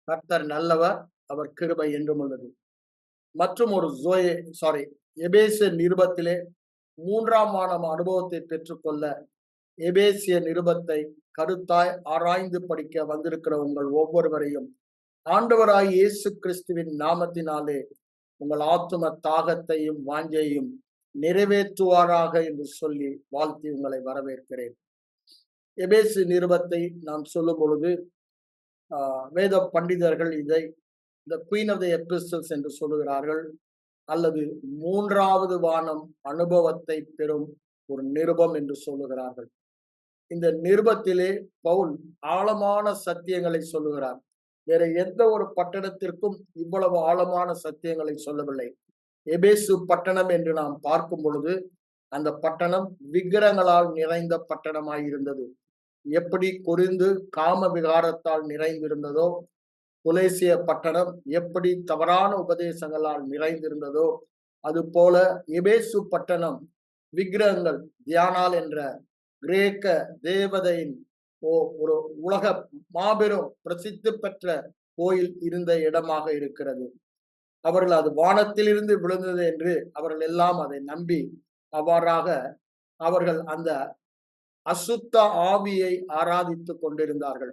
கர்த்தர் நல்லவர், அவர் கிருபை என்றும் உள்ளது. மற்றும் ஒரு எபேசு நிருபத்திலே 3ஆம் வானம் அனுபவத்தை பெற்றுக்கொள்ள எபேசிய நிருபத்தை கருத்தாய் ஆராய்ந்து படிக்க வந்திருக்கிற உங்கள் ஒவ்வொருவரையும் ஆண்டவராய் இயேசு கிறிஸ்துவின் நாமத்தினாலே உங்கள் ஆத்தும தாகத்தையும் வாஞ்சையும் நிறைவேற்றுவாராக என்று சொல்லி வாழ்த்தி உங்களை வரவேற்கிறேன். எபேசு நிருபத்தை நான் சொல்லும் பொழுது வேத பண்டிதர்கள் இதை த குயின் ஆஃப் த எபிஸ்டல்ஸ் என்று சொல்லுகிறார்கள், அல்லது 3வது வானம் அனுபவத்தை பெறும் ஒரு நிருபம் என்று சொல்லுகிறார்கள். இந்த நிருபத்திலே பவுல் ஆழமான சத்தியங்களை சொல்லுகிறார். வேற எந்த ஒரு பட்டணத்திற்கும் இவ்வளவு ஆழமான சத்தியங்களை சொல்லவில்லை. எபேசு பட்டணம் என்று நாம் பார்க்கும் பொழுது அந்த பட்டணம் விக்கிரகங்களால் நிறைந்த பட்டணமாய் இருந்தது. எப்படி கொரிந்து காம விகாரத்தால் நிறைந்திருந்ததோ, கொலேசிய பட்டணம் எப்படி தவறான உபதேசங்களால் நிறைந்திருந்ததோ, அது போல எபேசு பட்டணம் விக்கிரகங்கள், தியானால் என்ற கிரேக்க தேவதையின் ஒரு உலக மாபெரும் பிரசித்தி பெற்ற கோயில் இருந்த இடமாக இருக்கிறது. அவர்கள் அது வானத்திலிருந்து விழுந்தது என்று அவர்கள் எல்லாம் அதை நம்பி அவ்வாறாக அவர்கள் அந்த அசுத்த ஆவியை ஆராதித்துக் கொண்டிருந்தார்கள்.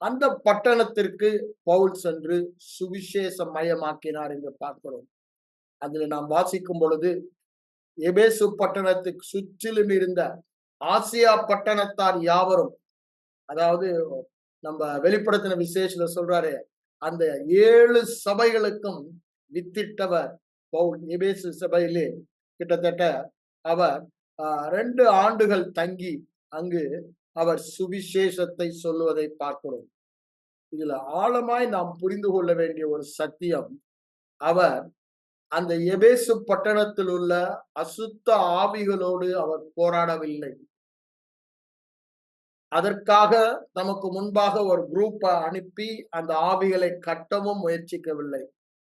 அந்த பட்டணத்திற்கு பவுல் சென்று சுவிசேஷமயமாக்கினார் என்று பார்க்கிறோம். அதில் நாம் வாசிக்கும் பொழுது எபேசு பட்டணத்துக்கு சுற்றிலும் இருந்த ஆசியா பட்டணத்தார் யாவரும், அதாவது நம்ம வெளிப்படுத்தின விசேஷத்துல சொல்றாரு, அந்த 7 சபைகளுக்கும் வித்திட்டவர் பவுல். எபேசு சபையிலே கிட்டத்தட்ட அவர் 2 ஆண்டுகள் தங்கி அங்கு அவர் சுவிசேஷத்தை சொல்லுவதை பார்க்கிறோம். இதுல ஆழமாய் நாம் புரிந்து கொள்ள வேண்டிய ஒரு சத்தியம், அவர் அந்த எபேசு பட்டணத்தில் உள்ள அசுத்த ஆவிகளோடு அவர் போராடவில்லை. அதற்காக நமக்கு முன்பாக ஒரு குரூப்பை அனுப்பி அந்த ஆவிகளை கட்டவும் முயற்சிக்கவில்லை.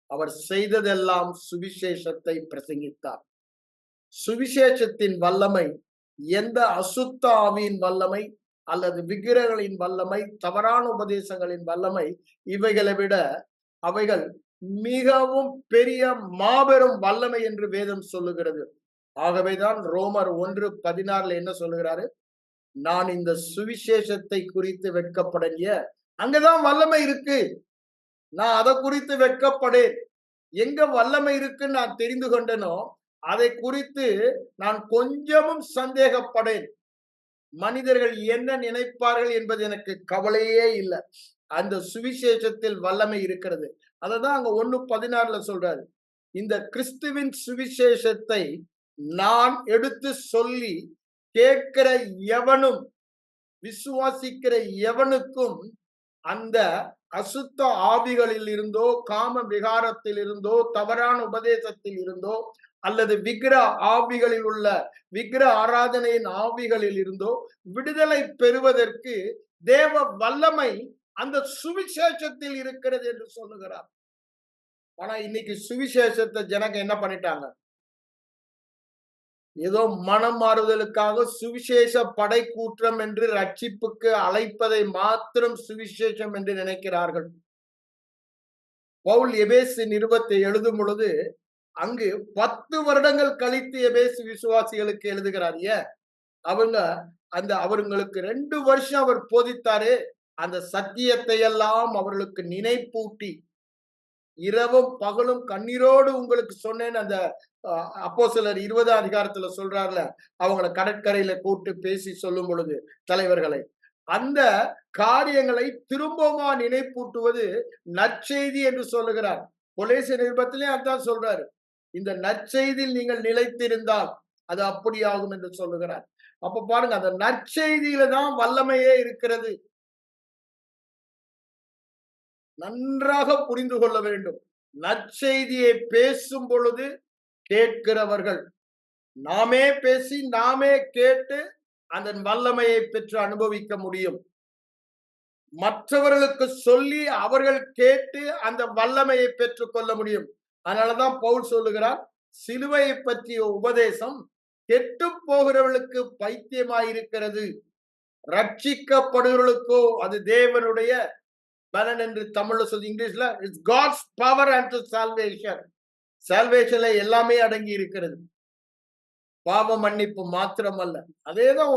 அவர் செய்ததெல்லாம் சுவிசேஷத்தை பிரசங்கித்தார். சுவிசேஷத்தின் வல்லமை எந்த அசுத்த ஆவியின் வல்லமை அல்லது விக்கிரகங்களின் வல்லமை, தவறான உபதேசங்களின் வல்லமை, இவைகளை விட அவைகள் மிகவும் பெரிய மாபெரும் வல்லமை என்று வேதம் சொல்லுகிறது. ஆகவேதான் ரோமர் 1:16 என்ன சொல்லுகிறாரு? நான் இந்த சுவிசேஷத்தை குறித்து வெட்கப்படலையே, அங்கதான் வல்லமை இருக்கு, நான் அதை குறித்து வெட்கப்படேன். எங்க வல்லமை இருக்குன்னு நான் தெரிந்து கொண்டனோ அதை குறித்து நான் கொஞ்சமும் சந்தேகப்படேன். மனிதர்கள் என்ன நினைப்பார்கள் என்பது எனக்கு கவலையே இல்லை. அந்த சுவிசேஷத்தில் வல்லமை இருக்கிறது. அததான் அங்க 1:16 சொல்றாரு. இந்த கிறிஸ்துவின் சுவிசேஷத்தை நான் எடுத்து சொல்லி கேட்கிற எவனும், விசுவாசிக்கிற எவனுக்கும் அந்த அசுத்த ஆவிகளில் இருந்தோ, காம விகாரத்தில் இருந்தோ, தவறான உபதேசத்தில் இருந்தோ, அல்லது விக்கிர ஆவிகளில் உள்ள விக்கிர ஆராதனையின் ஆவிகளில் இருந்தோ விடுதலை பெறுவதற்கு தேவ வல்லமை அந்த சுவிசேஷத்தில் இருக்கிறது என்று சொல்லுகிறார். ஆனா இன்னைக்கு சுவிசேஷத்தை ஜனங்க என்ன பண்ணிட்டாங்க? ஏதோ மனம் மாறுதலுக்காக சுவிசேஷ படை கூற்றம் என்று ரட்சிப்புக்கு அழைப்பதை மாத்திரம் சுவிசேஷம் என்று நினைக்கிறார்கள். பவுல் எபேசு நிருபத்தை எழுதும் பொழுது அங்கு 10 வருடங்கள் கழித்து எபேசு விசுவாசிகளுக்கு எழுதுகிறார். அவர்களுக்கு 2 வருஷம் அவர் போதித்தாரு. அந்த சத்தியத்தை எல்லாம் அவர்களுக்கு நினைப்பூட்டி, இரவும் பகலும் கண்ணீரோடு உங்களுக்கு சொன்னேன். அந்த அப்போஸ்தலர் 20ஆம் அதிகாரத்துல சொல்றாருல, அவங்களை கடற்கரையில கூட்டு பேசி சொல்லும் பொழுது தலைவர்களை, அந்த காரியங்களை திரும்பமா நினைப்பூட்டுவது நற்செய்தி என்று சொல்லுகிறார். கொலேசிய நிருபத்திலே அதான் சொல்றாரு, இந்த நற்செய்தியில் நீங்கள் நிலைத்திருந்தால் அது அப்படியாகும் என்று சொல்லுகிறார். அப்ப பாருங்க, அந்த நற்செய்தியில தான் வல்லமையே இருக்கிறது. நன்றாக புரிந்து கொள்ள வேண்டும். நற்செய்தியை பேசும் பொழுது கேட்கிறவர்கள், நாமே பேசி நாமே கேட்டு அந்த வல்லமையை பெற்று அனுபவிக்க முடியும். மற்றவர்களுக்கு சொல்லி அவர்கள் கேட்டு அந்த வல்லமையை பெற்றுக் கொள்ள முடியும். அதனாலதான் பவுல் சொல்லுகிறார், சிலுவையை பற்றிய உபதேசம் கெட்டு போகிறவர்களுக்கு பைத்தியமாயிருக்கிறது, ரட்சிக்கப்படுகிறவர்களுக்கோ அது தேவனுடைய பலன் என்று தமிழ்ல சொல்லி, இங்கிலீஷ்ல it's God's power and salvation. சால்வேஷன்ல எல்லாமே அடங்கி இருக்கிறது, பாவ மன்னிப்பு மாத்திரமல்ல. அதேதான்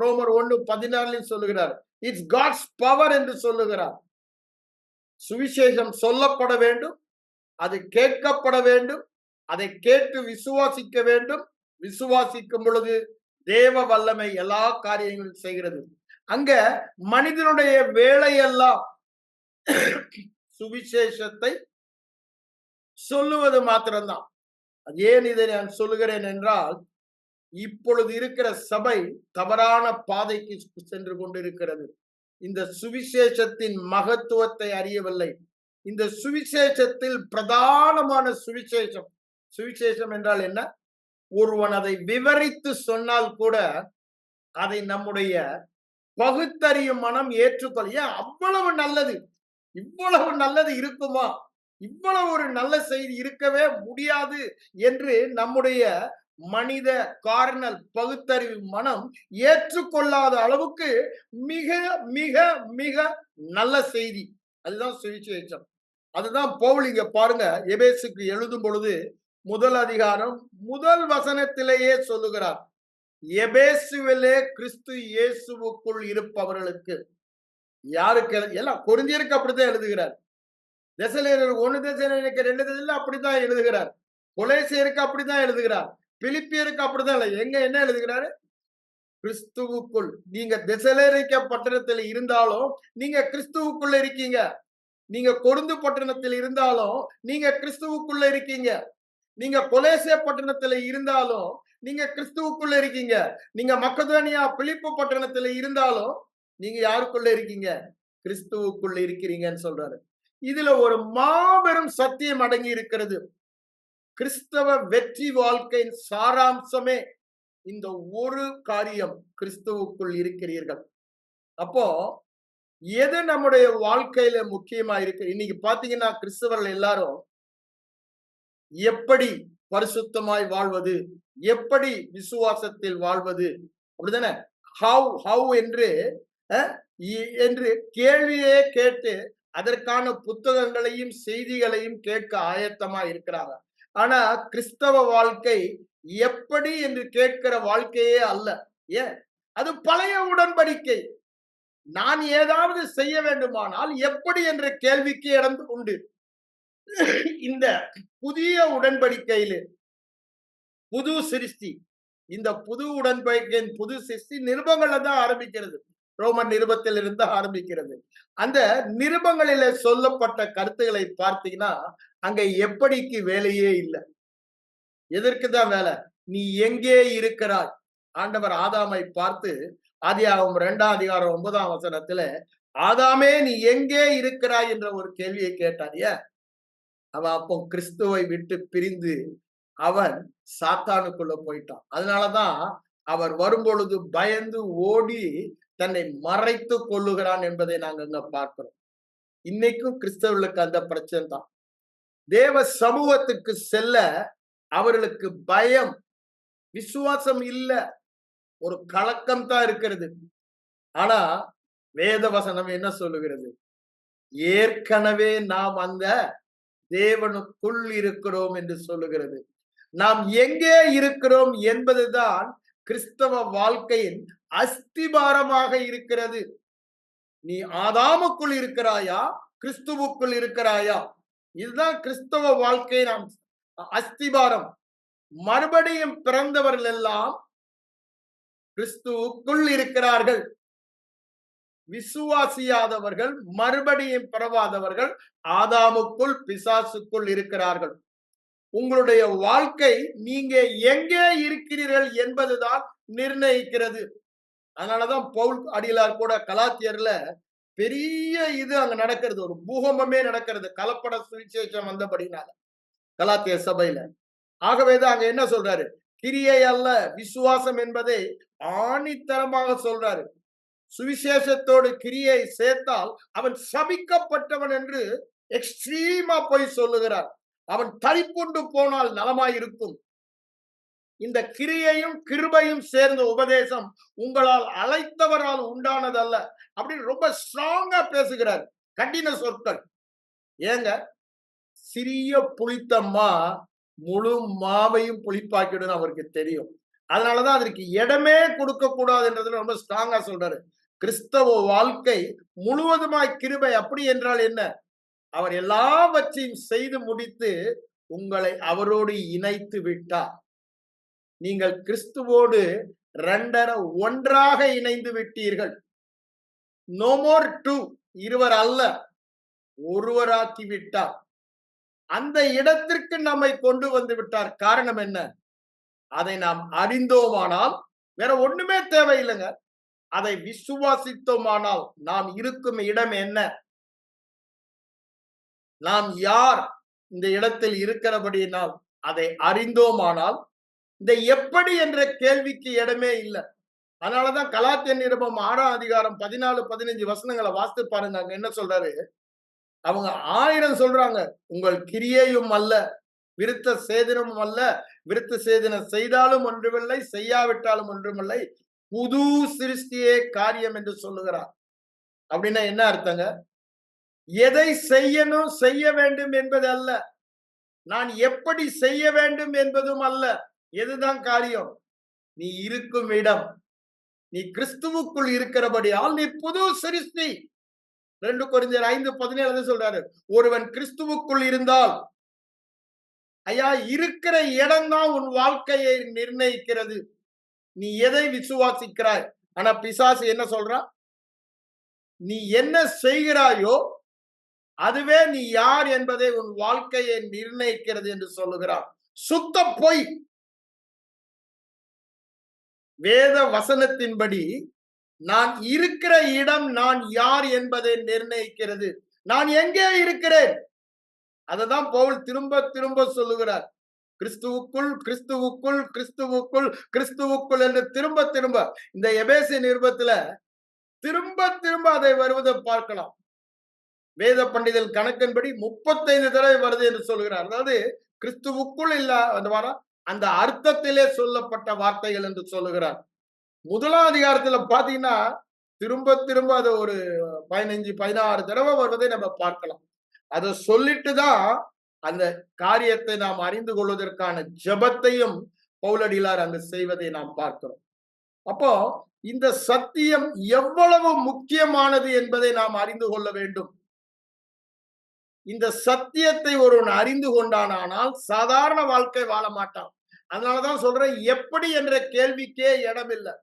ரோமர் 1:14 சொல்லுகிறார், இட்ஸ் காட்ஸ் பவர் என்று சொல்லுகிறார். சுவிசேஷம் சொல்லப்பட வேண்டும், அது கேட்கப்பட வேண்டும், அதை கேட்டு விசுவாசிக்க வேண்டும். விசுவாசிக்கும் பொழுது தேவ வல்லமை எல்லா காரியங்களும் செய்கிறது. அங்க மனிதனுடைய வேலையெல்லாம் சுவிசேஷத்தை சொல்லுவது மாத்திரம்தான். ஏன் இதை நான் சொல்லுகிறேன் என்றால், இப்பொழுது இருக்கிற சபை தவறான பாதைக்கு சென்று கொண்டிருக்கிறது. இந்த சுவிசேஷத்தின் மகத்துவத்தை அறியவில்லை. இந்த சுவிசேஷத்தில் பிரதானமான சுவிசேஷம், சுவிசேஷம் என்றால் என்ன? ஒருவன் அதை விவரித்து சொன்னால் கூட அதை நம்முடைய பகுத்தறியும் மனம் ஏற்றுக்கொள்ள, ஏன் அவ்வளவு நல்லது, இவ்வளவு நல்லது இருக்குமா, இவ்வளவு ஒரு நல்ல செய்தி இருக்கவே முடியாது என்று நம்முடைய மனித கார்னல் பகுத்தறிவு மனம் ஏற்றுக்கொள்ளாத அளவுக்கு மிக மிக மிக நல்ல செய்தி. அதுதான் சுவிசேஷம். அதுதான் பவுல் இங்க பாருங்க, எபேசுக்கு எழுதும் பொழுது முதல் அதிகாரம் முதல் வசனத்திலேயே சொல்லுகிறார், எபேசுவிலே கிறிஸ்து இயேசுவுக்குள் இருப்பவர்களுக்கு. யாருக்கு? எல்லாம் கொரிந்தியருக்கு அப்படித்தான் எழுதுகிறார். தெசலோனிக்கேயர் 1 தெசலோனிக்கேயர் 2 தெசலோனிக்கேயர் அப்படித்தான் எழுதுகிறார். கொலோசியருக்கு அப்படித்தான் எழுதுகிறார். பிலிப்பியருக்கு அப்படித்தான் எங்க என்ன எழுதுகிறாரு? கிறிஸ்துவுக்குள். நீங்க தெசலோனிக்கே பட்டணத்தில் இருந்தாலும் நீங்க கிறிஸ்துவுக்குள்ள இருக்கீங்க. நீங்க கொரிந்து பட்டணத்தில் இருந்தாலும் நீங்க கிறிஸ்துவுக்குள்ள இருக்கீங்க. நீங்க கொலோசே பட்டணத்துல இருந்தாலும் நீங்க கிறிஸ்துவுக்குள்ள இருக்கீங்க. நீங்க மக்கதோனியா பிலிப்பு பட்டணத்துல இருந்தாலும் நீங்க யாருக்குள்ள இருக்கீங்க? கிறிஸ்துவுக்குள்ள இருக்கிறீங்கன்னு சொல்றாரு. இதுல ஒரு மாபெரும் சத்தியம் அடங்கி இருக்கிறது. கிறிஸ்தவ வெற்றி வாழ்க்கையின் சாராம்சமே இந்த ஒரு காரியம், கிறிஸ்துவுக்குள் இருக்கிறீர்கள். அப்போ எது நம்முடைய வாழ்க்கையில முக்கியமா இருக்கு? இன்னைக்கு பாத்தீங்கன்னா கிறிஸ்தவர்கள் எல்லாரும் எப்படி பரிசுத்தமாய் வாழ்வது, எப்படி விசுவாசத்தில் வாழ்வது, அப்படிதானே? ஹவ் என்று என்று கேள்வியே கேட்டு அதற்கான புத்தகங்களையும் செய்திகளையும் கேட்க ஆயத்தமா இருக்கிறாங்க. ஆனா கிறிஸ்தவ வாழ்க்கை எப்படி என்று கேட்கிற வாழ்க்கையே அல்ல. ஏன்? அது பழைய உடன்படிக்கை. நான் ஏதாவது செய்ய வேண்டுமானால் எப்படி என்ற கேள்விக்கு இடம் உண்டு. இந்த புதிய உடன்படிக்கையில் புது சிருஷ்டி, இந்த புது உடன்படிக்கையின் புது சிருஷ்டி நிருபங்கள்ல தான் ஆரம்பிக்கிறது. ரோமன் நிருபத்தில் இருந்து ஆரம்பிக்கிறது. அந்த நிருபங்களில சொல்லப்பட்ட கருத்துக்களை பார்த்தீங்கன்னா அங்க எப்படிக்கு வேலையே இல்லை. எதற்குதான் வேலை? நீ எங்கே இருக்கிறாய்? ஆண்டவர் ஆதாமை பார்த்து ஆதியாகமம் 2ஆம் அதிகாரம் 9ஆம் வசனத்துல, ஆதாமே நீ எங்கே இருக்கிறாய் என்ற ஒரு கேள்வியை கேட்டார். அவன் அப்போ கிறிஸ்துவை விட்டு பிரிந்து அவன் சாத்தானுக்குள்ள போயிட்டான். அதனாலதான் அவர் வரும்பொழுது பயந்து ஓடி தன்னை மறைத்து கொள்ளுகிறான் என்பதை நாங்க இங்க பார்க்கிறோம். இன்னைக்கும் கிறிஸ்தவர்களுக்கு அந்த பிரச்சனை தான். தேவ சமூகத்துக்கு செல்ல அவர்களுக்கு பயம், விசுவாசம் இல்ல, ஒரு கலக்கம் தான் இருக்கிறது. ஆனா வேத வசனம் என்ன சொல்லுகிறது? ஏற்கனவே நாம் அந்த தேவனுக்குள் இருக்கிறோம் என்று சொல்லுகிறது. நாம் எங்கே இருக்கிறோம் என்பதுதான் கிறிஸ்தவ வாழ்க்கையின் அஸ்திபாரமாக இருக்கிறது. நீ ஆதாமுக்குள் இருக்கிறாயா, கிறிஸ்துவுக்குள் இருக்கிறாயா? இதுதான் கிறிஸ்தவ வாழ்க்கை. நாம் அஸ்திபாரம். மறுபடியும் பிறந்தவர்கள் எல்லாம் கிறிஸ்துவுக்குள் இருக்கிறார்கள். விசுவாசியாதவர்கள், மறுபடியும் பிறவாதவர்கள் ஆதாமுக்குள் பிசாசுக்குள் இருக்கிறார்கள். உங்களுடைய வாழ்க்கை நீங்க எங்கே இருக்கிறீர்கள் என்பதுதான் நிர்ணயிக்கிறது. அதனாலதான் பவுல் அடிகளார் கூட கலாத்தியர்ல பெரிய இது அங்க நடக்கிறது, ஒரு பூகம்பமே நடக்கிறது, கலப்பட சுவிசேஷம் வந்தபடினால கலாத்திய சபையில. ஆகவேதான் அங்க என்ன சொல்றாரு? கிரியை அல்ல விசுவாசம் என்பதை ஆணித்தரமாக சொல்றாரு. சுவிசேஷத்தோடு கிரியை சேர்த்தால் அவன் சபிக்கப்பட்டவன் என்று எக்ஸ்ட்ரீமா போய் சொல்லுகிறார். அவன் தரிப்புண்டு போனால் நலமாயிருக்கும். இந்த கிரியையும் கிருபையும் சேர்ந்த உபதேசம் உங்களால் அழைத்தவரால் உண்டானதல்ல அப்படின்னு ரொம்ப ஸ்ட்ராங்கா பேசுகிறார். கடின சொற்கள். ஏங்க, சிறிய புளித்தம்மா முழு மாவையும் புளிப்பாக்கிடும் அவருக்கு தெரியும். அதனாலதான் அதற்கு இடமே கொடுக்க கூடாதுன்றதுல ரொம்ப ஸ்ட்ராங்கா சொல்றாரு. கிறிஸ்தவ வாழ்க்கை முழுவதுமாய் கிருபை. அப்படி என்றால் என்ன? அவர் எல்லாவற்றையும் செய்து முடித்து உங்களை அவரோடு இணைத்து விட்டார். நீங்கள் கிறிஸ்துவோடு இரண்டரை ஒன்றாக இணைந்து விட்டீர்கள். நோ மோர் டூ, இருவர் அல்ல, ஒருவராக்கி விட்டார். அந்த இடத்திற்கு நம்மை கொண்டு வந்து விட்டார். காரணம் என்ன? அதை நாம் அறிந்தோமானால் வேற ஒண்ணுமே தேவையில்லைங்க. அதை விசுவாசித்தோமானால் நாம் இருக்கும் இடம் என்ன, நாம் யார், இந்த இடத்தில் இருக்கிறபடியினால் அதை அறிந்தோமானால் இந்த எப்படி என்ற கேள்விக்கு இடமே இல்லை. அதனாலதான் கலாத்தியர் நிருபம் 6ஆம் அதிகாரம் 14, 15 வசனங்களை வாசித்து பாருங்க. அங்க என்ன சொல்றாரு? அவங்க 1000 சொல்றாங்க. உங்கள் கிரியையும் அல்ல, விருத்த சேதனமும் அல்ல, விருத்த சேதனம் செய்தாலும் ஒன்றுமில்லை, செய்யாவிட்டாலும் ஒன்றுமில்லை, புது சிருஷ்டியே காரியம் என்று சொல்லுகிறார். அப்படின்னா என்ன அர்த்தங்க? எதை செய்யணும், செய்ய வேண்டும் என்பது அல்ல, நான் எப்படி செய்ய வேண்டும் என்பதும் அல்ல. எதுதான் காரியம்? நீ இருக்கும் இடம், நீ கிறிஸ்துவுக்குள் இருக்கிறபடியால் நீ புது சிருஷ்டி. 2 கொரிந்தியர் 5:17 சொல்றாரு, ஒருவன் கிறிஸ்துவுக்குள் இருந்தால், ஐயா, இருக்கிற இடம் தான் உன் வாழ்க்கையை நிர்ணயிக்கிறது. நீ எதை விசுவாசிக்கிறாய்? ஆனா பிசாசு என்ன சொல்றான்? நீ என்ன செய்கிறாயோ அதுவே நீ யார் என்பதை உன் வாழ்க்கையை நிர்ணயிக்கிறது என்று சொல்லுகிறான். சுத்த பொய். வேத வசனத்தின்படி நான் இருக்கிற இடம் நான் யார் என்பதை நிர்ணயிக்கிறது. நான் எங்கே இருக்கிறேன்? அததான் பவுல் திரும்ப திரும்ப சொல்லுகிறார். கிறிஸ்துவுக்குள், கிறிஸ்துவுக்குள், கிறிஸ்துவுக்குள், கிறிஸ்துவுக்குள் என்று திரும்ப திரும்ப இந்த எபேசிய நிருபத்துல திரும்ப திரும்ப அதை வருவதை பார்க்கலாம். வேத பண்டிதல் கணக்கின்படி 35 தடவை வருது என்று சொல்கிறார். அதாவது கிறிஸ்துவுக்குள் இல்ல அந்த அர்த்தத்திலே சொல்லப்பட்ட வார்த்தைகள் என்று சொல்லுகிறார். 1ஆம் அதிகாரத்துல பாத்தீங்கன்னா திரும்ப திரும்ப அது ஒரு 15, 16 தடவை வருவதை நம்ம பார்க்கலாம். அதை சொல்லிட்டுதான் அந்த காரியத்தை நாம் அறிந்து கொள்வதற்கான ஜெபத்தையும் பவுலடியார் அங்கு செய்வதை நாம் பார்க்கிறோம். அப்போ இந்த சத்தியம் எவ்வளவு முக்கியமானது என்பதை நாம் அறிந்து கொள்ள வேண்டும். இந்த சத்தியத்தை ஒருவன் அறிந்து கொண்டானால் சாதாரண வாழ்க்கை வாழ மாட்டான். அதனாலதான் சொல்றேன், எப்படி என்ற கேள்விக்கே இடமில்லை.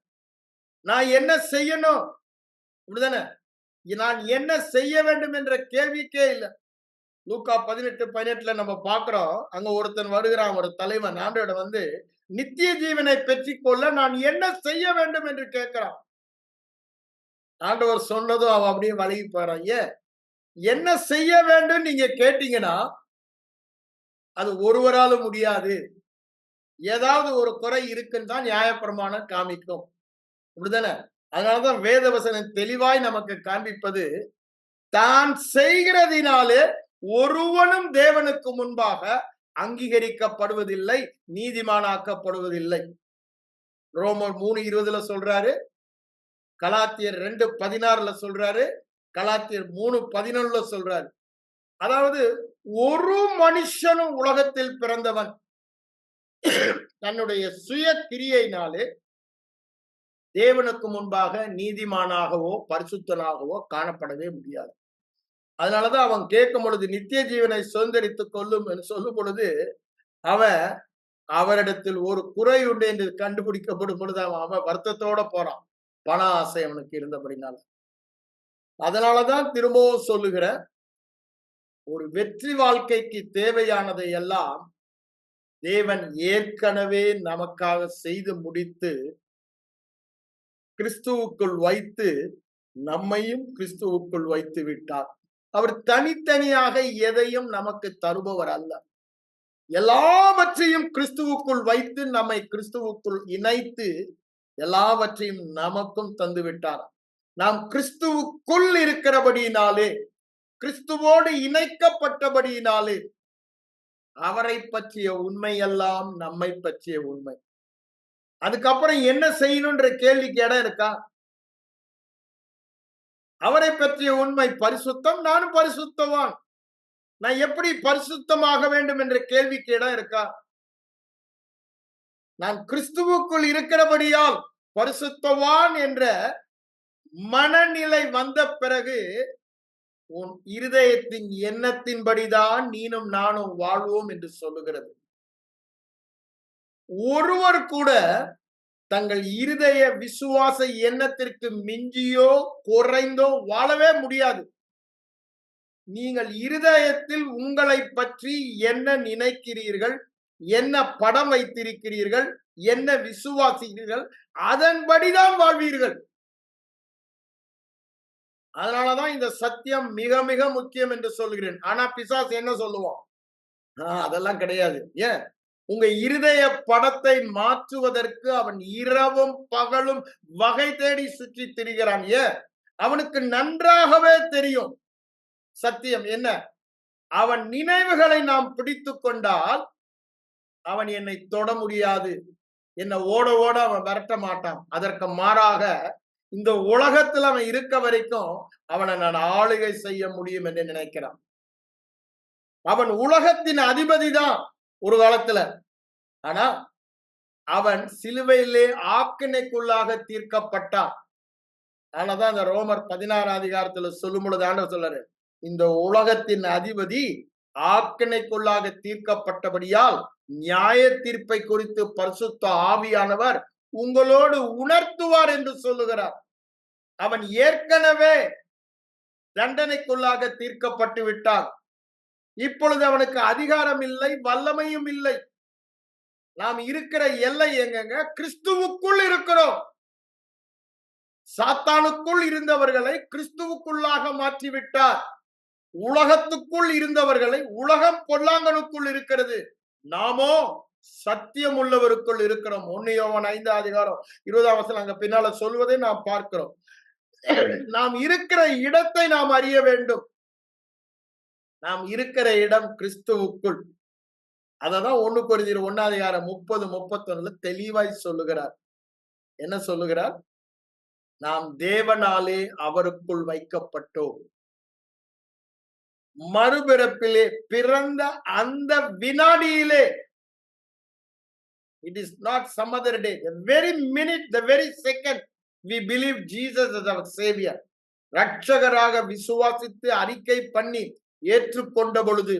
நான் என்ன செய்யணும், இப்படிதானே, நான் என்ன செய்ய வேண்டும் என்ற கேள்விக்கே இல்லை. லூக்கா 18:18 நம்ம பாக்குறோம். அங்க ஒருத்தன் வருகிறான், ஒரு தலைவன் ஆண்டவரிடம் வந்து நித்திய ஜீவனை பெற்றுக்கொள்ள நான் என்ன செய்ய வேண்டும் என்று கேட்கிறான். ஆண்டவர் சொன்னதும் அவன் அப்படியே வழங்கி போறான். ஏன், என்ன செய்ய வேண்டும் நீங்க கேட்டீங்கன்னா அது ஒருவராலும் முடியாது. ஏதாவது ஒரு குறை இருக்குன்னு தான் நியாயப்பிரமாணம் காமிக்கும். இப்படிதானே? அதனாலதான் வேதவசனம் தெளிவாய் நமக்கு காண்பிப்பது, தான் செய்கிறதினாலே ஒருவனும் தேவனுக்கு முன்பாக அங்கீகரிக்கப்படுவதில்லை, நீதிமானாக்கப்படுவதில்லை. ரோமர் 3:20 சொல்றாரு, கலாத்தியர் 2:16 சொல்றாரு, கலாத்தியர் 3:11 சொல்றாரு. அதாவது ஒரு மனுஷனும் உலகத்தில் பிறந்தவன் தன்னுடைய சுய கிரியையினாலே தேவனுக்கு முன்பாக நீதிமானாகவோ பரிசுத்தனாகவோ காணப்படவே முடியாது. அதனாலதான் அவன் கேட்கும் பொழுது நித்திய ஜீவனை சுதந்திரித்துக் கொள்ளும் என்று சொல்லும் பொழுது அவன் அவரிடத்தில் ஒரு குறை உண்டு என்று கண்டுபிடிக்கப்படும் பொழுது அவன் வருத்தத்தோட போறான். பண ஆசை அவனுக்கு இருந்தபடினால. அதனாலதான் திரும்பவும் சொல்லுகிற, ஒரு வெற்றி வாழ்க்கைக்கு தேவையானதை எல்லாம் தேவன் ஏற்கனவே நமக்காக செய்து முடித்து கிறிஸ்துவுக்குள் வைத்து நம்மையும் கிறிஸ்துவுக்குள் வைத்து விட்டார். அவர் தனித்தனியாக எதையும் நமக்கு தருபவர் அல்ல. எல்லாவற்றையும் கிறிஸ்துவுக்குள் வைத்து நம்மை கிறிஸ்துவுக்குள் இணைத்து எல்லாவற்றையும் நமக்கும் தந்து விட்டார். நாம் கிறிஸ்துவுக்குள் இருக்கிறபடியினாலே, கிறிஸ்துவோடு இணைக்கப்பட்டபடியினாலே அவரை பற்றிய உண்மை எல்லாம் நம்மை பற்றிய உண்மை. அதுக்கப்புறம் என்ன செய்யணும்ன்ற கேள்விக்கு இடம் இருக்கா? அவரை பற்றிய உண்மை பரிசுத்தம், நானும் பரிசுத்தவான். நான் எப்படி பரிசுத்தமாக வேண்டும் என்ற கேள்விக்கு இடம் இருக்கா? நான் கிறிஸ்துவுக்குள் இருக்கிறபடியால் பரிசுத்தவான் என்ற மனநிலை வந்த பிறகு உன் இருதயத்தின் எண்ணத்தின்படிதான் நீனும் நானும் வாழ்வோம் என்று சொல்லுகிறது. ஒருவர் கூட தங்கள் இருதய விசுவாச எண்ணத்திற்கு மிஞ்சியோ குறைந்தோ வாழவே முடியாது. நீங்கள் இருதயத்தில் உங்களை பற்றி என்ன நினைக்கிறீர்கள், என்ன படம் வைத்திருக்கிறீர்கள், என்ன விசுவாசிக்கிறீர்கள், அதன்படிதான் வாழ்வீர்கள். அதனாலதான் இந்த சத்தியம் மிக மிக முக்கியம் என்று சொல்கிறேன். ஆனா பிசாசு என்ன சொல்லுவான்? அதெல்லாம் கிடையாது. ஏன்? உங்க இருதய படத்தை மாற்றுவதற்கு அவன் இரவும் பகலும் வகை தேடி சுற்றி திரிகிறான். ஏன்? அவனுக்கு நன்றாகவே தெரியும் சத்தியம் என்ன. அவன் நினைவுகளை நாம் பிடித்து கொண்டால் அவன் என்னை தொட முடியாது, என்னை ஓட ஓட அவன் விரட்ட மாட்டான். அதற்கு மாறாக இந்த உலகத்தில் அவன் இருக்க வரைக்கும் அவனை நான் ஆளுகை செய்ய முடியும் என்று நினைக்கிறான். அவன் உலகத்தின் அதிபதி தான் ஒரு காலத்துல. ஆனா அவன் சிலுவையிலே ஆக்கினைக்குள்ளாக தீர்க்கப்பட்டான். ஆனாதான் இந்த ரோமர் 16 அதிகாரத்துல சொல்லும் பொழுது ஆண்டவர் சொல்றாரு, இந்த உலகத்தின் அதிபதி ஆக்கினைக்குள்ளாக தீர்க்கப்பட்டபடியால் நியாய தீர்ப்பை குறித்து பரிசுத்த ஆவியானவர் உங்களோடு உணர்த்துவார் என்று சொல்லுகிறார். அவன் ஏற்கனவே தண்டனைக்குள்ளாக தீர்க்கப்பட்டு விட்டான். இப்பொழுது அவனுக்கு அதிகாரம் இல்லை, வல்லமையும் இல்லை. நாம் இருக்கிற எல்லை எங்கங்க? கிறிஸ்துவுக்குள் இருக்கிறோம். சாத்தானுக்குள் இருந்தவர்களை கிறிஸ்துவுக்குள்ளாக மாற்றிவிட்டார். உலகத்துக்குள் இருந்தவர்களை உலகம் பொல்லாங்கனுக்குள் இருக்கிறது. நாமோ சத்தியம் உள்ளவருக்குள் இருக்கிறோம். 1 யோவான் 5 அதிகாரம் 20ஆம் வசனம் அங்க பின்னால சொல்வதை நாம் பார்க்கிறோம். நாம் இருக்கிற இடத்தை நாம் அறிய வேண்டும். நாம் இருக்கிற இடம் கிறிஸ்துவுக்குள். அததான் 1 கொரிந்தியர் 1 அதிகாரம் 30-31 தெளிவாய் சொல்லுகிறார். என்ன சொல்லுகிறார்? நாம் தேவனாலே அவருக்குள் வைக்கப்பட்டோம். மறுபிறப்பிலே பிறந்த அந்த வினாடியிலே, it is not some other day, the very minute, the very second we believe Jesus as our savior, ரட்சகராக விசுவாசித்து அறிக்கை பண்ணி ஏற்றுக்கொண்ட பொழுது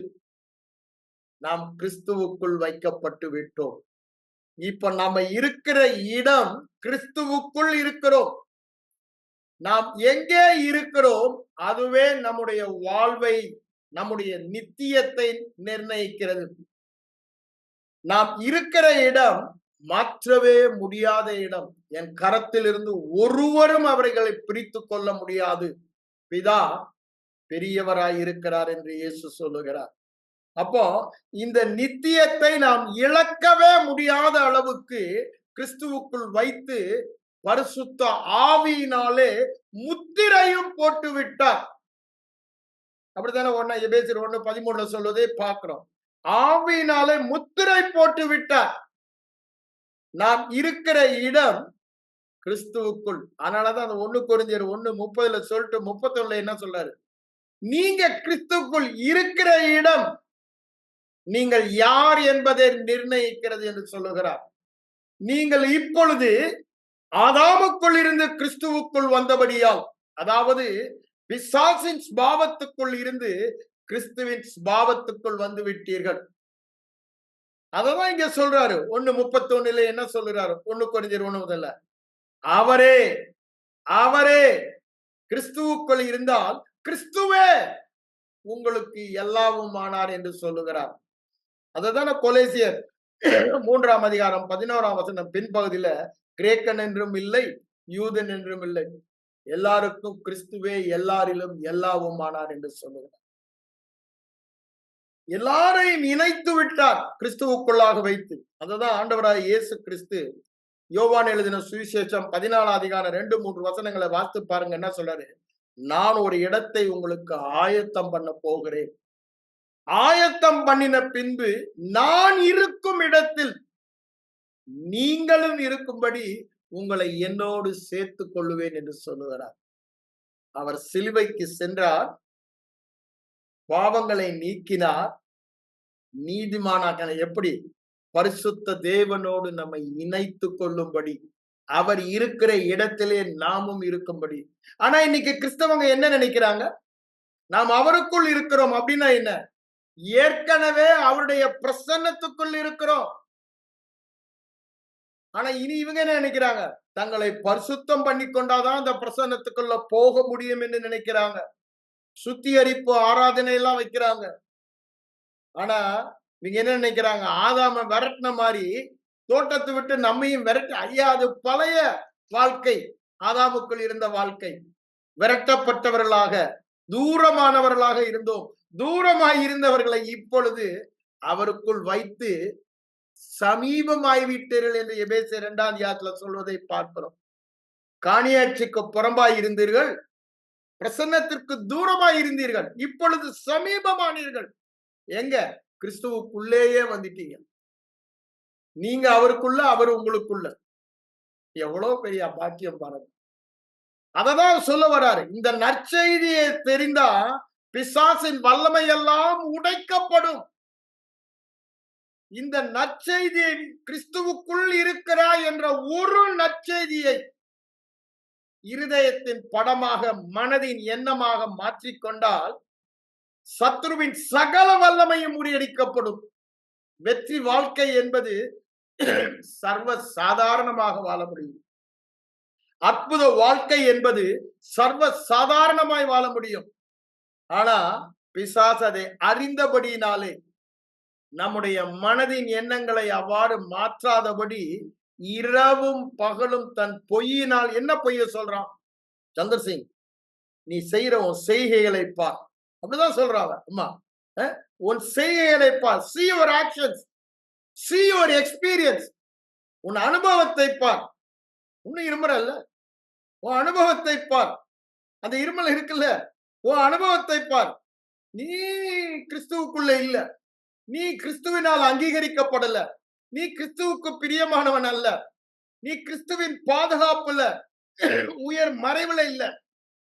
நாம் கிறிஸ்துவுக்குள் வைக்கப்பட்டு விட்டோம். இப்ப நாம இருக்கிற இடம் கிறிஸ்துவுக்குள் இருக்கிறோம். நாம் எங்கே இருக்கிறோம் அதுவே நம்முடைய வாழ்வை, நம்முடைய நித்தியத்தை நிர்ணயிக்கிறது. நாம் இருக்கிற இடம் மாற்றவே முடியாத இடம். என் கரத்தில் இருந்து ஒருவரும் அவர்களை பிரித்து கொள்ள முடியாது. பிதா பெரியவராய் இருக்கிறார் என்று இயேசு சொல்லுகிறார். அப்போ இந்த நித்தியத்தை நாம் இழக்கவே முடியாத அளவுக்கு கிறிஸ்துவுக்குள் வைத்து பரிசுத்த ஆவியினாலே முத்திரையும் போட்டு விட்டார். அப்படித்தானே எபேசியர் 1:13 சொல்வதை பார்க்கிறோம். ஆவியினாலே முத்திரை போட்டு விட்டார். நாம் இருக்கிற இடம் கிறிஸ்துவுக்குள். அதனாலதான் அந்த 1 கொரிந்தியர் 1:30 சொல்லிட்டு 31 என்ன சொல்றாரு? நீங்க கிறிஸ்துவுக்குள் இருக்கிற இடம் நீங்கள் யார் என்பதை நிர்ணயிக்கிறது என்று சொல்லுகிறார். நீங்கள் இப்பொழுது ஆதாமுக்குள் இருந்து கிறிஸ்துவுக்குள் வந்தபடியால், அதாவது பிசாசின் ஸ்பாவத்துக்குள் இருந்து கிறிஸ்துவின் ஸ்பாவத்துக்குள் வந்து விட்டீர்கள். அததான் இங்க சொல்றாரு. 1:31 என்ன சொல்றாரு? 1 கொரிந்தியர் 1:1 அவரே அவரே கிறிஸ்துவுக்குள் இருந்தால் கிறிஸ்துவே உங்களுக்கு எல்லாவும் ஆனார் என்று சொல்லுகிறார். அததான கொலேசியர் 3ஆம் அதிகாரம் 11ஆம் வசனம் பின்பகுதியில கிரேக்கன் என்றும் இல்லை, யூதன் என்றும் இல்லை, எல்லாருக்கும் கிறிஸ்துவே எல்லாரிலும் எல்லாவும் ஆனார் என்று சொல்லுகிறார். எல்லாரையும் இணைத்து விட்டார் கிறிஸ்துவுக்குள்ளாக வைத்து. அததான் ஆண்டவராய் இயேசு கிறிஸ்து யோவான் எழுதின சுவிசேஷம் 14ஆம் அதிகாரம் 2-3 வசனங்களை வாசித்து பாருங்க. என்ன சொல்றாரு? நான் ஒரு இடத்தை உங்களுக்கு ஆயத்தம் பண்ண போகிறேன். ஆயத்தம் பண்ணின பின்பு நான் இருக்கும் இடத்தில் நீங்களும் இருக்கும்படி உங்களை என்னோடு சேர்த்துக் கொள்ளுவேன் என்று சொல்லுகிறார். அவர் சிலுவைக்கு சென்றார், பாவங்களை நீக்கினார், நீதிமானாக்க எப்படி பரிசுத்த தேவனோடு நம்மை இணைத்து கொள்ளும்படி, அவர் இருக்கிற இடத்திலே நாமும் இருக்கும்படி. ஆனா இன்னைக்கு கிறிஸ்தவங்க என்ன நினைக்கிறாங்க? நாம் அவருக்குள் இருக்கிறோம் அப்படின்னா என்ன? ஏற்கனவே அவருடைய பிரசன்னத்துக்குள் இருக்கிறோம். ஆனா இனி இவங்க என்ன நினைக்கிறாங்க? தங்களை பரிசுத்தம் பண்ணி கொண்டாதான் அந்த பிரசன்னத்துக்குள்ள போக முடியும் என்று நினைக்கிறாங்க. சுத்திகரிப்பு ஆராதனை எல்லாம் வைக்கிறாங்க. ஆனா இவங்க என்ன நினைக்கிறாங்க? ஆதாம விரட்டின மாதிரி தோட்டத்தை விட்டு நம்மையும் விரட்டு. ஐயா, அது பழைய வாழ்க்கை. ஆதாமுக்குள் இருந்த வாழ்க்கை. விரட்டப்பட்டவர்களாக, தூரமானவர்களாக இருந்தோம். தூரமாய் இருந்தவர்களை இப்பொழுது அவருக்குள் வைத்து சமீபமாய்விட்டீர்கள் என்று எபேசியர் 2ஆம் அதிகாரத்துல சொல்வதை பார்க்கிறோம். காணியாட்சிக்கு புறம்பாய் இருந்தீர்கள், பிரசன்னத்திற்கு தூரமாய் இருந்தீர்கள், இப்பொழுது சமீபமானீர்கள். எங்க? கிறிஸ்துவுக்குள்ளேயே வந்துட்டீங்க. நீங்க அவருக்குள்ள, அவர் உங்களுக்குள்ள. எவ்வளவு பெரிய பாக்கியம் பாருங்க. அததான் சொல்ல வராரு. இந்த நற்செய்தியை தெரிந்தா பிசாசின் வல்லமை எல்லாம் உடைக்கப்படும். இந்த நற்செய்தியை, கிறிஸ்துவுக்குள் இருக்கிறாய் என்ற ஒரு நற்செய்தியை இருதயத்தின் படமாக, மனதின் எண்ணமாக மாற்றிக்கொண்டால் சத்ருவின் சகல வல்லமையும் முறியடிக்கப்படும். வெற்றி வாழ்க்கை என்பது சர்வ சாதாரணமாக வாழ முடியும். அற்புத வாழ்க்கை என்பது சர்வ சாதாரணமாய் வாழ முடியும். ஆனா பிசாசு அதை அறிந்தபடியினாலே நம்முடைய மனதின் எண்ணங்களை அவ்வாறு மாற்றாதபடி இரவும் பகலும் தன் பொய்யினால், என்ன பொய்ய சொல்றான் சந்திரசிங்? நீ செய்யற உன் செய்கைகளை பார். அப்படிதான் சொல்றாங்க. அம்மா, உன் செய்கைகளை பார். see your actions, see your experience. உன் அனுபவத்தை பார். உன்னும் இருமறல்ல, உன் அனுபவத்தை பார். அந்த இருமல் இருக்குல்ல, உன் அனுபவத்தை பார். நீ கிறிஸ்துவுக்குள்ள இல்ல, நீ கிறிஸ்துவினால் அங்கீகரிக்கப்படல, நீ கிறிஸ்துவுக்கு பிரியமானவன் அல்ல, நீ கிறிஸ்துவின் பாதுகாப்புல உயர் மறைவுல இல்ல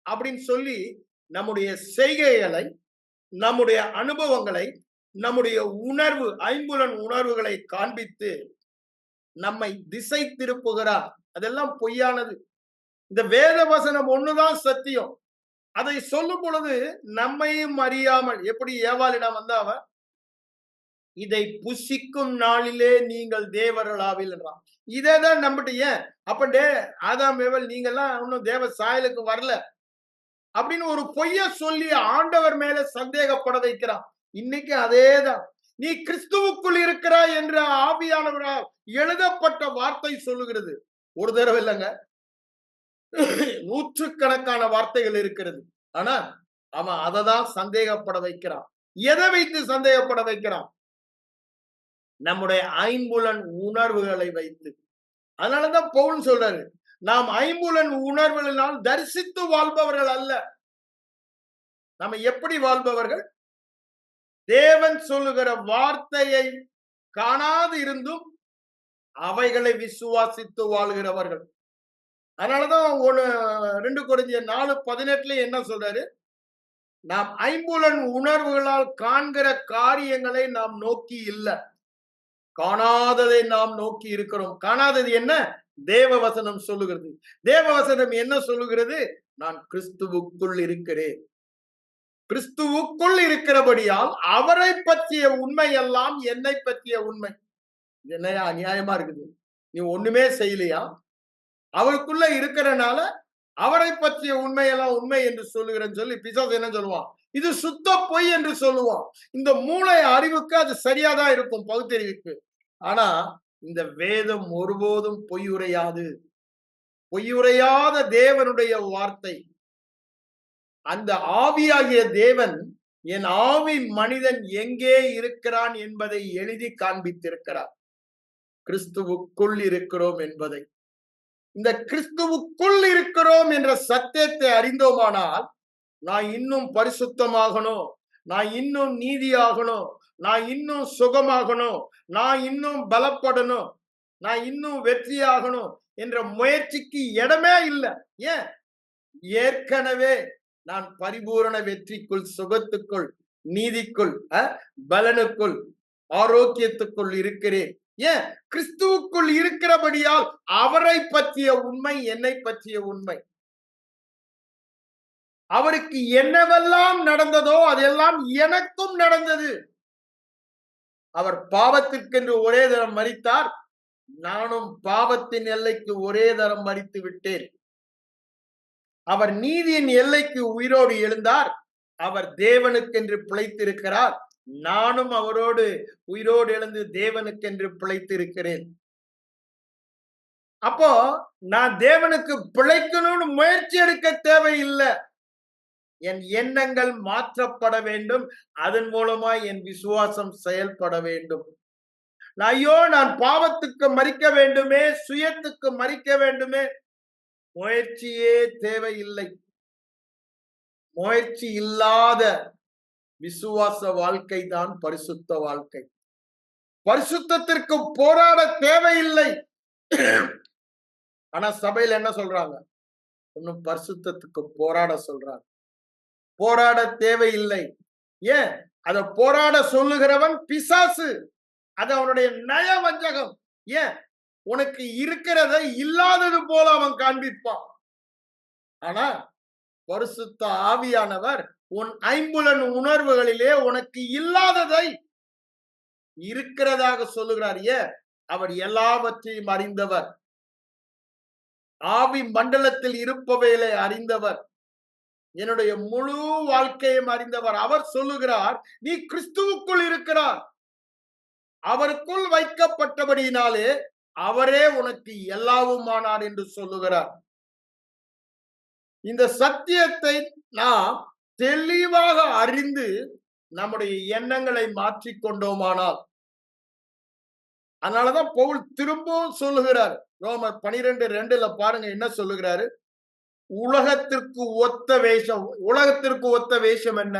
அப்படின்னு சொல்லி நம்முடைய செய்கைகளை, நம்முடைய அனுபவங்களை, நம்முடைய உணர்வு, ஐம்புலன் உணர்வுகளை காண்பித்து நம்மை திசை திருப்புகிறார். அதெல்லாம் பொய்யானது. இந்த வேத வசனம் ஒண்ணுதான் சத்தியம். அதை சொல்லும் பொழுது நம்மையும் அறியாமல், எப்படி ஏவாளிடம் வந்தாவ, இதை புசிக்கும் நாளிலே நீங்கள் தேவர்களாவில் என்றான். இதான் நம்பிட்டு, ஏன் அப்ப ஆதாம் ஏவல் நீங்க எல்லாம் இன்னும் தேவ சாயலுக்கு வரல அப்படின்னு ஒரு பொய்ய சொல்லி ஆண்டவர் மேல சந்தேகப்பட வைக்கிறான். இன்னைக்கு அதேதான். நீ கிறிஸ்துவுக்குள் இருக்கிறாய் என்ற ஆவியானவரால் எழுதப்பட்ட வார்த்தை சொல்லுகிறது. ஒரு தடவை இல்லைங்க, நூற்றுக்கணக்கான வார்த்தைகள் இருக்கிறது. ஆனா அவன் அததான் சந்தேகப்பட வைக்கிறான். எதை வைத்து சந்தேகப்பட வைக்கிறான்? நம்முடைய ஐம்புலன் உணர்வுகளை வைத்து. அதனாலதான் பவுல் சொல்றாரு, நாம் ஐம்புலன் உணர்வுகளினால் தரிசித்து வாழ்பவர்கள் அல்ல. நம்ம எப்படி வாழ்பவர்கள்? தேவன் சொல்லுகிற வார்த்தையை காணாது இருந்தும் அவைகளை விசுவாசித்து வாழ்கிறவர்கள். அதனாலதான் 2 கொரிந்தியர் 4:18 என்ன சொல்றாரு? நாம் ஐம்புலன் உணர்வுகளால் காண்கிற காரியங்களை நாம் நோக்கி இல்ல, காணாததை நாம் நோக்கி இருக்கிறோம். காணாதது என்ன? தேவ வசனம் சொல்லுகிறது. தேவ வசனம் என்ன சொல்லுகிறது? நான் கிறிஸ்துவுக்குள் இருக்கிறேன். கிறிஸ்துவுக்குள் இருக்கிறபடியால் அவரை பற்றிய உண்மை எல்லாம் என்னை பற்றிய உண்மை. என்னையா அநியாயமா இருக்குது? நீ ஒண்ணுமே செய்யலையா? அவருக்குள்ள இருக்கிறனால அவரை பற்றிய உண்மையெல்லாம் உண்மை என்று சொல்லுகிறேன்னு சொல்லி பிசாசு என்ன சொல்லுவான்? இது சுத்த பொய் என்று சொல்லுவான். இந்த மூளை அறிவுக்கு அது சரியாதான் இருக்கும், பகுத்தறிவுக்கு. ஆனா இந்த வேதம் ஒருபோதும் பொய்யுரையாது. பொய்யுரையாத தேவனுடைய வார்த்தை. அந்த ஆவியாகிய தேவன் என் ஆவி மனிதன் எங்கே இருக்கிறான் என்பதை எழுதி காண்பித்திருக்கிறார். கிறிஸ்துவுக்குள் இருக்கிறோம் என்பதை. இந்த கிறிஸ்துவுக்குள் இருக்கிறோம் என்ற சத்தியத்தை அறிந்தோமானால், நான் இன்னும் பரிசுத்தமாகணும், நான் இன்னும் நீதியாகணும், நான் இன்னும் சுகமாகணும், நான் இன்னும் பலப்படணும், நான் இன்னும் வெற்றியாகணும் என்ற முயற்சிக்கு இடமே இல்லை. ஏன்? ஏற்கனவே நான் பரிபூரண வெற்றிக்குள், சுகத்துக்குள், நீதிக்குள், பலனுக்குள், ஆரோக்கியத்துக்குள் இருக்கிறேன். ஏன்? கிறிஸ்துவுக்குள் இருக்கிறபடியால் அவரை பற்றிய உண்மை, என்னை பற்றிய உண்மை. அவருக்கு என்னவெல்லாம் நடந்ததோ அதெல்லாம் எனக்கும் நடந்தது. அவர் பாவத்திற்கென்று ஒரே தரம் மரித்தார், நானும் பாவத்தின் எல்லைக்கு ஒரே தரம் மரித்து விட்டேன். அவர் நீதியின் எல்லைக்கு உயிரோடு எழுந்தார், அவர் தேவனுக்கென்று பிழைத்திருக்கிறார், நானும் அவரோடு உயிரோடு எழுந்து தேவனுக்கென்று பிழைத்திருக்கிறேன். அப்போ நான் தேவனுக்கு பிழைக்கணும்னு முயற்சி எடுக்க தேவையில்லை. என் எண்ணங்கள் மாற்றப்பட வேண்டும், அதன் மூலமா என் விசுவாசம் செயல்பட வேண்டும். ஐயோ நான் பாவத்துக்கு மரிக்க வேண்டுமே, சுயத்துக்கு மரிக்க வேண்டுமே, முயற்சியே தேவையில்லை. முயற்சி இல்லாத விசுவாச வாழ்க்கை தான் பரிசுத்த வாழ்க்கை. பரிசுத்தத்திற்கு போராட தேவையில்லை. ஆனா சபையில என்ன சொல்றாங்க? இன்னும் பரிசுத்தத்துக்கு போராட சொல்றாங்க. போராட தேவையில்லை. ஏன்? அத போராட சொல்லுகிறவன் பிசாசு. அது அவனுடைய நயவஞ்சகம். ஏன்? உனக்கு இருக்கிறதை இல்லாதது போல அவன் காண்பிப்பான். ஆனா பரிசுத்த ஆவியானவர் உன் ஐம்புலன் உணர்வுகளிலே உனக்கு இல்லாததை இருக்கிறதாக சொல்லுகிறார். ஏன்? அவர் எல்லாவற்றையும் அறிந்தவர். ஆவி மண்டலத்தில் இருப்பவைகளை அறிந்தவர். என்னுடைய முழு வாழ்க்கையும் அறிந்தவர். அவர் சொல்லுகிறார், நீ கிறிஸ்துவுக்குள் இருக்கிறார், அவருக்குள் வைக்கப்பட்டபடியினாலே அவரே உனக்கு எல்லாவுமானார் என்று சொல்லுகிறார். இந்த சத்தியத்தை நாம் தெளிவாக அறிந்து நம்முடைய எண்ணங்களை மாற்றிக்கொண்டோமானால், அதனாலதான் பவுல் திரும்பவும் சொல்லுகிறார், ரோமர் 12:2 பாருங்க என்ன சொல்லுகிறாரு? உலகத்திற்கு ஒத்த வேஷம். உலகத்திற்கு ஒத்த வேஷம் என்ன?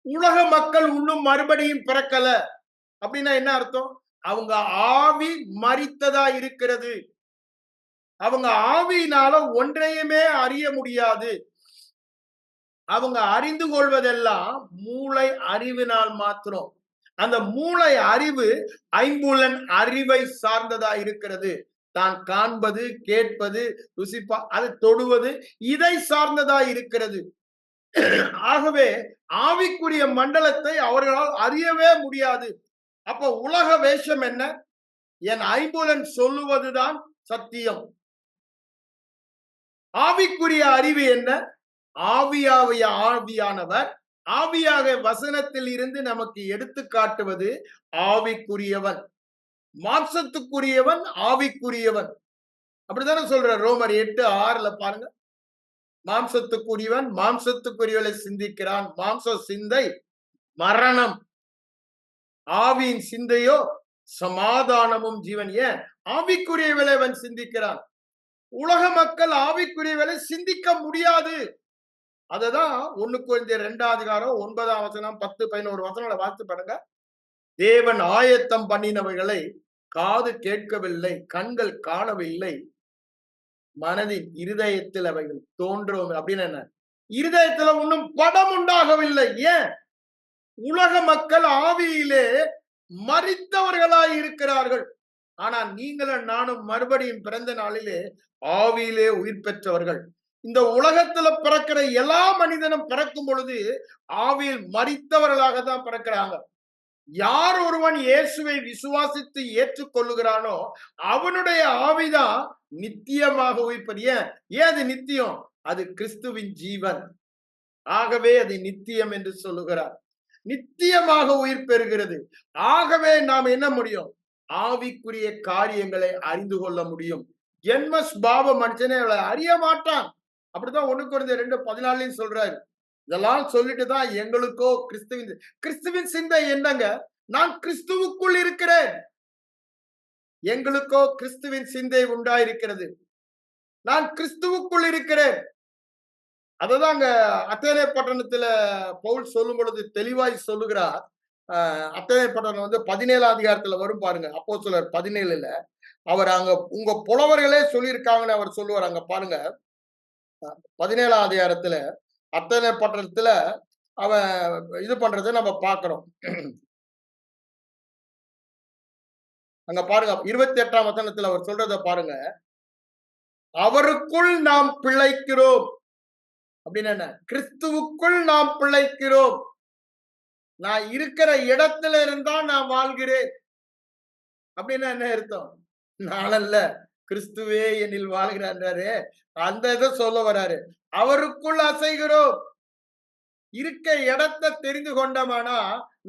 உலக மக்கள் இன்னும் மறுபடியும் பிறக்கல அப்படின்னா என்ன அர்த்தம்? அவங்க ஆவி மரித்ததா இருக்கிறது. அவங்க ஆவியினால ஒன்றையுமே அறிய முடியாது. அவங்க அறிந்து கொள்வதெல்லாம் மூளை அறிவினால் மாத்திரம். அந்த மூளை அறிவு ஐம்புலன் அறிவை சார்ந்ததா இருக்கிறது. தான் காண்பது, கேட்பது, ருசிப்பா, அது தொடுவது, இதை சார்ந்ததா இருக்கிறது. ஆகவே ஆவிக்குரிய மண்டலத்தை அவர்களால் அறியவே முடியாது. அப்ப உலக வேஷம் என்ன? என் ஐம்புலன் சொல்லுவதுதான் சத்தியம். ஆவிக்குரிய அறிவு என்ன? ஆவியானவர் ஆவியாக வசனத்தில் இருந்து நமக்கு எடுத்து காட்டுவது ஆவிக்குரியவன். மாம்சத்துக்குரியவன் ஆவிக்குரியவன். அப்படித்தானே சொல்ற ரோமர் 8:6 பாருங்க. மாம்சத்துக்குரியவன் மாம்சத்துக்குரியவளை சிந்திக்கிறான். மாம்ச சிந்தை மரணம், ஆவியின் சிந்தையோ சமாதானமும் ஜீவன். ஏன்? ஆவிக்குரியவளை அவன் சிந்திக்கிறான். உலக மக்கள் ஆவிக்குரியவளை சிந்திக்க முடியாது. அததான் 1 கொரிந்தியர் 2:9 10, 11 வசனங்களை வாசித்து பாருங்க. தேவன் ஆயத்தம் பண்ணினவைகளை காது கேட்கவில்லை, கண்கள் காணவில்லை, மனதின் இருதயத்தில் அவைகள் தோன்றும். அப்படின்னு என்ன? இருதயத்துல இன்னும் படம் உண்டாகவில்லை. ஏன்? உலக மக்கள் ஆவியிலே மரித்தவர்களாய் இருக்கிறார்கள். ஆனா நீங்களும் நானும் மறுபடியும் பிறந்த நாளிலே ஆவியிலே உயிர் பெற்றவர்கள். இந்த உலகத்துல பிறக்கிற எல்லா மனிதனும் பிறக்கும் பொழுது ஆவியில் மரித்தவர்களாக தான் பிறக்கிறாங்க. யார் ஒருவன் இயேசுவை விசுவாசித்து ஏற்றுக்கொள்ளுகிறானோ அவனுடைய ஆவிதான் நித்தியமாக உயிர்ப்பது. ஏன் அது நித்தியம்? அது கிறிஸ்துவின் ஜீவன். ஆகவே அது நித்தியம் என்று சொல்லுகிறார். நித்தியமாக உயிர் பெறுகிறது. ஆகவே நாம் என்ன முடியும்? ஆவிக்குரிய காரியங்களை அறிந்து கொள்ள முடியும். ஜென்மஸ்பாவ மனுஷனே அறிய மாட்டான். அப்படிதான் 1 கொரிந்தியர் 2:14 சொல்றாரு. இதெல்லாம் சொல்லிட்டு தான் எங்களுக்கோ கிறிஸ்துவின் சிந்தை என்னங்க? நான் கிறிஸ்துவுக்குள் இருக்கிறேன். எங்களுக்கோ கிறிஸ்துவின் சிந்தை உண்டாயிருக்கிறது. நான் கிறிஸ்துவுக்குள் இருக்கிறேன். அததான் அங்க அத்தேனே பட்டணத்துல பவுல் சொல்லும் பொழுது தெளிவாய் சொல்லுகிறார். அத்தேனே பட்டணம் 17ஆம் அதிகாரத்துல வரும் பாருங்க. அப்போஸ்தலர் 17ல அவர் அங்க உங்க புலவர்களே சொல்லியிருக்காங்கன்னு அவர் சொல்லுவார். அங்க பாருங்க 17ஆம் அதிகாரத்துல அத்தனை பட்டணத்துல அவன் இது பண்றதை நம்ம பார்க்கிறோம். அங்க பாருங்க 28ஆம் வசனத்துல அவர் சொல்றத பாருங்க. அவருக்குள் நாம் பிழைக்கிறோம் அப்படின்னு என்ன? கிறிஸ்துவுக்குள் நாம் பிழைக்கிறோம். நான் இருக்கிற இடத்துல இருந்தா நான் வாழ்கிறேன் அப்படின்னா என்ன அர்த்தம்? நானல்ல, கிறிஸ்துவே என்னில் வாழ்கிறாரு. அந்த இதை சொல்ல வராரு. அவருக்குள் அசைகிறோம். இருக்க இடத்தை தெரிந்து கொண்டோமானா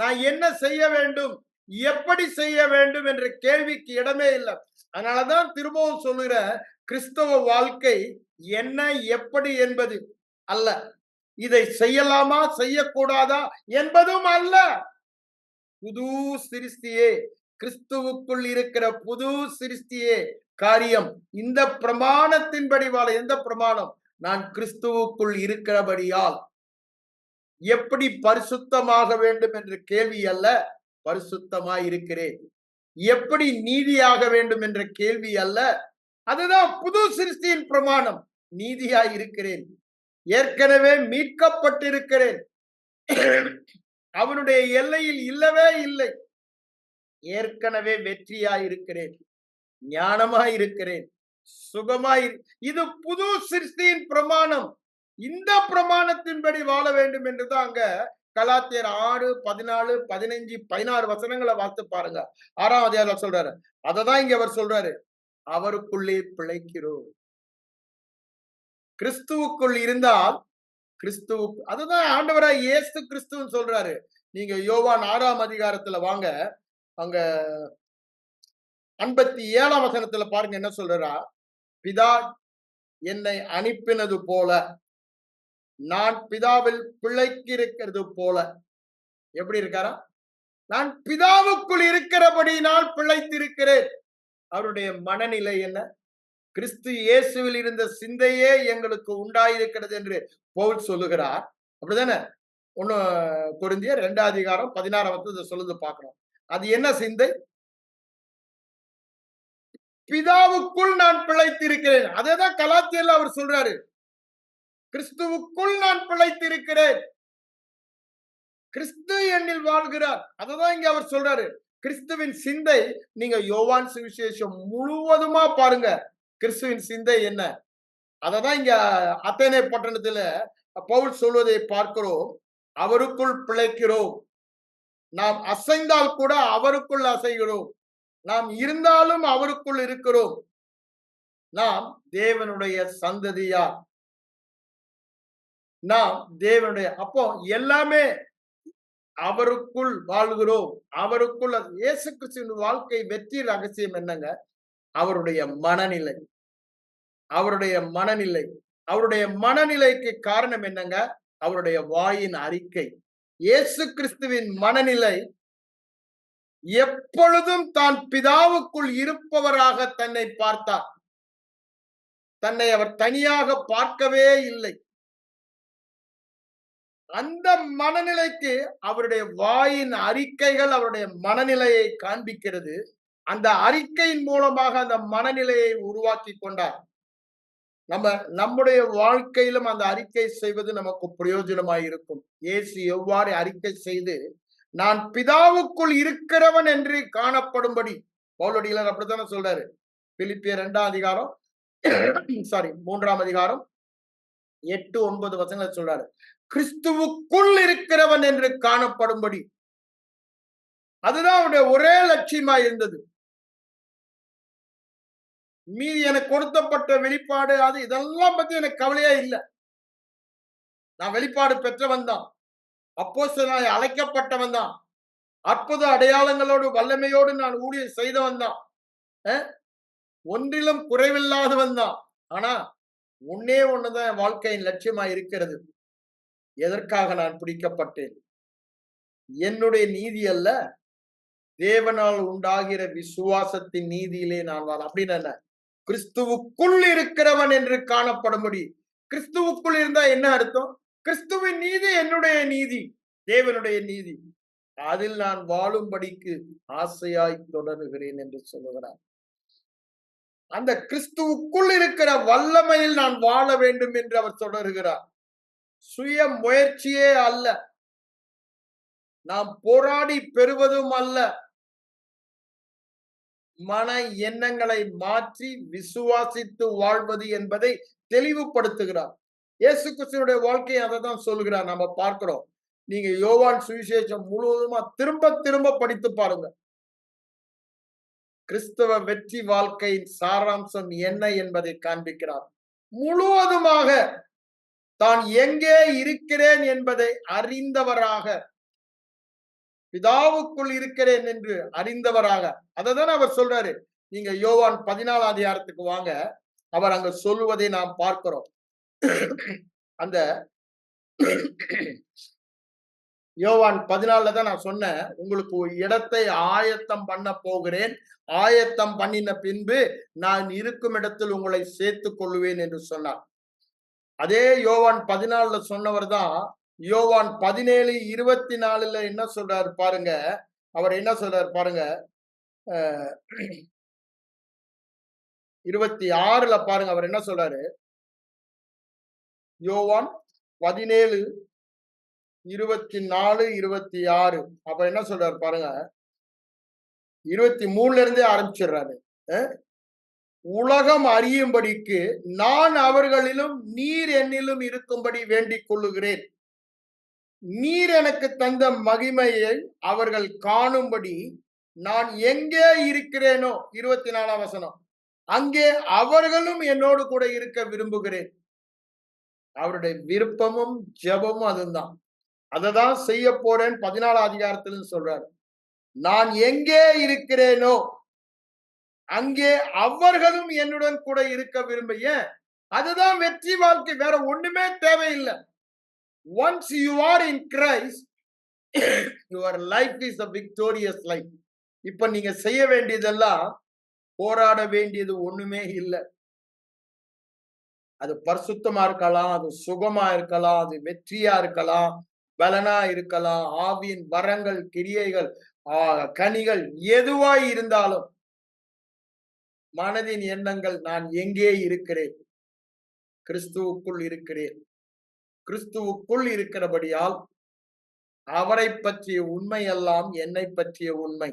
நான் என்ன செய்ய வேண்டும், எப்படி செய்ய வேண்டும் என்ற கேள்விக்கு இடமே இல்லை. அதனாலதான் திரும்பவும் சொல்லுகிற கிறிஸ்தவ வாழ்க்கை என்ன எப்படி என்பது அல்ல, இதை செய்யலாமா செய்யக்கூடாதா என்பதும் அல்ல. புது சிருஷ்டியே, கிறிஸ்துவுக்குள் இருக்கிற புது சிருஷ்டியே காரியம். இந்த பிரமாணத்தின்படி வாழ. எந்த பிரமாணம்? நான் கிறிஸ்துவுக்குள் இருக்கிறபடியால். எப்படி பரிசுத்தமாக வேண்டும் என்ற கேள்வி அல்ல, பரிசுத்தமாய் இருக்கிறேன். எப்படி நீதியாக வேண்டும் என்ற கேள்வி அல்ல, அதுதான் புது சிருஷ்டியின் பிரமாணம். நீதியாய் இருக்கிறேன், ஏற்கனவே மீட்கப்பட்டிருக்கிறேன், அவனுடைய எல்லையில் இல்லவே இல்லை, ஏற்கனவே வெற்றியாய் இருக்கிறேன், ஞானமாய் இருக்கிறேன், சுகமாய். இது புது சிருஷ்டியின் பிரமாணம். இந்த பிரமாணத்தின்படி வாழ வேண்டும் என்றுதான் அங்க கலாத்தியர் 6, 14, 15, 16 வசனங்களை வாசித்து பாருங்க. 6ஆம் அதிகாரம் சொல்றாரு. அததான் இங்க அவர் சொல்றாரு. அவருக்குள்ளே பிழைக்கிறோம். கிறிஸ்துவுக்குள் இருந்தால் கிறிஸ்துவுக்கு, அதுதான் ஆண்டவராய் இயேசு கிறிஸ்துன்னு சொல்றாரு. நீங்க யோவான் 6ஆம் அதிகாரத்துல வாங்க, அங்க 57ஆம் வசனத்துல பாருங்க என்ன சொல்றா. பிதா என்னை அனுப்பினது போல நான் பிதாவில் பிழைக்கிறது போல. எப்படி இருக்காரா? நான் பிதாவுக்குள் இருக்கிறபடியினால் பிழைத்திருக்கிறேன். அவருடைய மனநிலை என்ன? கிறிஸ்து இயேசுவில் இருந்த சிந்தையே எங்களுக்கு உண்டாயிருக்கிறது என்று பவுல் சொல்லுகிறார். அப்படிதானே? 1 கொரிந்தியர் 2ஆம் அதிகாரம் 16ஆம் வசனத்தை சொல்லுது பார்க்கிறோம். அது என்ன சிந்தை? பிதாவுக்குள் நான் பிழைத்திருக்கிறேன். அதேதான் கலாத்தியர்ல அவர் சொல்றாரு. கிறிஸ்துவுக்குள் நான் பிழைத்திருக்கிறேன், கிறிஸ்து என்னில் வாழ்கிறார். அததான் இங்க அவர் சொல்றாரு. கிறிஸ்துவின் சிந்தை, நீங்க யோவான் சுவிசேஷம் முழுவதுமா பாருங்க, கிறிஸ்துவின் சிந்தை என்ன. அததான் இங்க அத்தேனே பட்டணத்துல பவுல் சொல்வதை பார்க்கிறோம். அவருக்குள் பிழைக்கிறோம். நாம் அசைந்தால் கூட அவருக்குள் அசைகிறோம். நாம் இருந்தாலும் அவருக்குள் இருக்கிறோம். நாம் தேவனுடைய சந்ததியார். நாம் தேவனுடைய, அப்போ எல்லாமே அவருக்குள் வாழ்கிறோம். அவருக்குள். இயேசு கிறிஸ்துவின் வாழ்க்கை வெற்றி ரகசியம் என்னங்க? அவருடைய மனநிலை. அவருடைய மனநிலை. அவருடைய மனநிலைக்கு காரணம் என்னங்க? அவருடைய வாயின் அறிக்கை. இயேசு கிறிஸ்துவின் மனநிலை எப்பொழுதும் தான் பிதாவுக்குள் இருப்பவராக தன்னை பார்த்தார். தன்னை அவர் தனியாக பார்க்கவே இல்லை. அந்த மனநிலைக்கு அவருடைய வாயின் அறிக்கைகள் அவருடைய மனநிலையை காண்பிக்கிறது. அந்த அறிக்கையின் மூலமாக அந்த மனநிலையை உருவாக்கி கொண்டார். நம்முடைய வாழ்க்கையிலும் அந்த அறிக்கை செய்வது நமக்கு பிரயோஜனமாய் இருக்கும். இயேசு எவ்வாறு அறிக்கை செய்து நான் பிதாவுக்குள் இருக்கிறவன் என்று காணப்படும்படி, பவுலடியார் அப்படித்தானே சொல்றாரு. பிலிப்பியர் 2ஆம் அதிகாரம் 3ஆம் அதிகாரம் 8, 9 வசனங்களை சொல்றாரு. கிறிஸ்துவுக்குள் இருக்கிறவன் என்று காணப்படும்படி. அதுதான் அவருடைய ஒரே லட்சியமா இருந்தது. மீதி எனக்கு கொடுத்தப்பட்ட வெளிப்பாடு, அது இதெல்லாம் பத்தி எனக்கு கவலையா இல்லை. நான் வெளிப்பாடு பெற்றவன் தான், அப்போஸ்தலனாய் அழைக்கப்பட்டவன் தான், அற்புத அடையாளங்களோடு வல்லமையோடு நான் ஊழியம் செய்தவன் தான், ஒன்றிலும் குறைவில்லாதவன் தான். ஆனா ஒன்னே ஒண்ணுதான் என் வாழ்க்கையின் லட்சியமா இருக்கிறது. எதற்காக நான் பிடிக்கப்பட்டேன்? என்னுடைய நீதி அல்ல, தேவனால் உண்டாகிற விசுவாசத்தின் நீதியிலே நான் வாழ. அப்படின்னு என்ன? கிறிஸ்துவுக்குள் இருக்கிறவன் என்று காணப்படும்படி. கிறிஸ்துவுக்குள் இருந்தா என்ன அர்த்தம்? கிறிஸ்துவின் நீதி என்னுடைய நீதி, தேவனுடைய நீதி. அதில் நான் வாழும்படிக்கு ஆசையாய் தொடருகிறேன் என்று சொல்லுகிறார். அந்த கிறிஸ்துவுக்குள் இருக்கிற வல்லமையில் நான் வாழ வேண்டும் என்று அவர் தொடருகிறார். சுய முயற்சியே அல்ல, நாம் போராடி பெறுவதும் அல்ல, மன எண்ணங்களை மாற்றி விசுவாசித்து வாழ்வது என்பதை தெளிவுபடுத்துகிறார். இயேசு கிறிஸ்துவினுடைய வாழ்க்கையை அதை தான் சொல்லுகிறார். நம்ம பார்க்கிறோம். நீங்க யோவான் சுவிசேஷம் முழுவதுமா திரும்ப திரும்ப படித்து பாருங்க. கிறிஸ்தவ வெற்றி வாழ்க்கையின் சாராம்சம் என்ன என்பதை காண்பிக்கிறார். முழுவதுமாக தான் எங்கே இருக்கிறேன் என்பதை அறிந்தவராக, பிதாவுக்குள் இருக்கிறேன் என்று அறிந்தவராக, அதைதான் அவர் சொல்றாரு. நீங்க யோவான் 14 அதிகாரத்துக்கு வாங்க, அவர் அங்க சொல்லுவதை நாம் பார்க்கிறோம். அந்த யோவான் 14 தான் நான் சொன்னேன், உங்களுக்கு ஒரு இடத்தை ஆயத்தம் பண்ண போகிறேன், ஆயத்தம் பண்ணின பின்பு நான் இருக்கும் இடத்தில் உங்களை சேர்த்துக் கொள்ளுவேன் என்று சொன்னார். அதே யோவான் 14 சொன்னவர் தான் யோவான் 17:24 என்ன சொல்றாரு பாருங்க. அவர் என்ன சொல்றாரு பாருங்க. 26 பாருங்க, அவர் என்ன சொல்றாரு. யோவான் 17:24-26 அப்ப என்ன சொல்றாரு பாருங்க. 23 இருந்தே ஆரம்பிச்சிடுறாரு. உலகம் அறியும்படிக்கு நான் அவர்களிலும் நீர் என்னிலும் இருக்கும்படி வேண்டிக் கொள்ளுகிறேன். நீர் எனக்கு தந்த மகிமையை அவர்கள் காணும்படி நான் எங்கே இருக்கிறேனோ, 24 வசனம், அங்கே அவர்களும் என்னோடு கூட இருக்க விரும்புகிறேன். அவருடைய விருப்பமும் ஜெபமும் அதுதான். அததான் செய்ய போறேன் 14 அதிகாரத்திலும் சொல்றாரு. நான் எங்கே இருக்கிறேனோ அங்கே அவர்களும் என்னுடன் கூட இருக்க விரும்பிய, அதுதான் வெற்றி வாழ்க்கை. வேற ஒண்ணுமே தேவையில்லை. Once you are in Christ, your life is a victorious life. இப்ப நீங்க செய்ய வேண்டியதெல்லாம், போராட வேண்டியது ஒண்ணுமே இல்லை. அது பரிசுத்தமா இருக்கலாம், அது சுகமா இருக்கலாம், அது வெற்றியா இருக்கலாம், பலனா இருக்கலாம், ஆவியின் வரங்கள், கிரியைகள், கனிகள் எதுவாய் இருந்தாலும் மனதின் எண்ணங்கள், நான் எங்கே இருக்கிறேன்? கிறிஸ்துவுக்குள் இருக்கிறேன். கிறிஸ்துவுக்குள் இருக்கிறபடியால் அவரை பற்றிய உண்மை எல்லாம் என்னை பற்றிய உண்மை.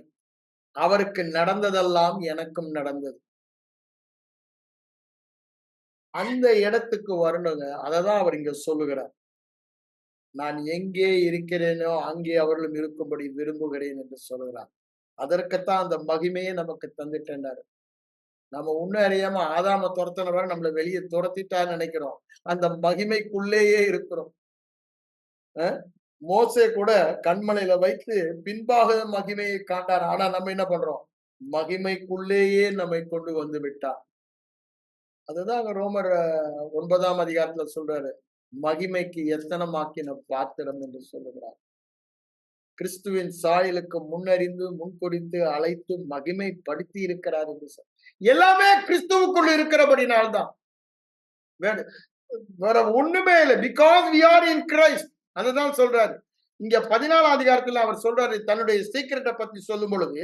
அவருக்கு நடந்ததெல்லாம் எனக்கும் நடந்தது. அந்த இடத்துக்கு வரணுங்க. அததான் அவர் இங்க சொல்லுகிறார். நான் எங்கே இருக்கிறேனோ அங்கே அவர்களும் இருக்கும்படி விரும்புகிறேன் என்று சொல்லுகிறார். அதற்குத்தான் அந்த மகிமையை நமக்கு தந்துட்டேன்னாரு. நம்ம உன்ன அறியாம ஆதாம துரத்தினவரை நம்மள வெளியே துரத்திட்டான்னு நினைக்கிறோம். அந்த மகிமைக்குள்ளேயே இருக்கிறோம். மோசே கூட கண்மலையில வைத்து பின்பாக மகிமையை காண்டார். ஆனா நம்ம என்ன பண்றோம்? மகிமைக்குள்ளேயே நம்மை கொண்டு வந்து விட்டார். அதுதான் ரோமர் 9ஆம் அதிகாரத்துல சொல்றாரு, மகிமைக்கு எத்தனமாக்கின பாத்திரம் என்று சொல்லுகிறார். கிறிஸ்துவின் சாயலுக்கு முன்னறிந்து முன்குறித்து அழைத்து மகிமைப்படுத்தி இருக்கிறார் என்று சொல்ல, எல்லாமே கிறிஸ்துவுக்குள் இருக்கிறபடினால்தான். வேற ஒண்ணுமே இல்லை. Because we are in Christ. அதுதான் சொல்றாரு. இங்க 14ஆம் அதிகாரத்துல அவர் சொல்றாரு தன்னுடைய சீக்கிரட்டை பத்தி சொல்லும் பொழுது.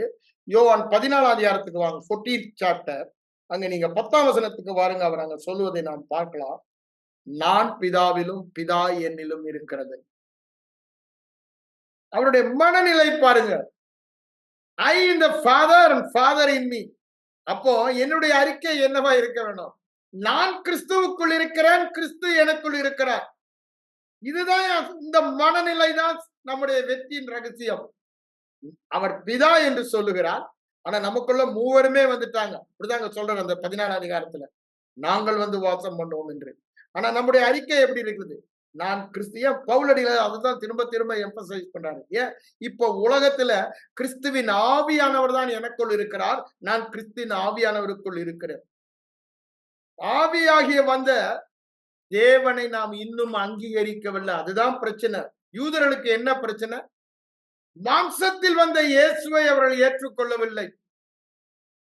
யோவான் 14ஆம் அதிகாரத்துக்கு வாங்க, 14th சாப்டர். அங்க நீங்க 10ஆம் வசனத்துக்கு வாருங்க. அவர் அங்க சொல்லுவதை நாம் பார்க்கலாம். நான் பிதாவிலும் பிதா என்னிலும் இருக்கிறது. அவருடைய மனநிலை பாருங்க. I in the Father and Father in me. அப்போ என்னுடைய அறிக்கை என்னவா இருக்க வேணும்? நான் கிறிஸ்துவுக்குள் இருக்கிறேன், கிறிஸ்து எனக்குள் இருக்கிறார். இதுதான் இந்த மனநிலை தான் நம்முடைய வெற்றியின் ரகசியம். அவர் பிதா என்று சொல்லுகிறார். ஆனா நமக்குள்ள மூவருமே வந்துட்டாங்க. அப்படிதாங்க சொல்றாரு அந்த 14ஆம் அதிகாரத்துல, நாங்கள் வந்து வாசம் பண்ணுவோம் என்று. ஆனா நம்முடைய அறிக்கை எப்படி இருக்குது? நான் கிறிஸ்திய பவுலடியில அதுதான் திரும்ப திரும்ப எம்பசைஸ் பண்றாரு. ஏன்? இப்ப உலகத்துல கிறிஸ்துவின் ஆவியானவர் தான் எனக்குள் இருக்கிறார், நான் கிறிஸ்துவின் ஆவியானவருக்குள் இருக்கிறேன். ஆவியாகிய வந்த தேவனை நாம் இன்னும் அங்கீகரிக்கவில்லை. அதுதான் பிரச்சனை. யூதர்களுக்கு என்ன பிரச்சனை? மாம்சத்தில் வந்த இயேசுவை அவர்கள் ஏற்றுக்கொள்ளவில்லை.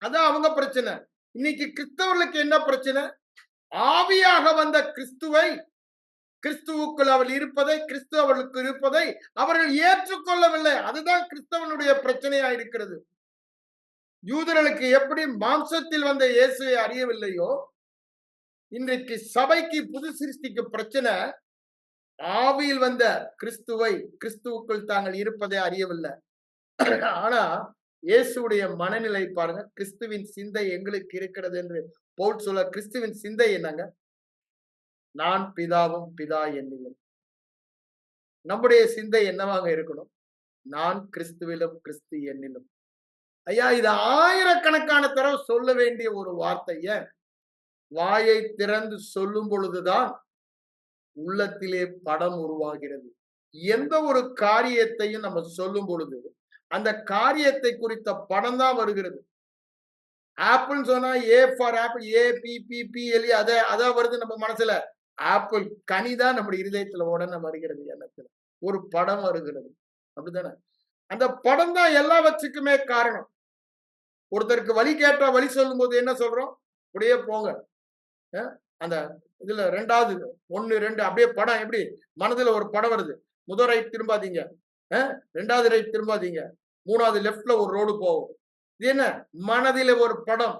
அதான் அவங்க பிரச்சனை. இன்னைக்கு கிறிஸ்தவர்களுக்கு என்ன பிரச்சனை? ஆவியாக வந்த கிறிஸ்துவை, கிறிஸ்துவுக்குள் அவள் இருப்பதை, கிறிஸ்து அவர்களுக்கு இருப்பதை அவர்கள் ஏற்றுக்கொள்ளவில்லை. அதுதான் கிறிஸ்தவனுடைய பிரச்சனையா இருக்கிறது. யூதர்களுக்கு எப்படி மாம்சத்தில் வந்த இயேசுவை அறியவில்லையோ, இன்றைக்கு சபைக்கு புது சிருஷ்டிக்கு பிரச்சனை. ஆவியில் வந்த கிறிஸ்துவை கிறிஸ்துவுக்குள் தாங்கள் இருப்பதை அறியவில்லை. ஆனா இயேசுடைய மனநிலை பாருங்க. கிறிஸ்துவின் சிந்தை எங்களுக்கு இருக்கிறது என்று பவுல் சொல்ல. கிறிஸ்துவின் சிந்தை என்னங்க? நான் பிதாவும் பிதா என்னிலும். நம்முடைய சிந்தை என்னவாக இருக்கணும்? நான் கிறிஸ்துவிலும் கிறிஸ்து என்னிலும். ஐயா, இது ஆயிரக்கணக்கான தடவை சொல்ல வேண்டிய ஒரு வார்த்தை. ஏன்? வாயை திறந்து சொல்லும் பொழுதுதான் உள்ளத்திலே படம் உருவாகிறது. எந்த ஒரு காரியத்தையும் நம்ம சொல்லும் பொழுது அந்த காரியத்தை குறித்த படம் தான் வருகிறது. ஆப்பிள் சொன்னா A for apple, A P P P L அதான் வருது நம்ம மனசுல. ஆப்பிள் கனிதான் நம்முடைய இருதயத்துல உடனே வருகிறது, எண்ணத்துல ஒரு படம் வருகிறது. அப்படித்தானே? அந்த படம் தான் எல்லாவற்றுக்குமே காரணம். ஒருத்தருக்கு வழி கேட்டா வழி சொல்லும் போது என்ன சொல்றோம்? அப்படியே போங்க. அந்த இதுல 2வது 1 2 அப்படியே படம் எப்படி மனதுல ஒரு படம் வருது. முதல் ரைட் திரும்பாதீங்க, 2வது ரைட் திரும்பாதீங்க, 3வது லெப்ட்ல ஒரு ரோடு போகும். இது என்ன? மனதில ஒரு படம்.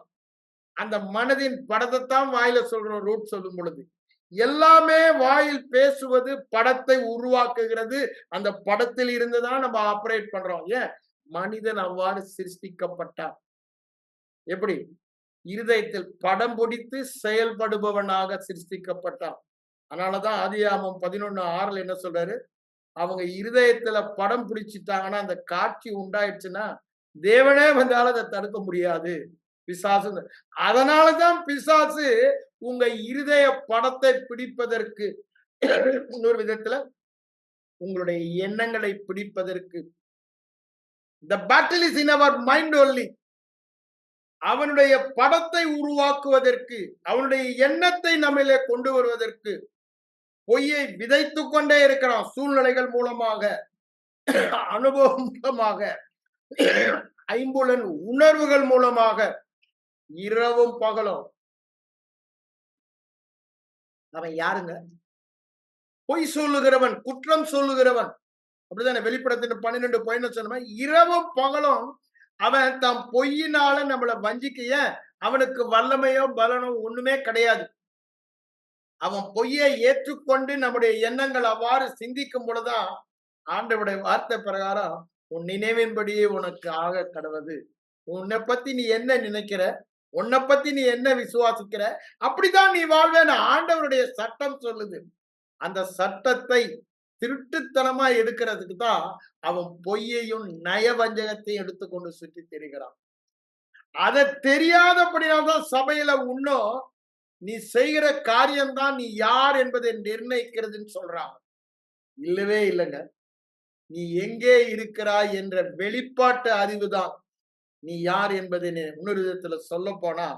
அந்த மனதின் படத்தை தான் வாயில சொல்றோம். ரூட் சொல்லும் பொழுது எல்லாமே வாயில் பேசுவது படத்தை உருவாக்குகிறது. அந்த படத்தில் இருந்துதான் நம்ம ஆபரேட் பண்றோம். ஏன்? மனிதன் அவ்வாறு சிருஷ்டிக்கப்பட்டான். எப்படி? இருதயத்தில் படம் பிடித்து செயல்படுபவனாக சிருஷ்டிக்கப்பட்டான். அதனாலதான் ஆதியாகமம் 11:6 என்ன சொல்றாரு? அவங்க இருதயத்துல படம் பிடிச்சிட்டாங்கன்னா, அந்த காட்சி உண்டாயிடுச்சுன்னா தேவனே வந்தாலும் அதை தடுக்க முடியாது. பிசாசு. அதனாலதான் பிசாசு உங்க இருதய படத்தை பிடிப்பதற்கு, இன்னொரு விதத்துல உங்களுடைய எண்ணங்களை பிடிப்பதற்கு, the battle is in our mind only. அவனுடைய படத்தை உருவாக்குவதற்கு, அவனுடைய எண்ணத்தை நம்மிலே கொண்டு வருவதற்கு பொய்யை விதைத்துக் கொண்டே இருக்கிறான். சூழ்நிலைகள் மூலமாக, அனுபவம் மூலமாக, ஐம்புலன் உணர்வுகள் மூலமாக, இரவும் பகலும். அவன் யாருங்க? பொய் சொல்லுகிறவன், குற்றம் சொல்லுகிறவன். அப்படிதானே? வெளிப்படத்தின் 12 சொன்ன இரவும் பகலும் அவன் தம் பொய்யினால நம்மளை வஞ்சிக்க. அவனுக்கு வல்லமையோ பலனோ ஒண்ணுமே கிடையாது. அவன் பொய்யை ஏற்றுக்கொண்டு நம்முடைய எண்ணங்கள் அவ்வாறு சிந்திக்கும் பொழுதுதான் ஆண்டவருடைய வார்த்தை பிரகாரம் உன் நினைவின்படியே உனக்கு ஆக கடவுது. உன்னை பத்தி நீ என்ன நினைக்கிற, உன்னை பத்தி நீ என்ன விசுவாசிக்கிற, அப்படிதான் நீ வாழ்வேன்னு ஆண்டவருடைய சட்டம் சொல்லுது. அந்த சட்டத்தை திருட்டுத்தனமா எடுக்கிறதுக்கு தான் அவன் பொய்யையும் நயவஞ்சகத்தையும் எடுத்துக்கொண்டு சுற்றி திரிகிறான். அதை தெரியாதபடியால்தான் சபையில உன்னும் நீ செய்கிற காரியம்தான் நீ யார் என்பதை நிர்ணயிக்கிறதுன்னு சொல்றான். இல்லவே இல்லைங்க. நீ எங்கே இருக்கிறாய் என்ற வெளிப்பாட்டு அறிவுதான் நீ யார் என்பதை. இன்னொரு விதத்துல சொல்ல போனா,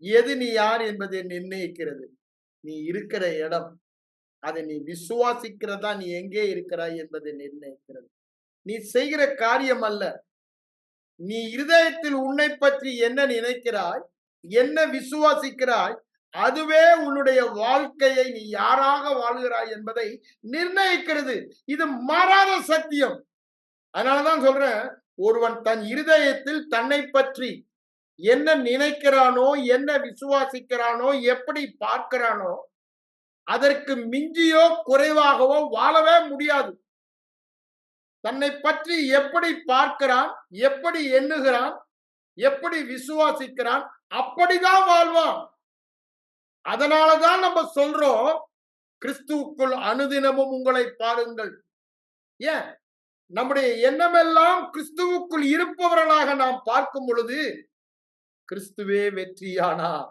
எது நீ யார் என்பதை நிர்ணயிக்கிறது? நீ இருக்கிற இடம். அதை நீ விசுவாசிக்கிறதா நீ எங்கே இருக்கிறாய் என்பதை நிர்ணயிக்கிறது. நீ செய்கிற காரியம் அல்ல. நீ இருதயத்தில் உன்னை பற்றி என்ன நினைக்கிறாய், என்ன விசுவாசிக்கிறாய், அதுவே உன்னுடைய வாழ்க்கையை நீ யாராக வாழ்கிறாய் என்பதை நிர்ணயிக்கிறது. இது மாறாத சத்தியம். அதனாலதான் சொல்றேன், ஒருவன் தன் இருதயத்தில் தன்னை பற்றி என்ன நினைக்கிறானோ, என்ன விசுவாசிக்கிறானோ, எப்படி பார்க்கிறானோ, அதற்கு மிஞ்சியோ குறைவாகவோ வாழவே முடியாது. தன்னை பற்றி எப்படி பார்க்கிறான், எப்படி எண்ணுகிறான், எப்படி விசுவாசிக்கிறான், அப்படிதான் வாழ்வான். அதனாலதான் நம்ம சொல்றோம், கிறிஸ்துவுக்குள் அனுதினமும் உங்களை பாருங்கள். ஏன்? நம்முடைய எண்ணமெல்லாம் கிறிஸ்துவுக்குள் இருப்பவர்களாக நாம் பார்க்கும் பொழுது கிறிஸ்துவே வெற்றியானார்,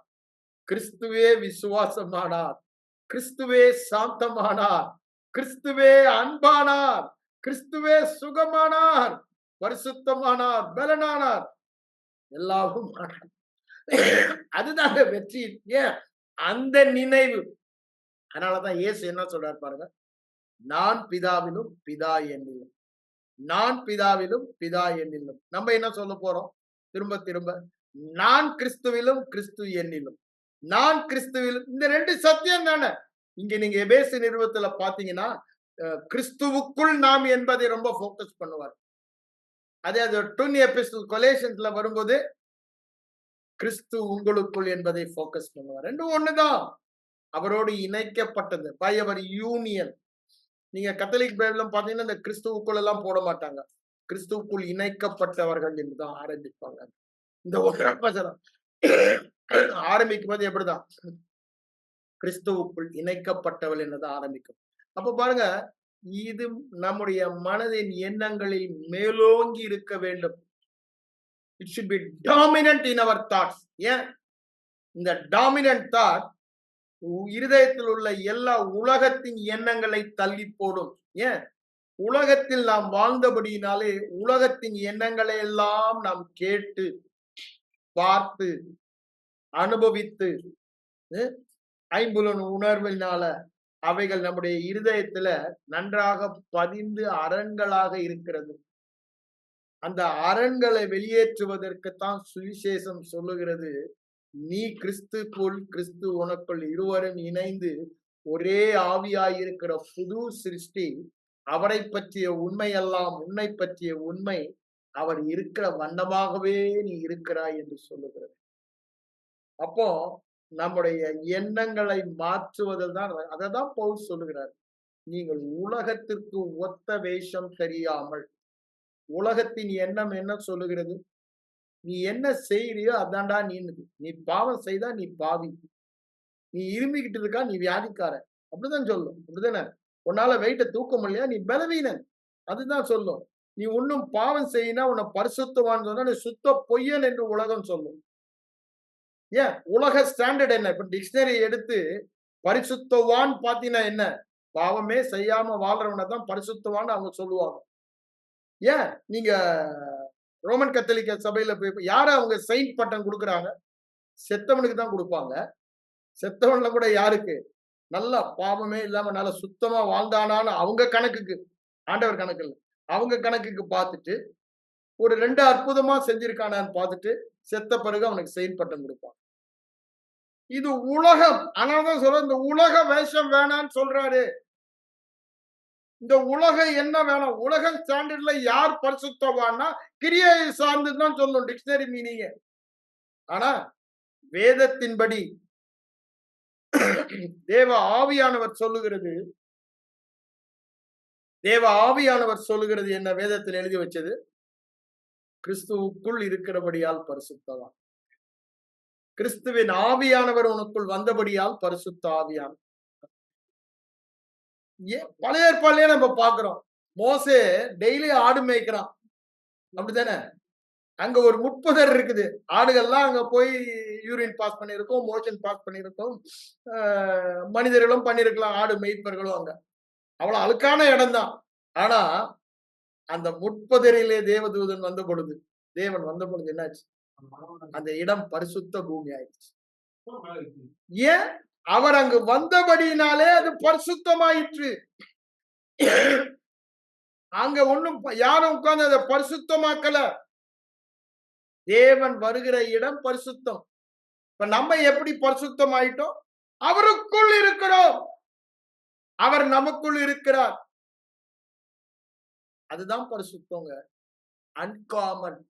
கிறிஸ்துவே விசுவாசமானார், கிறிஸ்துவே சாந்தமானார், கிறிஸ்துவே அன்பானார், கிறிஸ்துவே சுகமானார், பரிசுத்தமானார், பலனானார், எல்லாரும் அதுதாங்க வெற்றி. ஏன்? அந்த நினைவு. அதனாலதான் இயேசு என்ன சொல்றாரு பாருங்க, நான் பிதாவிலும் பிதா என்னிலும், நான் பிதாவிலும் பிதா என்னிலும். நம்ம என்ன சொல்ல போறோம் திரும்ப திரும்ப? நான் கிறிஸ்துவிலும் கிறிஸ்து என்னிலும், நான் கிறிஸ்துவிலும். இந்த 2 சத்தியம் தானே. இங்க நீங்க எபேசு நிறுவத்துல பாத்தீங்கன்னா, கிறிஸ்துவுக்குள் நாம் என்பதை ரொம்ப போக்கஸ் பண்ணுவார். அதே அது 2 எபிஸ்டல் கொலேஷன்ஸ்ல வரும்போது கிறிஸ்து உங்களுக்குள் என்பதை போக்கஸ் பண்ணுவார். 2 ஒண்ணுதான். அவரோடு இணைக்கப்பட்டது, பை அவர் யூனியன். நீங்க கத்தோலிக் பைபிளும் பாத்தீங்கன்னா இந்த கிறிஸ்துவுக்குள் எல்லாம் போட மாட்டாங்க. கிறிஸ்துவுக்குள் இணைக்கப்பட்டவர்கள் என்றுதான் ஆரம்பிப்பாங்க. இந்த வசனம் ஆரம்பிக்கும் போது எப்படிதான் கிறிஸ்துவுக்குள் இணைக்கப்பட்டவள் என்னதான் ஆரம்பிக்கும். அப்ப பாருங்க, இது நம்முடைய மனதின் எண்ணங்களில் மேலோங்கி இருக்க வேண்டும். It should be dominant in our thoughts. ஏன் இந்த டாமினன்ட் தாட் இருதயத்தில் உள்ள எல்லா உலகத்தின் எண்ணங்களை தள்ளி போடும். ஏன் உலகத்தில் நாம் வாழ்ந்தபடியினாலே உலகத்தின் எண்ணங்களை எல்லாம் நாம் கேட்டு பார்த்து அனுபவித்து ஐம்புலன் உணர்வினால அவைகள் நம்முடைய இருதயத்துல நன்றாக பதிந்து அரண்களாக இருக்கிறது. அந்த அரண்களை வெளியேற்றுவதற்குத்தான் சுவிசேஷம் சொல்லுகிறது, நீ கிறிஸ்துக்குள் கிறிஸ்து உனக்குள் இருவரும் இணைந்து ஒரே ஆவியாயிருக்கிற புது சிருஷ்டி, அவரை பற்றிய உண்மை எல்லாம் உன்னை பற்றிய உண்மை அவர் இருக்கிற வண்ணமாகவே நீ இருக்கிறாய் என்று சொல்லுகிறது. அப்போ நம்முடைய எண்ணங்களை மாற்றுவதில் தான், அதை தான் பவுல் சொல்லுகிறார், நீங்கள் உலகத்திற்கு ஒத்த வேஷம் தெரியாமல். உலகத்தின் எண்ணம் என்ன சொல்லுகிறது? நீ என்ன செய்யறியோ அதான்டா நீ பாவம் செய்தா நீ பாவி, நீ இருமிக்கிட்டு இருக்கா நீ வியாதிக்கார, அப்படிதான் சொல்லும். அப்படிதானே? உன்னால வெயிட்ட தூக்க முடியல, நீ பலவீனன், அதுதான் சொல்லும். நீ ஒன்னும் பாவம் செய்யினா உன்னை பரிசுத்தவான் சொன்னா நீ சுத்த பொய்யன் என்று உலகம் சொல்லும். ஏன் உலக ஸ்டாண்டர்ட் என்ன? இப்ப டிக்ஷனரி எடுத்து பரிசுத்தவான் பாத்தீங்கன்னா என்ன? பாவமே செய்யாம வாழ்றவனை தான் பரிசுத்தவான் அவங்க சொல்லுவாங்க. ஏன் நீங்க ரோமன் கத்தோலிக்க சபையில போய் யார அவங்க செயின்ட் பட்டம் கொடுக்குறாங்க? செத்தவனுக்கு தான் கொடுப்பாங்க. செத்தவன்ல கூட யாருக்கு? நல்லா பாவமே இல்லாம நல்லா சுத்தமா வாழ்ந்தானான்னு அவங்க கணக்குக்கு, ஆண்டவர் கணக்கு இல்ல, அவங்க கணக்குக்கு பார்த்துட்டு ஒரு 2 அற்புதமா செஞ்சிருக்கானான்னு பார்த்துட்டு செத்த பிறகு அவனுக்கு செயின்ட் பட்டம் கொடுப்பாங்க. இது உலகம். அதனாலதான் சொல்ற, இந்த உலக வேஷம் வேணான்னு சொல்றாரு. இந்த உலகம் என்ன வேணும்? உலகம் ஸ்டாண்டர்ட்ல யார் பரிசுத்தவான்னா கிரியை சார்ந்துதான் சொல்லும் டிக்ஷனரி மீனிங். ஆனா வேதத்தின்படி தேவ ஆவியானவர் சொல்லுகிறது, தேவ ஆவியானவர் சொல்லுகிறது என்ன? வேதத்தில் எழுதி வச்சது, கிறிஸ்துவுக்குள் இருக்கிறபடியால் பரிசுத்தவான். கிறிஸ்துவின் ஆவியானவர் உனக்குள் வந்தபடியால் பரிசுத்த ஆவியானவர். பழைய ஏற்பாடுலயே நம்ம பாக்குறோம், மோசே டெய்லி ஆடு மேய்க்கிறான், அப்படித்தானே? அங்க ஒரு முட்புதர் இருக்குது, ஆடுகள்லாம் அங்க போய் யூரின் பாஸ் பண்ணிருக்கோம், மோஷன் பாஸ் பண்ணிருக்கோம், மனிதர்களும் பண்ணிருக்கலாம், ஆடு மேய்ப்பர்களும். அங்க அவ்வளவு அழுக்கான இடம் தான். ஆனா அந்த முட்புதரிலே தேவதூதன் வந்த பொழுது, தேவன் வந்த பொழுது என்னாச்சு? அந்த இடம் பரிசுத்த பூமி ஆயிடுச்சு. ஏன்? அவர் அங்கு வந்தபடியினாலே அது பரிசுத்தமாயிற்று. அங்க ஒண்ணும் யாரும் உட்கார்ந்து அதை பரிசுத்தமாக்கல. தேவன் வருகிற இடம் பரிசுத்தம். இப்ப நம்ம எப்படி பரிசுத்தம் ஆயிட்டோம்? அவருக்குள் இருக்கிறோம், அவர் நமக்குள் இருக்கிறார். அதுதான் பரிசுத்தங்க. அன்காமன்.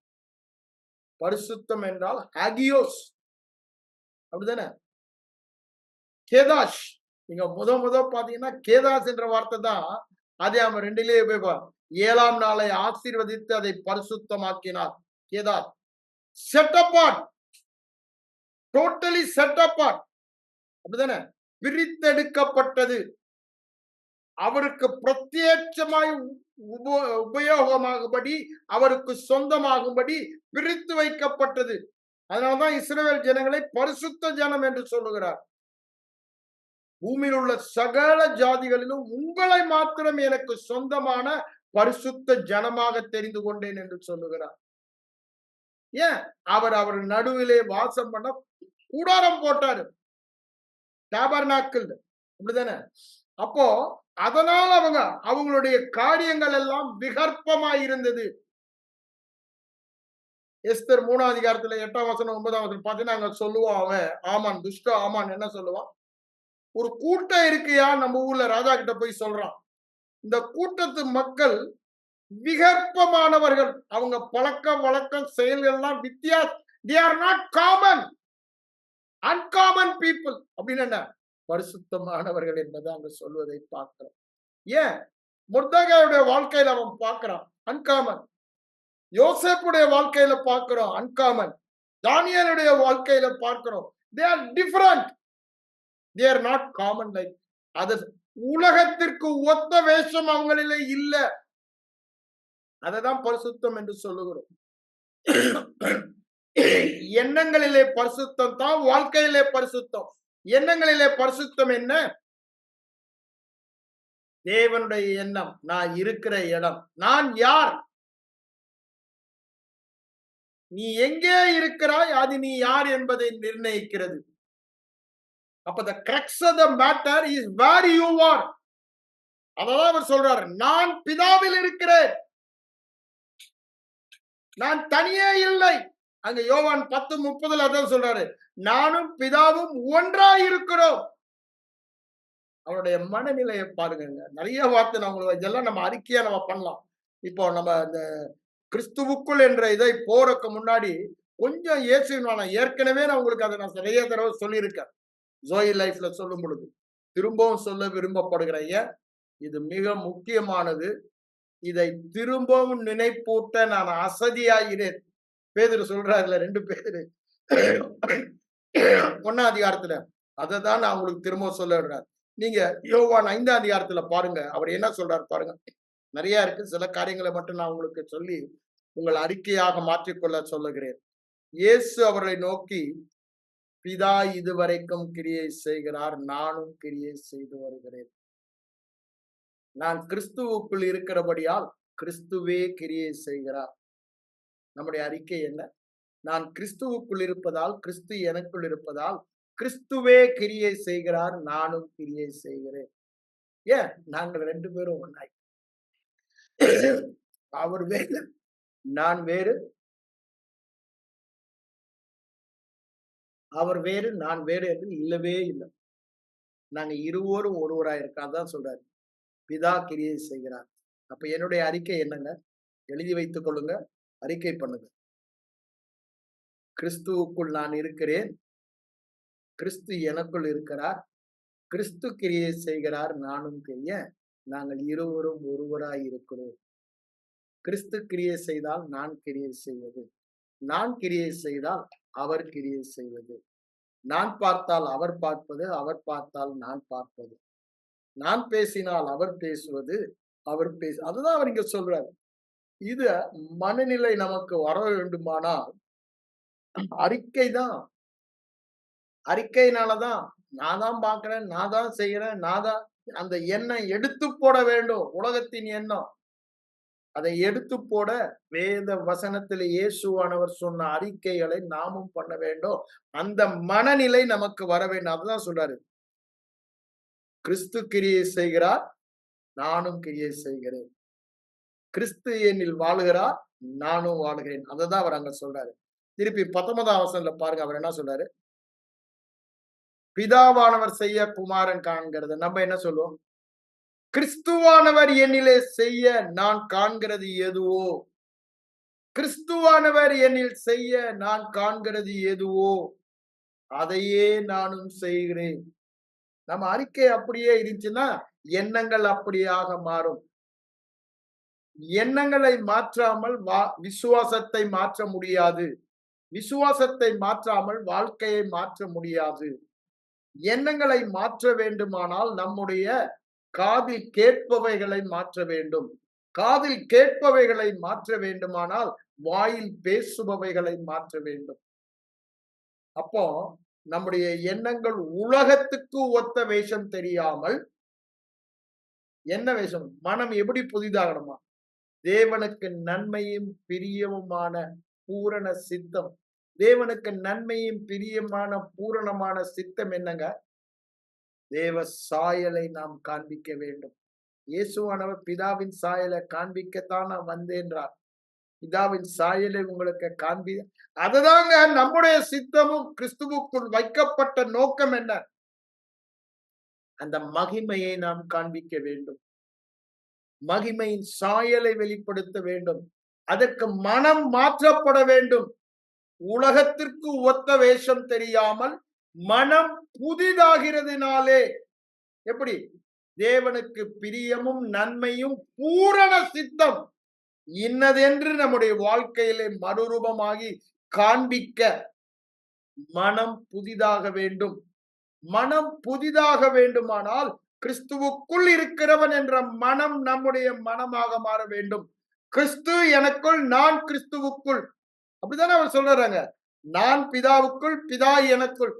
பரிசுத்தம் என்றால் ஹாகியோஸ், அப்படிதானே? கேதாஷ், நீங்க முத பாத்தீங்கன்னா கேதாஷ் என்ற வார்த்தை தான் ஆதியாகமம் 2லயே போய் 7ஆம் நாளை ஆசீர்வதித்து அதை பரிசுத்தமாக்கினார். கேதார் set apart, totally set apart, அப்படிதானே? பிரித்தெடுக்கப்பட்டது, அவருக்கு பிரத்யேட்சமாய் உபயோகமாகும்படி, அவருக்கு சொந்தமாகும்படி பிரித்து வைக்கப்பட்டது. அதனால்தான் இஸ்ரவேல் ஜனங்களை பரிசுத்த ஜனம் என்று சொல்லுகிறார். பூமியில் உள்ள சகல ஜாதிகளிலும் உங்களை மாத்திரம் எனக்கு சொந்தமான பரிசுத்த ஜனமாக தெரிந்து கொண்டேன் என்று சொல்லுகிறார். ஏன்? அவர் நடுவிலே வாசம் பண்ண கூடாரம் போட்டாரு, டாபர்நாக்கிள், அப்படிதானே? அப்போ அதனால் அவங்களுடைய காரியங்கள் எல்லாம் விகற்பமாய் இருந்தது. எஸ்தர் 3ஆம் அதிகாரத்துல 8ஆம் வசனம் 9ஆம் வசனம் பாத்தீங்கன்னா அங்க சொல்லுவான், அவன் ஆமான், துஷ்ட ஆமான் என்ன சொல்லுவான்? ஒரு கூட்டம் இருக்கியா நம்ம ஊர்ல ராஜா கிட்ட போய் சொல்றான், இந்த கூட்டத்து மக்கள் விகற்பமானவர்கள், அவங்க பழக்க வழக்கம் செயல்கள்லாம் வித்தியாசம், they are not common, uncommon people. அப்படின்னு என்ன? பரிசுத்தமானவர்கள் என்பதை அங்க சொல்வதை பார்க்கிறோம். ஏன்? முர்தகாயுடைய வாழ்க்கையில அவன் பார்க்கிறான், அன்காமன். யோசேப்புடைய வாழ்க்கையில பார்க்கிறோம், அன்காமன். தானியேலுடைய வாழ்க்கையில பார்க்கிறோம், they are different, they are not common like others. உலகத்திற்கு ஒத்த வேஷம் அவங்களிலே இல்ல. அததான் பரிசுத்தம் என்று சொல்லுகிறோம். எண்ணங்களிலே பரிசுத்தம் தான், வாழ்க்கையிலே பரிசுத்தம். எண்ணங்களிலே பரிசுத்தம் என்ன? தேவனுடைய எண்ணம், நான் இருக்கிற இடம், நான் யார், நீ எங்கே இருக்கிறாய், அது நீ யார் என்பதை நிர்ணயிக்கிறது. அப்ப the crux of the matter is where you are. அதான் அவர் சொல்றாரு, நான் பிதாவில் இருக்கிறேன், நான் தனியே இல்லை. அங்க யோவான் 10:30 அதான் சொல்றாரு, நானும் பிதாவும் ஒன்றாய் இருக்கிறோம். அவருடைய மனநிலையை பாருங்க. நிறைய வார்த்தை நான் உங்களுக்கு இதெல்லாம் நம்ம அறிக்கையா நம்ம பண்ணலாம். இப்போ நம்ம இந்த கிறிஸ்துவுக்குள் என்ற இதை போறதுக்கு முன்னாடி கொஞ்சம் இயேசுவின் ஏற்கனவே நான் உங்களுக்கு அதை நான் நிறைய தடவை சொல்லியிருக்கேன். ஜோயி லைஃப்ல சொல்லும் பொழுது திரும்பவும் சொல்ல விரும்பப்படுகிறேன். இது மிக முக்கியமானது. இதை திரும்பவும் நினைப்பூட்ட நான் அசதியாகிறேன். பேதுரு சொல்றாருல, 2 பேதுரு 1ஆம் அதிகாரத்துல அதை தான் நான் உங்களுக்கு திரும்ப சொல்ல விடுறேன். நீங்க யோவான் 5ஆம் அதிகாரத்துல பாருங்க, அவர் என்ன சொல்றாரு பாருங்க. நிறைய இருக்கு, சில காரியங்களை மட்டும் நான் உங்களுக்கு சொல்லி உங்கள் அறிக்கையாக மாற்றிக்கொள்ள சொல்லுகிறேன். இயேசு அவர்களை நோக்கி, பிதா இதுவரைக்கும் கிரியை செய்கிறார், நானும் கிரியை செய்து வருகிறேன். நான் கிறிஸ்துவுக்குள் இருக்கிறபடியால் கிறிஸ்துவே கிரியை செய்கிறார். நம்முடைய அறிக்கை என்ன? நான் கிறிஸ்துவுக்குள் இருப்பதால், கிறிஸ்து எனக்குள் இருப்பதால் கிறிஸ்துவே கிரியை செய்கிறார், நானும் கிரியை செய்கிறேன். ஏன்? நாங்கள் 2 பேரும் ஒன்னாய். அவர் வேறு, நான் வேறு. அவர் வேறு, நான் வேறு என்று இல்லவே இல்லை. நாங்க இருவரும் ஒருவராய் இருக்கோம். அதான் சொல்றாரு, பிதா கிரியை செய்கிறார். அப்ப என்னுடைய அறிக்கை என்னங்க? எழுதி வைத்துக் கொள்ளுங்க, அறிக்கை பண்ணுங்க. கிறிஸ்துவுக்குள் நான் இருக்கிறேன், கிறிஸ்து எனக்குள் இருக்கிறார், கிறிஸ்து கிரியை செய்கிறார், நானும் கிரிய, நாங்கள் இருவரும் ஒருவராய் இருக்கிறோம். கிறிஸ்து கிரியை செய்தால் நான் கிரியை செய்வது, நான் கிரியை செய்தால் அவர் கிரியை செய்வது, நான் பார்த்தால் அவர் பார்ப்பது, அவர் பார்த்தால் நான் பார்ப்பது, நான் பேசினால் அவர் பேசுவது, அவர் பேச. அதுதான் அவர் இங்க சொல்றாரு. இது மனநிலை நமக்கு வர வேண்டுமானால் அறிக்கை தான். அறிக்கையினாலதான் நான் தான் பார்க்கிறேன், நான் தான் செய்கிறேன், நான் தான். அந்த எண்ணம் எடுத்து போட வேண்டும். உலகத்தின் எண்ணம் அதை எடுத்து போட வேத வசனத்தில் இயேசுவானவர் சொன்ன அறிக்கைகளை நாமும் பண்ண வேண்டும். அந்த மனநிலை நமக்கு வர வேண்டும். அதுதான் சொல்றாரு, கிறிஸ்து கிரியை செய்கிறார், நானும் கிரியை செய்கிறேன். கிறிஸ்து என்னில் வாழுகிறார், நானும் வாழுகிறேன். அததான் அவர் அங்க சொல்றாரு. திருப்பி 19ஆம் வசனத்துல பாருங்க, அவர் என்ன சொல்றாரு? பிதாவானவர் செய்ய குமாரன் காண்கிறது. நம்ம என்ன சொல்லுவோம்? கிறிஸ்துவானவர் என்னிலே செய்ய நான் காண்கிறது எதுவோ, கிறிஸ்துவானவர் என்னில் செய்ய நான் காண்கிறது எதுவோ அதையே நானும் செய்கிறேன். நம்ம அறிக்கை அப்படியே இருந்துச்சுன்னா எண்ணங்கள் அப்படியாக மாறும். எண்ணங்களை மாற்றாமல் விசுவாசத்தை மாற்ற முடியாது. விசுவாசத்தை மாற்றாமல் வாழ்க்கையை மாற்ற முடியாது. எண்ணங்களை மாற்ற வேண்டுமானால் நம்முடைய காதில் கேட்பவைகளை மாற்ற வேண்டும். காதில் கேட்பவைகளை மாற்ற வேண்டுமானால் வாயில் பேசுபவைகளை மாற்ற வேண்டும். அப்போ நம்முடைய எண்ணங்கள் உலகத்துக்கு ஒத்த வேஷம் தெரியாமல், என்ன வேஷம்? மனம் எப்படி புதிதாகணுமா? தேவனுக்கு நன்மையும் பிரியமுமான பூரண சித்தம். தேவனுக்கு நன்மையும் பிரியமான பூரணமான சித்தம் என்னங்க? தேவ சாயலை நாம் காண்பிக்க வேண்டும். இயேசுவானவர் பிதாவின் சாயலை காண்பிக்கத்தான் நான் வந்தேன்றார். பிதாவின் சாயலை உங்களுக்கு காண்பி. அதுதாங்க நம்முடைய சித்தமும். கிறிஸ்துவுக்குள் வைக்கப்பட்ட நோக்கம் என்ன? அந்த மகிமையை நாம் காண்பிக்க வேண்டும். மகிமையின் சாயலை வெளிப்படுத்த வேண்டும். அதற்கு மனம் மாற்றப்பட வேண்டும். உலகத்திற்கு ஒத்த வேஷம் தெரியாமல் மனம் புதிதாகிறதுனாலே. எப்படி? தேவனுக்கு பிரியமும் நன்மையும் பூரண சித்தம் இன்னதென்று நம்முடைய வாழ்க்கையிலே மறுரூபமாகி காண்பிக்க மனம் புதிதாக வேண்டும். மனம் புதிதாக வேண்டுமானால் கிறிஸ்துவுக்குள் இருக்கிறவன் என்ற மனம் நம்முடைய மனமாக மாற வேண்டும். கிறிஸ்து எனக்குள், நான் கிறிஸ்துவுக்குள். அப்படித்தானே அவர் சொல்றாங்க. நான் பிதாவுக்குள், பிதா எனக்குள்.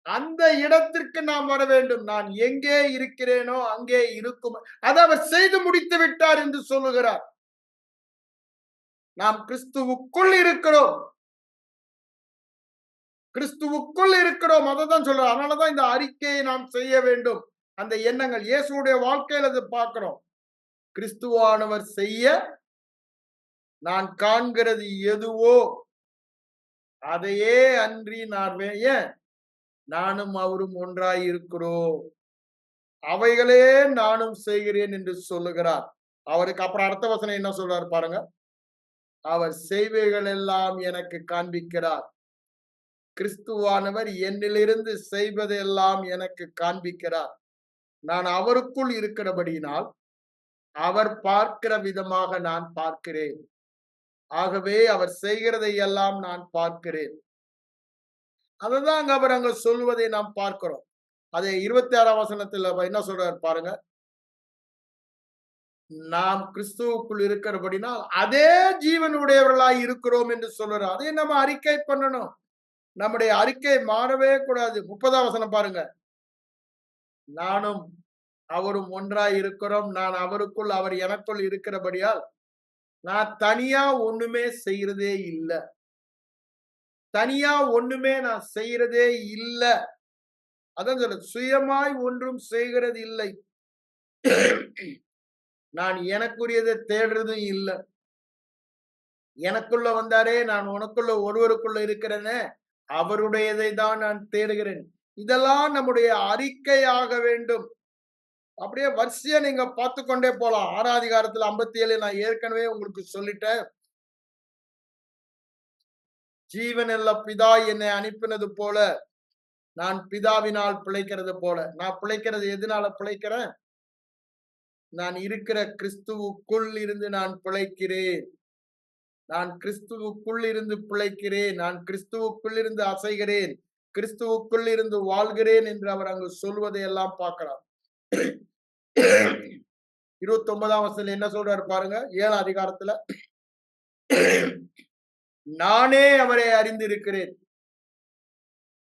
அந்த இடத்திற்கு நாம் வர வேண்டும். நான் எங்கே இருக்கிறேனோ அங்கே இருக்கும். அதை அவர் செய்து முடித்து விட்டார் என்று சொல்லுகிறார். நாம் கிறிஸ்துவுக்குள் இருக்கிறோம். கிறிஸ்துவுக்குள் இருக்கிறோம். அதான் சொல்றார். அதனாலதான் இந்த அறிக்கையை நாம் செய்ய வேண்டும். அந்த எண்ணங்கள் இயேசுடைய வாழ்க்கையில் அது பார்க்கிறோம். கிறிஸ்துவானவர் செய்ய நான் காண்கிறது எதுவோ அதையே அன்றி நான் ஏன் நானும் அவரும் ஒன்றாய் இருக்கிறோம். அவைகளே நானும் செய்கிறேன் என்று சொல்லுகிறார். அவருக்கு அப்புறம் அடுத்த வசனம் என்ன சொல்றாரு பாருங்க. அவர் செய்வைகள் எல்லாம் எனக்கு காண்பிக்கிறார். கிறிஸ்துவானவர் என்னிலிருந்து செய்வதெல்லாம் எனக்கு காண்பிக்கிறார். நான் அவருக்குள் இருக்கிறபடியினால் அவர் பார்க்கிற விதமாக நான் பார்க்கிறேன். ஆகவே அவர் செய்கிறதை எல்லாம் நான் பார்க்கிறேன். அதுதான் அவர் அங்க சொல்வதை நாம் பார்க்கிறோம். அதே 26ஆம் வசனத்துல என்ன சொல்றாரு பாருங்க. நாம் கிறிஸ்துவுக்குள் இருக்கிறபடினால் அதே ஜீவனுடையவர்களாய் இருக்கிறோம் என்று சொல்றார். அதை நம்ம அறிக்கை பண்ணணும். நம்முடைய அறிக்கை மாறவே கூடாது. 30ஆம் வசனம் பாருங்க. நானும் அவரும் ஒன்றாய் இருக்கிறோம். நான் அவருக்குள், அவர் எனக்குள் இருக்கிறபடியால் நான் தனியா ஒண்ணுமே செய்யறதே இல்லை. தனியா ஒண்ணுமே நான் செய்யறதே இல்லை. அதான் சொல்ல, சுயமாய் ஒன்றும் செய்கிறது இல்லை. நான் எனக்குரியதை தேடுறதும் இல்லை. எனக்குள்ள வந்தாரே, நான் உனக்குள்ள ஒருவருக்குள்ள இருக்கிறேனே, அவருடையதை தான் நான் தேடுகிறேன். இதெல்லாம் நம்முடைய அறிக்கையாக வேண்டும். அப்படியே வரிசையா நீங்க பார்த்து கொண்டே போலாம். 6ஆம் அதிகாரத்துல 57 நான் ஏற்கனவே உங்களுக்கு சொல்லிட்டேன். ஜீவனுள்ள பிதா என்னை அனுப்பினது போல நான் பிதாவினால் பிழைக்கிறது போல. நான் பிழைக்கிறது எதனால பிழைக்கிறேன்? நான் இருக்கிற கிறிஸ்துவுக்குள் இருந்து நான் பிழைக்கிறேன். நான் கிறிஸ்துவுக்குள் இருந்து பிழைக்கிறேன். நான் கிறிஸ்துவுக்குள் இருந்து அசைகிறேன். கிறிஸ்துவுக்குள் இருந்து வாழ்கிறேன் என்று அவர் அங்கு சொல்வதை எல்லாம் பார்க்கலாம். 29ஆம் வசனத்துல என்ன சொல்றாரு பாருங்க. 7ஆம் அதிகாரத்துல நானே அவரை அறிந்திருக்கிறேன்.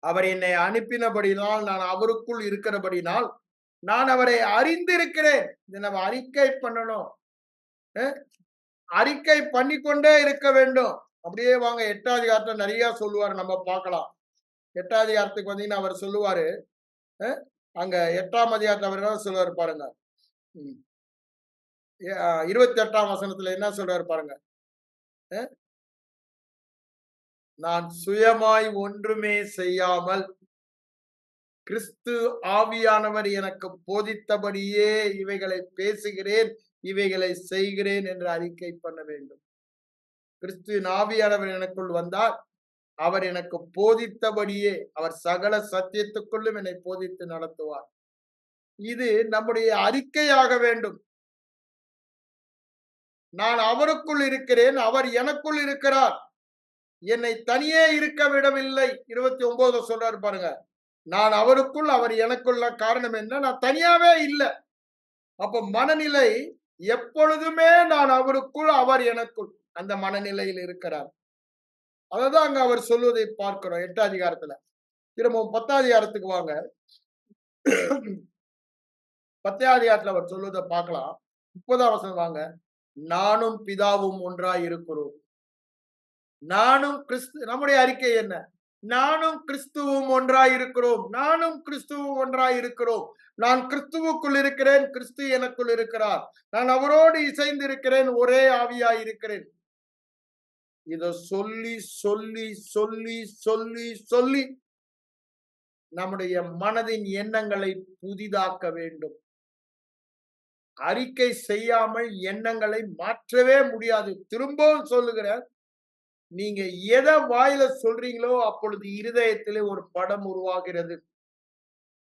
அவர் என்னை அனுப்பினபடினால், நான் அவருக்குள் இருக்கிறபடினால் நான் அவரை அறிந்திருக்கிறேன். இதை நம்ம அறிக்கை பண்ணணும். அறிக்கை பண்ணிக்கொண்டே இருக்க வேண்டும். அப்படியே வாங்க 8ஆம் அதிகாரத்துல நிறைய சொல்லுவாரு, நம்ம பார்க்கலாம். 8ஆம் அதிகாரத்துக்கு வந்தீங்கன்னா அவர் சொல்லுவாரு. அங்க 8ஆம் அதிகாரத்துல அவர் என்ன சொல்லுவாரு பாருங்க. 28ஆம் வசனத்துல என்ன சொல்றாரு பாருங்க. நான் சுயமாய் ஒன்றுமே செய்யாமல் கிறிஸ்து ஆவியானவர் எனக்கு போதித்தபடியே இவைகளை பேசுகிறேன், இவைகளை செய்கிறேன் என்று அறிக்கை பண்ண வேண்டும். கிறிஸ்துவின் ஆவியானவர் எனக்குள் வந்தார். அவர் எனக்கு போதித்தபடியே, அவர் சகல சத்தியத்துக்குள்ளும் என்னை போதித்து நடத்துவார். இது நம்முடைய அறிக்கையாக வேண்டும். நான் அவருக்குள் இருக்கிறேன், அவர் எனக்குள் இருக்கிறார். என்னை தனியே இருக்க விடவில்லை. 29 சொல்றாரு பாருங்க. நான் அவருக்குள், அவர் எனக்குள்ள. காரணம் என்ன? நான் தனியாவே இல்லை. அப்ப மனநிலை எப்பொழுதுமே நான் அவருக்குள், அவர் எனக்குள், அந்த மனநிலையில் இருக்கிறார். அததான் அங்க அவர் சொல்வதை பார்க்கிறோம் 8ஆம் அதிகாரத்துல. திரும்பவும் 10ஆம் அதிகாரத்துக்கு வாங்க. 10ஆம் அதிகாரத்துல அவர் சொல்வதை பார்க்கலாம். 30ஆம் வசனம் வாங்க. நானும் பிதாவும் ஒன்றாய் இருக்கிறோம். நானும் கிறிஸ்து. நம்முடைய அறிக்கை என்ன? நானும் கிறிஸ்துவும் ஒன்றாய் இருக்கிறோம். நானும் கிறிஸ்துவும் ஒன்றாய் இருக்கிறோம். நான் கிறிஸ்துவுக்குள் இருக்கிறேன், கிறிஸ்து எனக்குள் இருக்கிறார். நான் அவரோடு இசைந்து இருக்கிறேன், ஒரே ஆவியாய் இருக்கிறேன். இத சொல்லி சொல்லி சொல்லி சொல்லி சொல்லி நம்முடைய மனதின் எண்ணங்களை புதிதாக்க வேண்டும். அறிக்கை செய்யாமல் எண்ணங்களை மாற்றவே முடியாது. திரும்பவும் சொல்லுகிறேன், நீங்க எதை வாயில சொல்றீங்களோ அப்பொழுது இருதயத்திலே ஒரு படம் உருவாகிறது.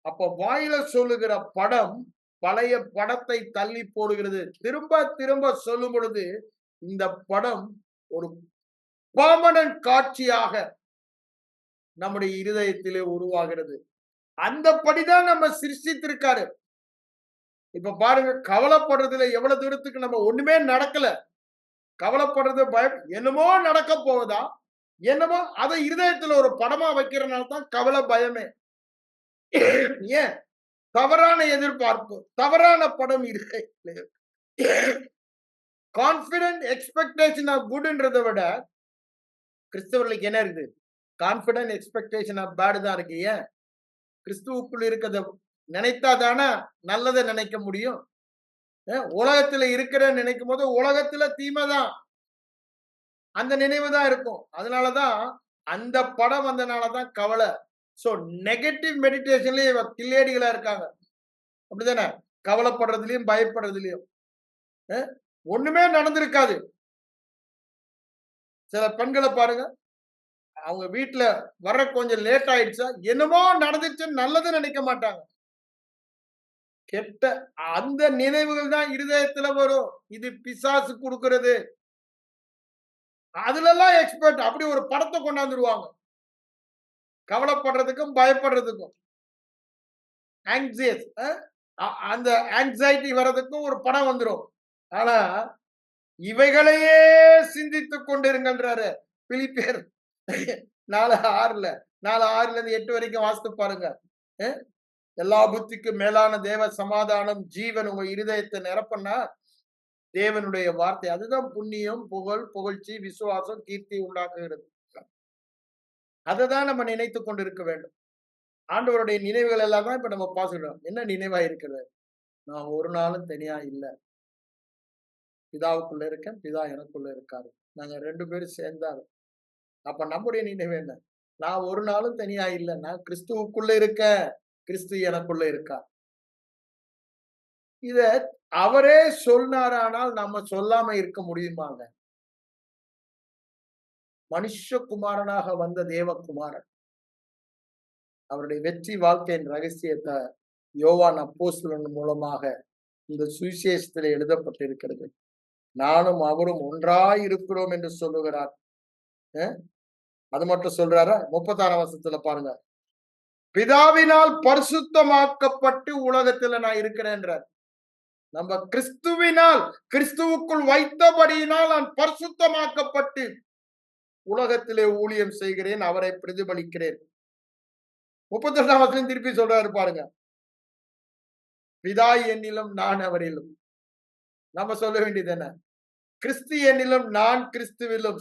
அப்ப வாயில சொல்லுகிற படம் பழைய படத்தை தள்ளி போடுகிறது. திரும்ப திரும்ப சொல்லும் பொழுது இந்த படம் ஒரு பெர்மனன்ட் காட்சியாக நம்முடைய இருதயத்திலே உருவாகிறது. அந்தபடிதான் நம்ம சிருஷ்டித்திருக்காரு. இப்ப பாருங்க, கவலைப்படுறதுல எவ்வளவு தூரத்துக்கு நம்ம ஒண்ணுமே நடக்கல. கவலைப்படுறது பயம் என்னமோ நடக்க போகுதா, என்னமோ அதை இருதயத்துல ஒரு படமா வைக்கிறனால தான் கவலை, பயமே. ஏன்? தவறான எதிர்பார்ப்பு, தவறான படம் இருதயத்திலே. கான்பிடன்ட் எக்ஸ்பெக்டேஷன் ஆஃப் குட்ன்றதை விட கிறிஸ்தவர்களுக்கு என்ன இருக்குது? கான்பிடன்ட் எக்ஸ்பெக்டேஷன் ஆஃப் பேட் தான் இருக்கு. ஏன்? கிறிஸ்துவுக்குள் இருக்கிறத நினைத்தா தானே நல்லதை நினைக்க முடியும். உலகத்துல இருக்கிற நினைக்கும் போது உலகத்துல தீமைதான், அந்த நினைவு தான் இருக்கும். அதனாலதான் அந்த படம் வந்தனாலதான் கவலை. சோ நெகட்டிவ் மெடிடேஷன்லயே கில்லேடிகளா இருக்காங்க. அப்படிதானே? கவலைப்படுறதுலயும் பயப்படுறதுலயும் ஒண்ணுமே நடந்திருக்காது. சில பெண்களை பாருங்க, அவங்க வீட்டுல வர கொஞ்சம் லேட் ஆயிடுச்சா என்னமோ நடந்துச்சுன்னு நல்லது நினைக்க மாட்டாங்க. கெட்ட அந்த நினைவுகள் தான் இருதயத்துல வரும். இது பிசாசு கொடுக்கிறது. அதுல எல்லாம் எக்ஸ்பர்ட். அப்படி ஒரு படத்தை கொண்டாந்துருவாங்க. கவலைப்படுறதுக்கும் பயப்படுறதுக்கும் ஆங்ஸியஸ், அந்த ஆங்ஸைட்டி வர்றதுக்கும் ஒரு படம் வந்துடும். ஆனா இவைகளையே சிந்தித்துக் கொண்டிருங்கன்றாரு பிலிப்பியர் 4:6 4:6 8 வரைக்கும் வாசித்து பாருங்க. எல்லா புத்திக்கும் மேலான தேவ சமாதானம் ஜீவன் உங்க இருதயத்தை நிரப்பனா தேவனுடைய வார்த்தை. அதுதான் புண்ணியம், புகழ், புகழ்ச்சி, விசுவாசம், கீர்த்தி உண்டாக்குகிறது. அதை தான் நம்ம நினைத்து கொண்டு இருக்க வேண்டும். ஆண்டவருடைய நினைவுகள் எல்லாம் தான் இப்ப நம்ம பாசுகிறோம். என்ன நினைவா இருக்கிறது? நான் ஒரு நாளும் தனியா இல்லை. பிதாவுக்குள்ள இருக்கேன், பிதா எனக்குள்ள இருக்காரு, நாங்க 2 பேரும் சேர்ந்தாரு. அப்ப நம்முடைய நினைவு என்ன? நான் ஒரு நாளும் தனியா இல்லை, நான் கிறிஸ்துவுக்குள்ள இருக்கேன், கிறிஸ்து எனக்குள்ள இருக்கா. இத அவரே சொன்னாரானால் நம்ம சொல்லாம இருக்க முடியுமாங்க? மனுஷகுமாரனாக வந்த தேவகுமாரன் அவருடைய வெற்றி வாழ்க்கையின் ரகசியத்தை யோவான் அப்போஸ்தலன் மூலமாக இந்த சுவிசேஷத்தில் எழுதப்பட்டிருக்கிறது. நானும் அவரும் ஒன்றாய் இருக்கிறோம் என்று சொல்லுகிறார். அது மட்டும் சொல்றாரா? 36 வசனத்துல பாருங்க, பிதாவினால் பரிசுத்தமாக்கப்பட்டு உலகத்துல நான் இருக்கிறேன்றார். நம்ம கிறிஸ்துவினால், கிறிஸ்துவுக்குள் வைத்தபடியினால் நான் பரிசுத்தமாக்கப்பட்டு உலகத்திலே ஊழியம் செய்கிறேன், அவரை பிரதிபலிக்கிறேன். 38 வசனம் திருப்பி சொல்றாரு பாருங்க, பிதா என்னிலும் நான் அவரிலும். நம்ம சொல்ல வேண்டியது என்ன? கிறிஸ்து என்னிலும் நான் கிறிஸ்துவிலும்,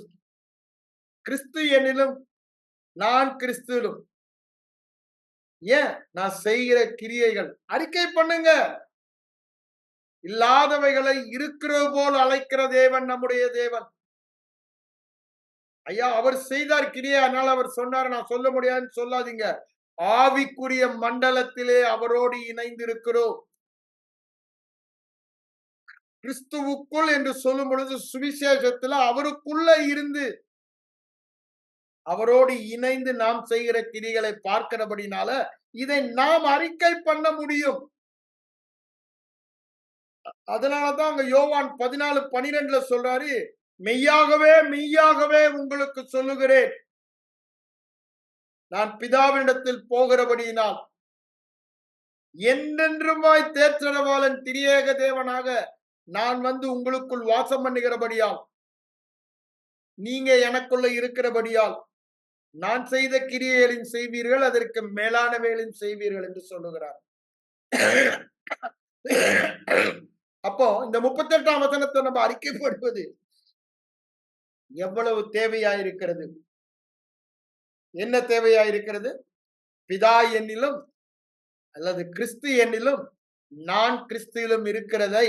கிறிஸ்து என்னிலும் நான் கிறிஸ்துவிலும். ஏன்? நான் செய்கிற கிரியைகள் அறிக்கை பண்ணுங்க. இல்லாதவைகளை இருக்கிறது போல் அழைக்கிற தேவன் நம்முடைய தேவன். ஐயா அவர் செய்தார் கிரியை, அதனால அவர் சொன்னார் நான் சொல்ல முடியாதுன்னு சொல்லாதீங்க. ஆவிக்குரிய மண்டலத்திலே அவரோடு இணைந்து இருக்கிறோம். கிறிஸ்துவுக்குள் என்று சொல்லும் பொழுது சுவிசேஷத்துல அவருக்குள்ள இருந்து அவரோடு இணைந்து நாம் செய்கிற கிரிகளை பார்க்கிறபடினால இதை நாம் அறிக்கை பண்ண முடியும். அதனாலதான் அங்க யோவான் 14:12 சொல்றாரு, மெய்யாகவே மெய்யாகவே உங்களுக்கு சொல்லுகிறேன், நான் பிதாவினிடத்தில் போகிறபடியினால் என்றென்றுமாய் தேற்றரவாளன் திரியேக தேவனாக நான் வந்து உங்களுக்குள் வாசம் பண்ணுகிறபடியால், நீங்க எனக்குள்ள இருக்கிறபடியால் நான் செய்த கிரியைகளின் செய்வீர்கள், அதற்கு மேலானவைகளின் செய்வீர்கள் என்று சொல்லுகிறார். அப்போ இந்த 38ஆம் வசனத்தை நம்ம அறிக்கைப்படுவது எவ்வளவு தேவையாயிருக்கிறது? என்ன தேவையாயிருக்கிறது? பிதா என்னிலும் அல்லது கிறிஸ்து என்னிலும் நான் கிறிஸ்துவிலும் இருக்கிறதை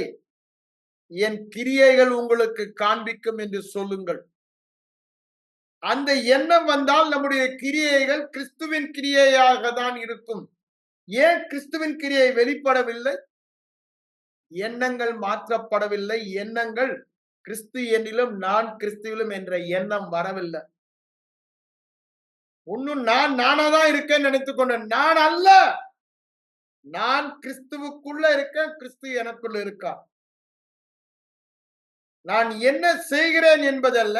என் கிரியைகள் உங்களுக்கு காண்பிக்கும் என்று சொல்லுங்கள். அந்த எண்ணம் வந்தால் நம்முடைய கிரியைகள் கிறிஸ்துவின் கிரியையாக தான் இருக்கும். ஏன் கிறிஸ்துவின் கிரியை வெளிப்படவில்லை? எண்ணங்கள் மாற்றப்படவில்லை. எண்ணங்கள் கிறிஸ்து என்னிலும் நான் கிறிஸ்துவிலும் என்ற எண்ணம் வரவில்லை. இன்னும் நான் நானாதான் இருக்கேன்னு நினைத்துக் கொண்டேன். நான் அல்ல, நான் கிறிஸ்துவுக்குள்ள இருக்கேன், கிறிஸ்து எனக்குள்ள இருக்கா. நான் என்ன செய்கிறேன் என்பதல்ல,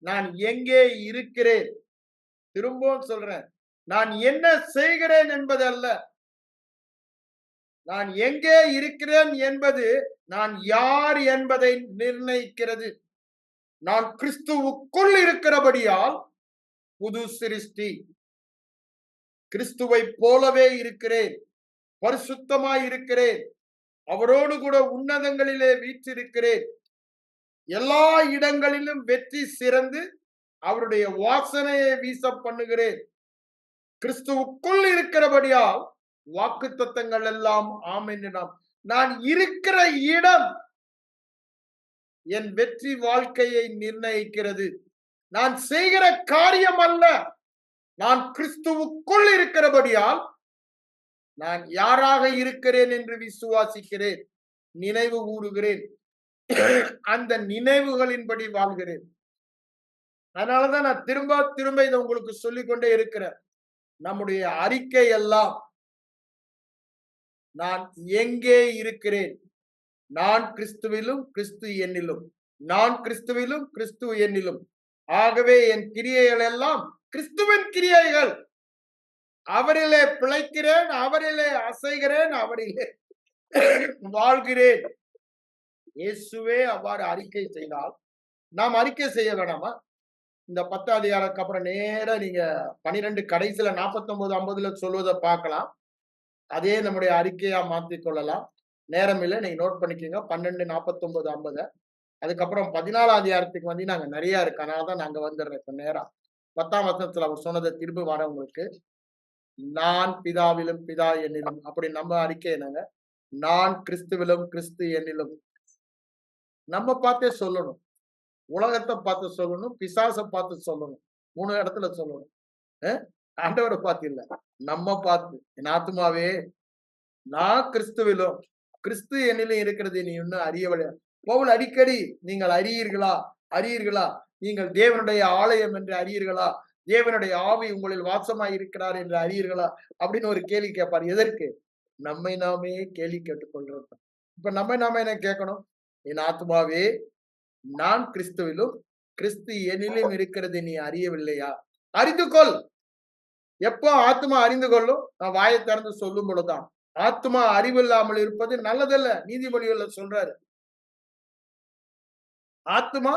நான் எங்கே இருக்கிறேன். திரும்பவும் சொல்றேன், நான் என்ன செய்கிறேன் என்பதல்ல, நான் எங்கே இருக்கிறேன் என்பது நான் யார் என்பதை நிர்ணயிக்கிறது. நான் கிறிஸ்துவுக்குள் இருக்கிறபடியால் புது சிருஷ்டி. கிறிஸ்துவை போலவே இருக்கிறேன், பரிசுத்தமாய் இருக்கிறேன், அவரோடு கூட உன்னதங்களிலே வீற்றிருக்கிறேன். எல்லா இடங்களிலும் வெற்றி சிறந்து அவருடைய வாசனையை வீச பண்ணுகிறேன். கிறிஸ்துவுக்குள் இருக்கிறபடியால் வாக்கு தத்தங்கள் எல்லாம் ஆம் என்று நான் இருக்கிற இடம் என் வெற்றி வாழ்க்கையை நிர்ணயிக்கிறது. நான் செய்கிற காரியம் அல்ல, நான் கிறிஸ்துவுக்குள் இருக்கிறபடியால் நான் யாராக இருக்கிறேன் என்று விசுவாசிக்கிறேன், நினைவு கூறுகிறேன், அந்த நினைவுகளின்படி வாழ்கிறேன். அதனாலதான் நான் திரும்ப திரும்ப இதை உங்களுக்கு சொல்லிக் கொண்டே இருக்கிறேன். நம்முடைய அறிக்கை எல்லாம் நான் எங்கே இருக்கிறேன், நான் கிறிஸ்துவிலும் கிறிஸ்து என்னிலும், நான் கிறிஸ்துவிலும் கிறிஸ்து என்னிலும். ஆகவே என் கிரியைகள் எல்லாம் கிறிஸ்துவின் கிரியைகள். அவரிலே பிழைக்கிறேன், அவரிலே அசைகிறேன், அவரிலே வாழ்கிறேன். இயேசுவே அவ்வாறு அறிக்கை செய்தால் நாம் அறிக்கை செய்ய வேணாமா? இந்த 10 அதிகாரத்துக்கு அப்புறம் நேர நீங்க 12 கடைசியில 49, 50 சொல்வதை பார்க்கலாம். அதே நம்முடைய அறிக்கையா மாற்றிக் கொள்ளலாம். நேரம் இல்லை, நீங்க நோட் பண்ணிக்கோங்க. 12, 49, 50. அதுக்கப்புறம் 14 அதிகாரத்துக்கு வந்து நாங்க நிறைய இருக்கு, அதனாலதான் நாங்க வந்துடுறேன் இப்ப நேரம். 10ஆம் வசனத்துல அவர் சொன்னதை திரும்ப வர உங்களுக்கு. நான் பிதாவிலும் பிதா என்னிலும். அப்படி நம்ம அறிக்கை என்னங்க? நான் கிறிஸ்துவிலும் கிறிஸ்து என்னிலும். நம்ம பார்த்தே சொல்லணும். உலகத்தை பார்த்து சொல்லணும், பிசாசை பார்த்து சொல்லணும். 3 இடத்துல சொல்லணும். ஆண்டவரை பார்த்து இல்ல, நம்ம பார்த்து. என் ஆத்துமாவே நான் கிறிஸ்துவிலும் கிறிஸ்து என்னிலும் இருக்கிறது நீ இன்னும் அறியவில்லை. பவுல் அடிக்கடி நீங்கள் அறியீர்களா, நீங்கள் தேவனுடைய ஆலயம் என்று அறியீர்களா, தேவனுடைய ஆவி உங்களில் வாசமாய் இருக்கிறார் என்று அறியீர்களா அப்படின்னு ஒரு கேள்வி கேட்பார். எதற்கு? நம்மை நாமே கேள்வி கேட்டுக்கொள்றோம். இப்ப நம்மை நாம என்ன கேட்கணும்? என் ஆத்மாவே நான் கிறிஸ்துவிலும் கிறிஸ்து என்னிலும் இருக்கிறது நீ அறியவில்லையா? அறிந்து கொள். எப்போ ஆத்மா அறிந்து கொள்ளும்? நான் வாயை திறந்து சொல்லும் பொழுதுதான். ஆத்மா அறிவில்லாமல் இருப்பது நல்லதல்ல, நீதிமொழிகள்ல சொல்றாரு. ஆத்மா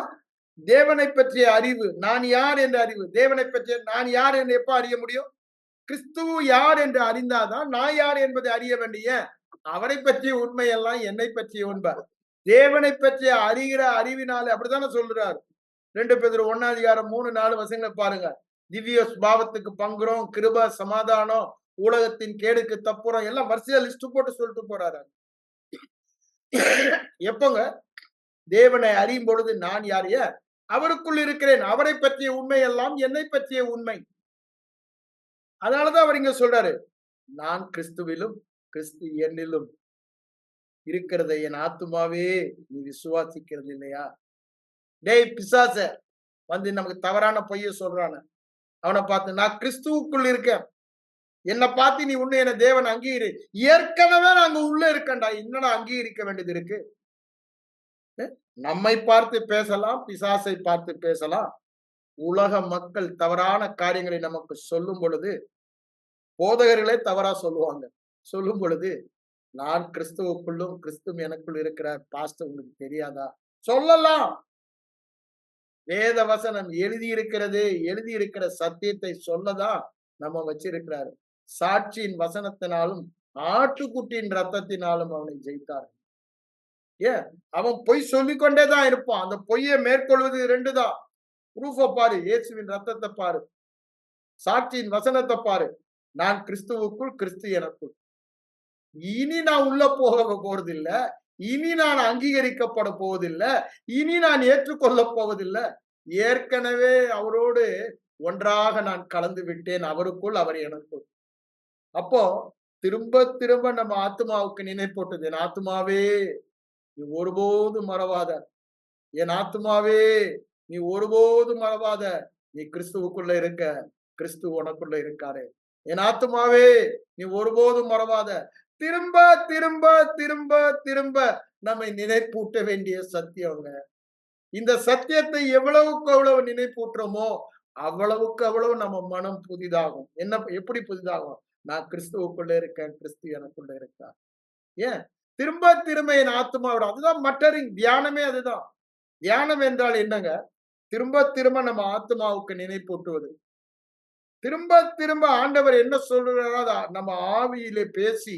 தேவனை பற்றிய அறிவு, நான் யார் என்ற அறிவு, தேவனை பற்றிய நான் யார் என்று எப்ப அறிய முடியும்? கிறிஸ்துவ யார் என்று அறிந்தாதான் நான் யார் என்பதை அறிய வேண்டிய. அவரை பற்றிய உண்மை எல்லாம் என்னை பற்றிய உண்மை. தேவனை பற்றிய அறிகிற அறிவினாலே, அப்படித்தானே சொல்றாரு. 2 பேதுரு 1 அதிகாரம் 3, 4 வசனங்களை பாருங்க. திவ்ய சுபாவத்துக்கு பங்குறோம், கிருப, சமாதானம், உலகத்தின் கேடுக்கு தப்புறோம், எல்லாம் வரிசையா லிஸ்ட் போட்டு சொல்லிட்டு போறாரு. எப்பங்க? தேவனை அறியும் பொழுது நான் யாரைய அவருக்குள் இருக்கிறேன், அவரை பற்றிய உண்மை எல்லாம் என்னை பற்றிய உண்மை. அதனாலதான் அவர் இங்க சொல்றாரு, நான் கிறிஸ்துவிலும் கிறிஸ்து என்னிலும் இருக்கிறத என் ஆத்துமாவே நீ விசுவாசிக்கிறது இல்லையா? டேய் பிசாச வந்து நமக்கு தவறான பொய்ய சொல்றான, அவனை பார்த்து நான் கிறிஸ்துவுக்குள் இருக்கேன், என்னை பார்த்து நீ உன்னை என்ன தேவன் அங்கீகரி. ஏற்கனவே நாங்க உள்ள இருக்கேன்டா, என்னடா அங்கீகரிக்க வேண்டியது இருக்கு? நம்மை பார்த்து பேசலாம், பிசாசை பார்த்து பேசலாம். உலக மக்கள் தவறான காரியங்களை நமக்கு சொல்லும் பொழுது, போதகர்களே தவறா சொல்லுவாங்க. சொல்லும் பொழுது நான் கிறிஸ்துவுக்குள்ளும் கிறிஸ்து எனக்குள் இருக்கிறார் பாஸ்டர், உங்களுக்கு தெரியாதா? சொல்லலாம். வேத வசனம் எழுதியிருக்கிற சத்தியத்தை சொல்லதான் நம்ம வச்சிருக்கிறாரு. சாட்சியின் வசனத்தினாலும் ஆட்டுக்குட்டியின் ரத்தத்தினாலும் அவனை ஜெயித்தார். ஏன்? அவன் பொய் சொல்லிக்கொண்டேதான் இருப்பான். அந்த பொய்யை மேற்கொள்வது 2 தான். ப்ரூஃப பாரு, இயேசுவின் ரத்தத்தை பாரு, சாட்சியின் வசனத்தை பாரு. நான் கிறிஸ்துவுக்குள் கிறிஸ்து எனக்குள். இனி நான் உள்ள போக போறதில்லை, இனி நான் அங்கீகரிக்கப்பட போவதில்லை, இனி நான் ஏற்றுக்கொள்ள போவதில்லை. ஏற்கனவே அவரோடு ஒன்றாக நான் கலந்து விட்டேன், அவருக்குள் அவர் எனக்குள். அப்போ திரும்ப திரும்ப நம்ம ஆத்மாவுக்கு நினைப்போட்டது, என் ஆத்மாவே நீ ஒருபோதும் மறவாத, என் ஆத்மாவே நீ ஒருபோதும் மறவாத, நீ கிறிஸ்துவுக்குள்ள இருக்க, கிறிஸ்து உனக்குள்ள இருக்காரு. என் ஆத்மாவே நீ ஒருபோதும் மறவாத, திரும்ப திரும்ப திரும்ப திரும்ப நம்மை நினைப்பூட்ட வேண்டிய சத்தியங்க. இந்த சத்தியத்தை எவ்வளவுக்கு எவ்வளவு நினைப்பூட்டுறோமோ அவ்வளவுக்கு அவ்வளவு நம்ம மனம் புதிதாகும். என்ன எப்படி புதிதாகும்? நான் கிறிஸ்துவுக்குள்ள இருக்கேன், கிறிஸ்து எனக்குள்ள இருக்கார். ஏன் திரும்ப திரும்ப என் ஆத்மாவோட அதுதான் மட்டரிங் தியானமே அதுதான். தியானம் என்றால் என்னங்க? திரும்ப திரும்ப நம்ம ஆத்மாவுக்கு நினைப்பூட்டுவது. திரும்ப திரும்ப ஆண்டவர் என்ன சொல்றாரோ நம்ம ஆவியிலே பேசி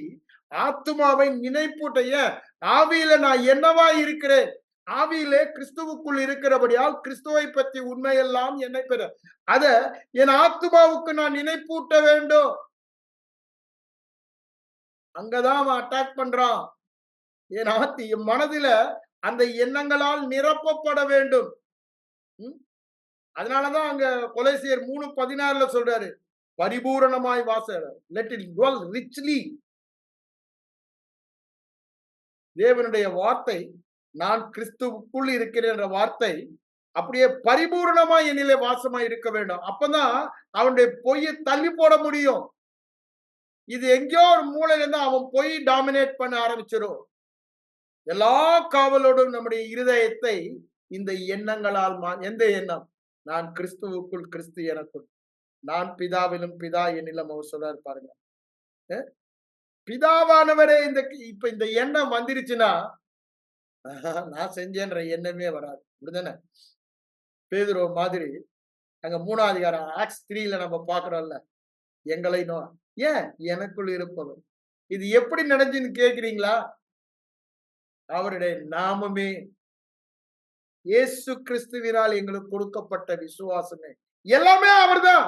ஆத்மாவை நினைப்பூட்ட. ஏன் ஆவியில நான் என்னவா இருக்கிறேன்? ஆவியிலே கிறிஸ்துவுக்குள் இருக்கிறபடியால் கிறிஸ்துவை பற்றி உண்மையெல்லாம் என்னை பெற அத என் ஆத்மாவுக்கு நான் நினைப்பூட்ட வேண்டும். அங்கதான் அவன் அட்டாக் பண்றான். என் மனதில அந்த எண்ணங்களால் நிரப்பப்பட வேண்டும். அதனாலதான் அங்க கொலைசியர் 3:16 சொல்றாரு, பரிபூரணமாய் வாச லெட் இட் டுவெல் ரிச்லி. தேவனுடைய வார்த்தை நான் கிறிஸ்துவுக்குள் இருக்கிறேன் என்ற வார்த்தை அப்படியே பரிபூர்ணமா என்னிலே வாசமா இருக்க வேண்டும். அப்பதான் அவனுடைய பொய்யை தள்ளி போட முடியும். இது எங்கேயோ ஒரு மூலையில இருந்து அவன் பொய் டாமினேட் பண்ண ஆரம்பிச்சிடும். எல்லா காவலோடும் நம்முடைய இருதயத்தை இந்த எண்ணங்களால் எந்த எண்ணம்? நான் கிறிஸ்துவுக்குள், கிறிஸ்து எனக்குள், நான் பிதாவிலும் பிதா என்னிலும் அவர் சொல்றாரு பாருங்க. பிதாவானவரே இப்ப இந்த எண்ணம் வந்துருச்சுன்னா நான் செஞ்சேன்ற எண்ணமே வராது. அப்படிதானே? பேதுரு மாதிரி அங்க 3ஆம் அதிகாரம் ஆக்ட்ஸ் 3ல நம்ம பாக்குறோம்ல, எங்களை ஏன் எனக்குள் இருப்பவர். இது எப்படி நடந்துன்னு கேக்குறீங்களா? அவருடைய நாமமே இயேசு கிறிஸ்துவினால் எங்களுக்கு கொடுக்கப்பட்ட விசுவாசமே எல்லாமே அவர்தான்.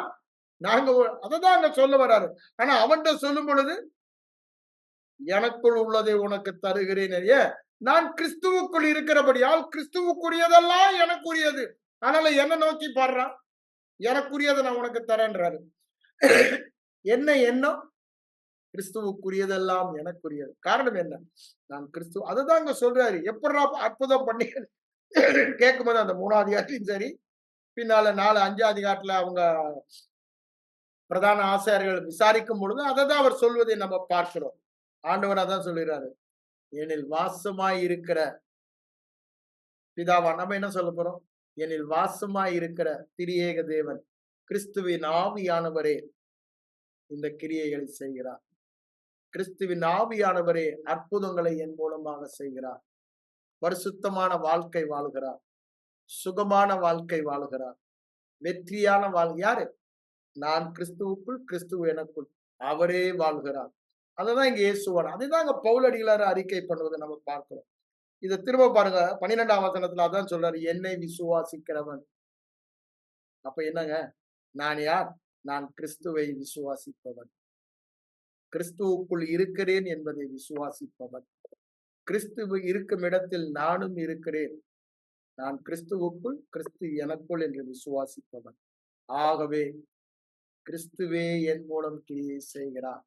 நாங்க அததான் அங்க சொல்ல வராரு. ஆனா அவன்கிட்ட சொல்லும் பொழுது எனக்குள் உள்ளதை உனக்கு தருகிறேன். நான் கிறிஸ்துவுக்குள் இருக்கிறபடியால் கிறிஸ்துவுக்குரியதெல்லாம் எனக்குரியது. அதனால என்ன நோக்கி பாடுறான், எனக்குரியதை நான் உனக்கு தரேன்றாரு. என்ன எண்ணம்? கிறிஸ்துவுக்குரியதெல்லாம் எனக்குரியது. காரணம் என்ன? நான் கிறிஸ்துவ அதுதான் அங்க சொல்றாரு. எப்படா அற்புதம் பண்ணி கேட்கும்போது அந்த 3ஆம் அதிகாரத்திலும் சரி, பின்னால 4, 5ஆம் அதிகாரத்துல அவங்க பிரதான ஆசிரியர்கள் விசாரிக்கும் பொழுது அதை தான் அவர் சொல்வதை நம்ம பார்க்கிறோம். ஆண்டவர் அதான் சொல்லுகிறாரு, என்னில் வாசமாய் இருக்கிற பிதாவா. நம்ம என்ன சொல்ல போறோம்? என்னில் வாசமாய் இருக்கிற திரியேக தேவன் கிறிஸ்துவின் ஆவியானவரே இந்த கிரியைகளை செய்கிறார். கிறிஸ்துவின் ஆவியானவரே அற்புதங்களை என் மூலமாக செய்கிறார். பரிசுத்தமான வாழ்க்கை வாழ்கிறார், சுகமான வாழ்க்கை வாழ்கிறார், வெற்றியான யாரு? நான் கிறிஸ்துவுக்குள், கிறிஸ்துவ எனக்குள், அவரே வாழ்கிறார். அததான் இங்க இயேசுவான். அதுதான் இங்க பவுலடிகளார் அறிக்கை பண்ணுவதை நம்ம பார்க்கிறோம். இதை திரும்ப பாருங்க, 12ஆம் வசனத்துல அதான் சொல்றாரு, என்னை விசுவாசிக்கிறவன். அப்ப என்னங்க? நான் யார்? நான் கிறிஸ்துவை விசுவாசிப்பவன், கிறிஸ்துவுக்குள் இருக்கிறேன் என்பதை விசுவாசிப்பவன், கிறிஸ்துவ இருக்கும் இடத்தில் நானும் இருக்கிறேன், நான் கிறிஸ்துவுக்குள், கிறிஸ்து எனக்குள் என்று விசுவாசிப்பவன். ஆகவே கிறிஸ்துவே என் மூலம் கிரியை செய்கிறார்,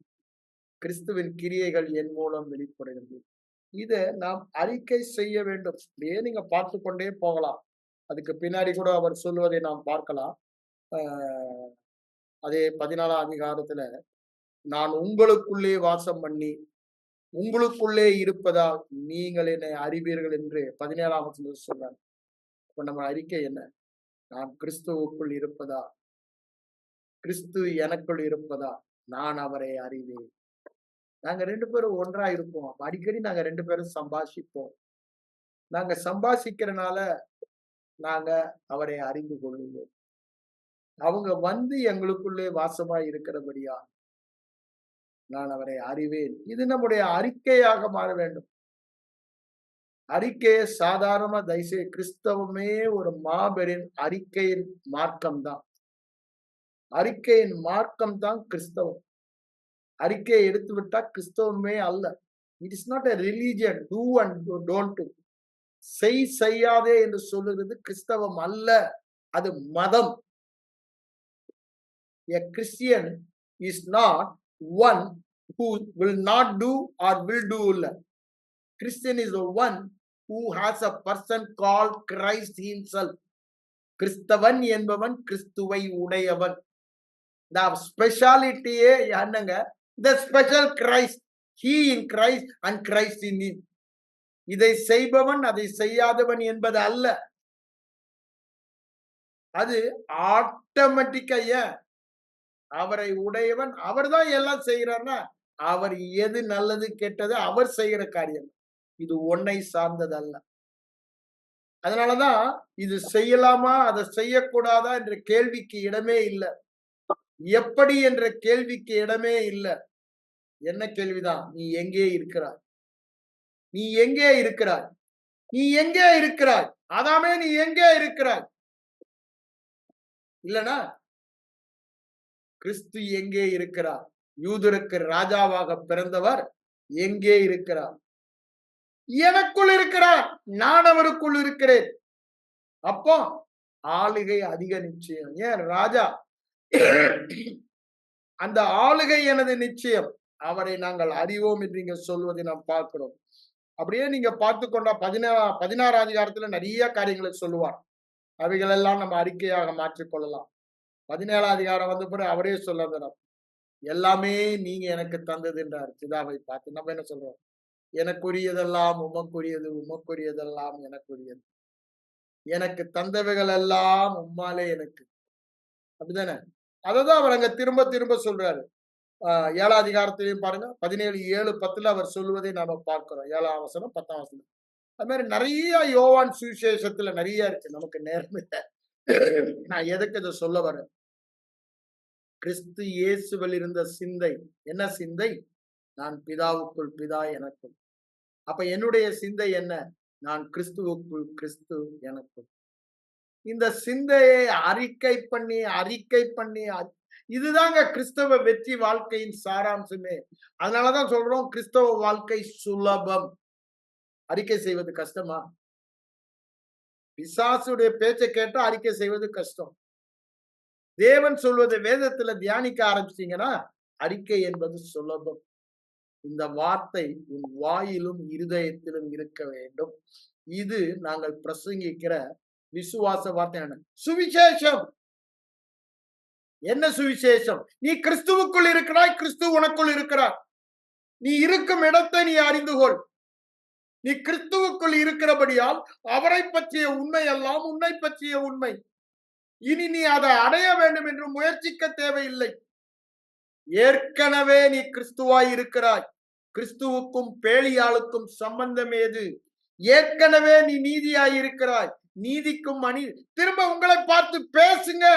கிறிஸ்துவின் கிரியைகள் என் மூலம் வெளிப்படுகிறது. இதை நாம் அறிக்கை செய்ய வேண்டும். இதே நீங்க பார்த்து கொண்டே போகலாம். அதுக்கு பின்னாடி கூட அவர் சொல்வதை நாம் பார்க்கலாம். அதே 14ஆம் அதிகாரத்துல, நான் உங்களுக்குள்ளே வாசம் பண்ணி உங்களுக்குள்ளே இருப்பதால் நீங்கள் என்னை அறிவீர்கள் என்று 17ஆம் வசனத்தில் சொல்றாங்க. இப்ப நம்ம அறிக்கை என்ன? நான் கிறிஸ்துவுக்குள் இருப்பதா, கிறிஸ்து எனக்குள் இருப்பதா, நான் அவரை அறிவேன். நாங்க 2 பேரும் ஒன்றா இருப்போம். அடிக்கடி நாங்க 2 பேரும் சம்பாஷிப்போம். நாங்க சம்பாஷிக்கிறனால நாங்க அவரை அறிந்து கொள்ளுவோம். அவங்க வந்து எங்களுக்குள்ளே வாசமாய் இருக்கிறபடியா நான் அவரை அறிவேன். இது நம்முடைய அறிக்கையாக மாற வேண்டும். அறிக்கையை சாதாரண தயசே கிறிஸ்தவமே ஒரு மாபெரும் அறிக்கையின் மார்க்கம் தான். அறிக்கையின் மார்க்கம் தான் கிறிஸ்தவம். அறிக்கையை எடுத்து விட்டா கிறிஸ்தவமே அல்ல. It is not a religion. Do and don't. செய்யாதே என்று சொல்லுகிறது கிறிஸ்தவம் அல்ல, அது மதம். A Christian is not one who will not do or will do. Christian is the one who has a person called Christ himself. கிறிஸ்தவன் என்பவன் கிறிஸ்துவை உடையவன். The speciality என்னங்க? The special Christ. he in Christ and Christ in him. இதை செய்பவன் அதை செய்யாதவன் என்பது அல்ல, அது ஆட்டோமேட்டிக்கா. ஏன்? அவரை உடையவன் அவர் தான் எல்லாம் செய்யறாருன்னா, அவர் எது நல்லது கெட்டது அவர் செய்யற காரியம், இது உன்னை சார்ந்தது அல்ல. அதனாலதான் இது செய்யலாமா அதை செய்யக்கூடாதா என்ற கேள்விக்கு இடமே இல்லை, எப்படி என்ற கேள்விக்கு இடமே இல்லை. என்ன கேள்விதான்? நீ எங்கே இருக்கிறாய்? நீ எங்கே இருக்கிறாய்? நீ எங்கே இருக்கிறாய்? அதாமே நீ எங்கே இருக்கிறாய்? இல்லனா கிறிஸ்து எங்கே இருக்கிறார்? யூதருக்கு ராஜாவாக பிறந்தவர் எங்கே இருக்கிறார்? எனக்குள் இருக்கிறார், நான் அவருக்குள் இருக்கிறேன். அப்போ ஆளுகை அதிக நிச்சயம். ஏன் ராஜா? அந்த ஆளுகை எனது நிச்சயம், அவரை நாங்கள் அறிவோம் என்று நீங்க சொல்வதை நாம் பார்க்கிறோம். அப்படியே நீங்க பார்த்து கொண்டா 16 அதிகாரத்துல நிறைய காரியங்களை சொல்லுவார், அவைகள் எல்லாம் நம்ம அறிக்கையாக மாற்றிக்கொள்ளலாம். 17 அதிகாரம் வந்த பிறகு அவரே சொல்ல, எல்லாமே நீங்க எனக்கு தந்தது என்றார் பிதாவை பார்த்து. நம்ம என்ன சொல்றோம்? எனக்குரியதெல்லாம் உமக்குரியது, உமக்குரியதெல்லாம் எனக்குரியது, எனக்கு தந்தவைகள் எல்லாம் உம்மாலே எனக்கு. அப்படிதானே? அததான் அவர் அங்க திரும்ப திரும்ப சொல்றாரு. 7 அதிகாரத்திலையும் பாருங்க, 17:7-10 அவர் சொல்லுவதை நாம பார்க்கிறோம். 7ஆம் வசனம் 10ஆம் வசனம். அது மாதிரி நிறைய யோவான் சுவிசேஷத்துல நிறைய இருக்கு, நமக்கு நேரம் இல்லை. நான் எதுக்கு இதை சொல்ல வரேன்? கிறிஸ்து இயேசுவில் இருந்த சிந்தை என்ன சிந்தை? நான் பிதாவுக்குள், பிதா எனக்குள். அப்ப என்னுடைய சிந்தை என்ன? நான் கிறிஸ்துவுக்குள், கிறிஸ்து எனக்குள். இந்த சிந்தையை அறிக்கை பண்ணி இதுதாங்க கிறிஸ்தவ வெற்றி வாழ்க்கையின் சாராம்சமே. அதனாலதான் சொல்றோம் கிறிஸ்தவ வாழ்க்கை சுலபம். அறிக்கை செய்வது கஷ்டமா? பிசாசுடைய பேச்சை கேட்டா அறிக்கை செய்வது கஷ்டம். தேவன் சொல்வதை வேதத்துல தியானிக்க ஆரம்பிச்சீங்கன்னா அறிக்கை என்பது சுலபம். இந்த வார்த்தை உன் வாயிலும் இருதயத்திலும் இருக்க வேண்டும். இது நாங்கள் பிரசங்கிக்கிற விசுவாச வார்த்தை. சுவிசேஷம் என்ன? சுவிசேஷம் நீ கிறிஸ்துவுக்குள் இருக்கிறாய், கிறிஸ்து உனக்குள் இருக்கிறார். நீ இருக்கும் இடத்தை நீ அறிந்து கொள். நீ கிறிஸ்துவுக்குள் இருக்கிறபடியால் அவரை பற்றிய உண்மை எல்லாம் உன்னை பற்றிய உண்மை. இனி நீ அதை அடைய வேண்டும் என்று முயற்சிக்க தேவையில்லை. ஏற்கனவே நீ கிறிஸ்துவாய் இருக்கிறாய். கிறிஸ்துவுக்கும் பேலியாளுக்கும் சம்பந்தம் ஏது? ஏற்கனவே நீ நீதியாய் இருக்கிறாய். நீதிக்கும் திரும்ப உங்களை பார்த்து பேசுங்க,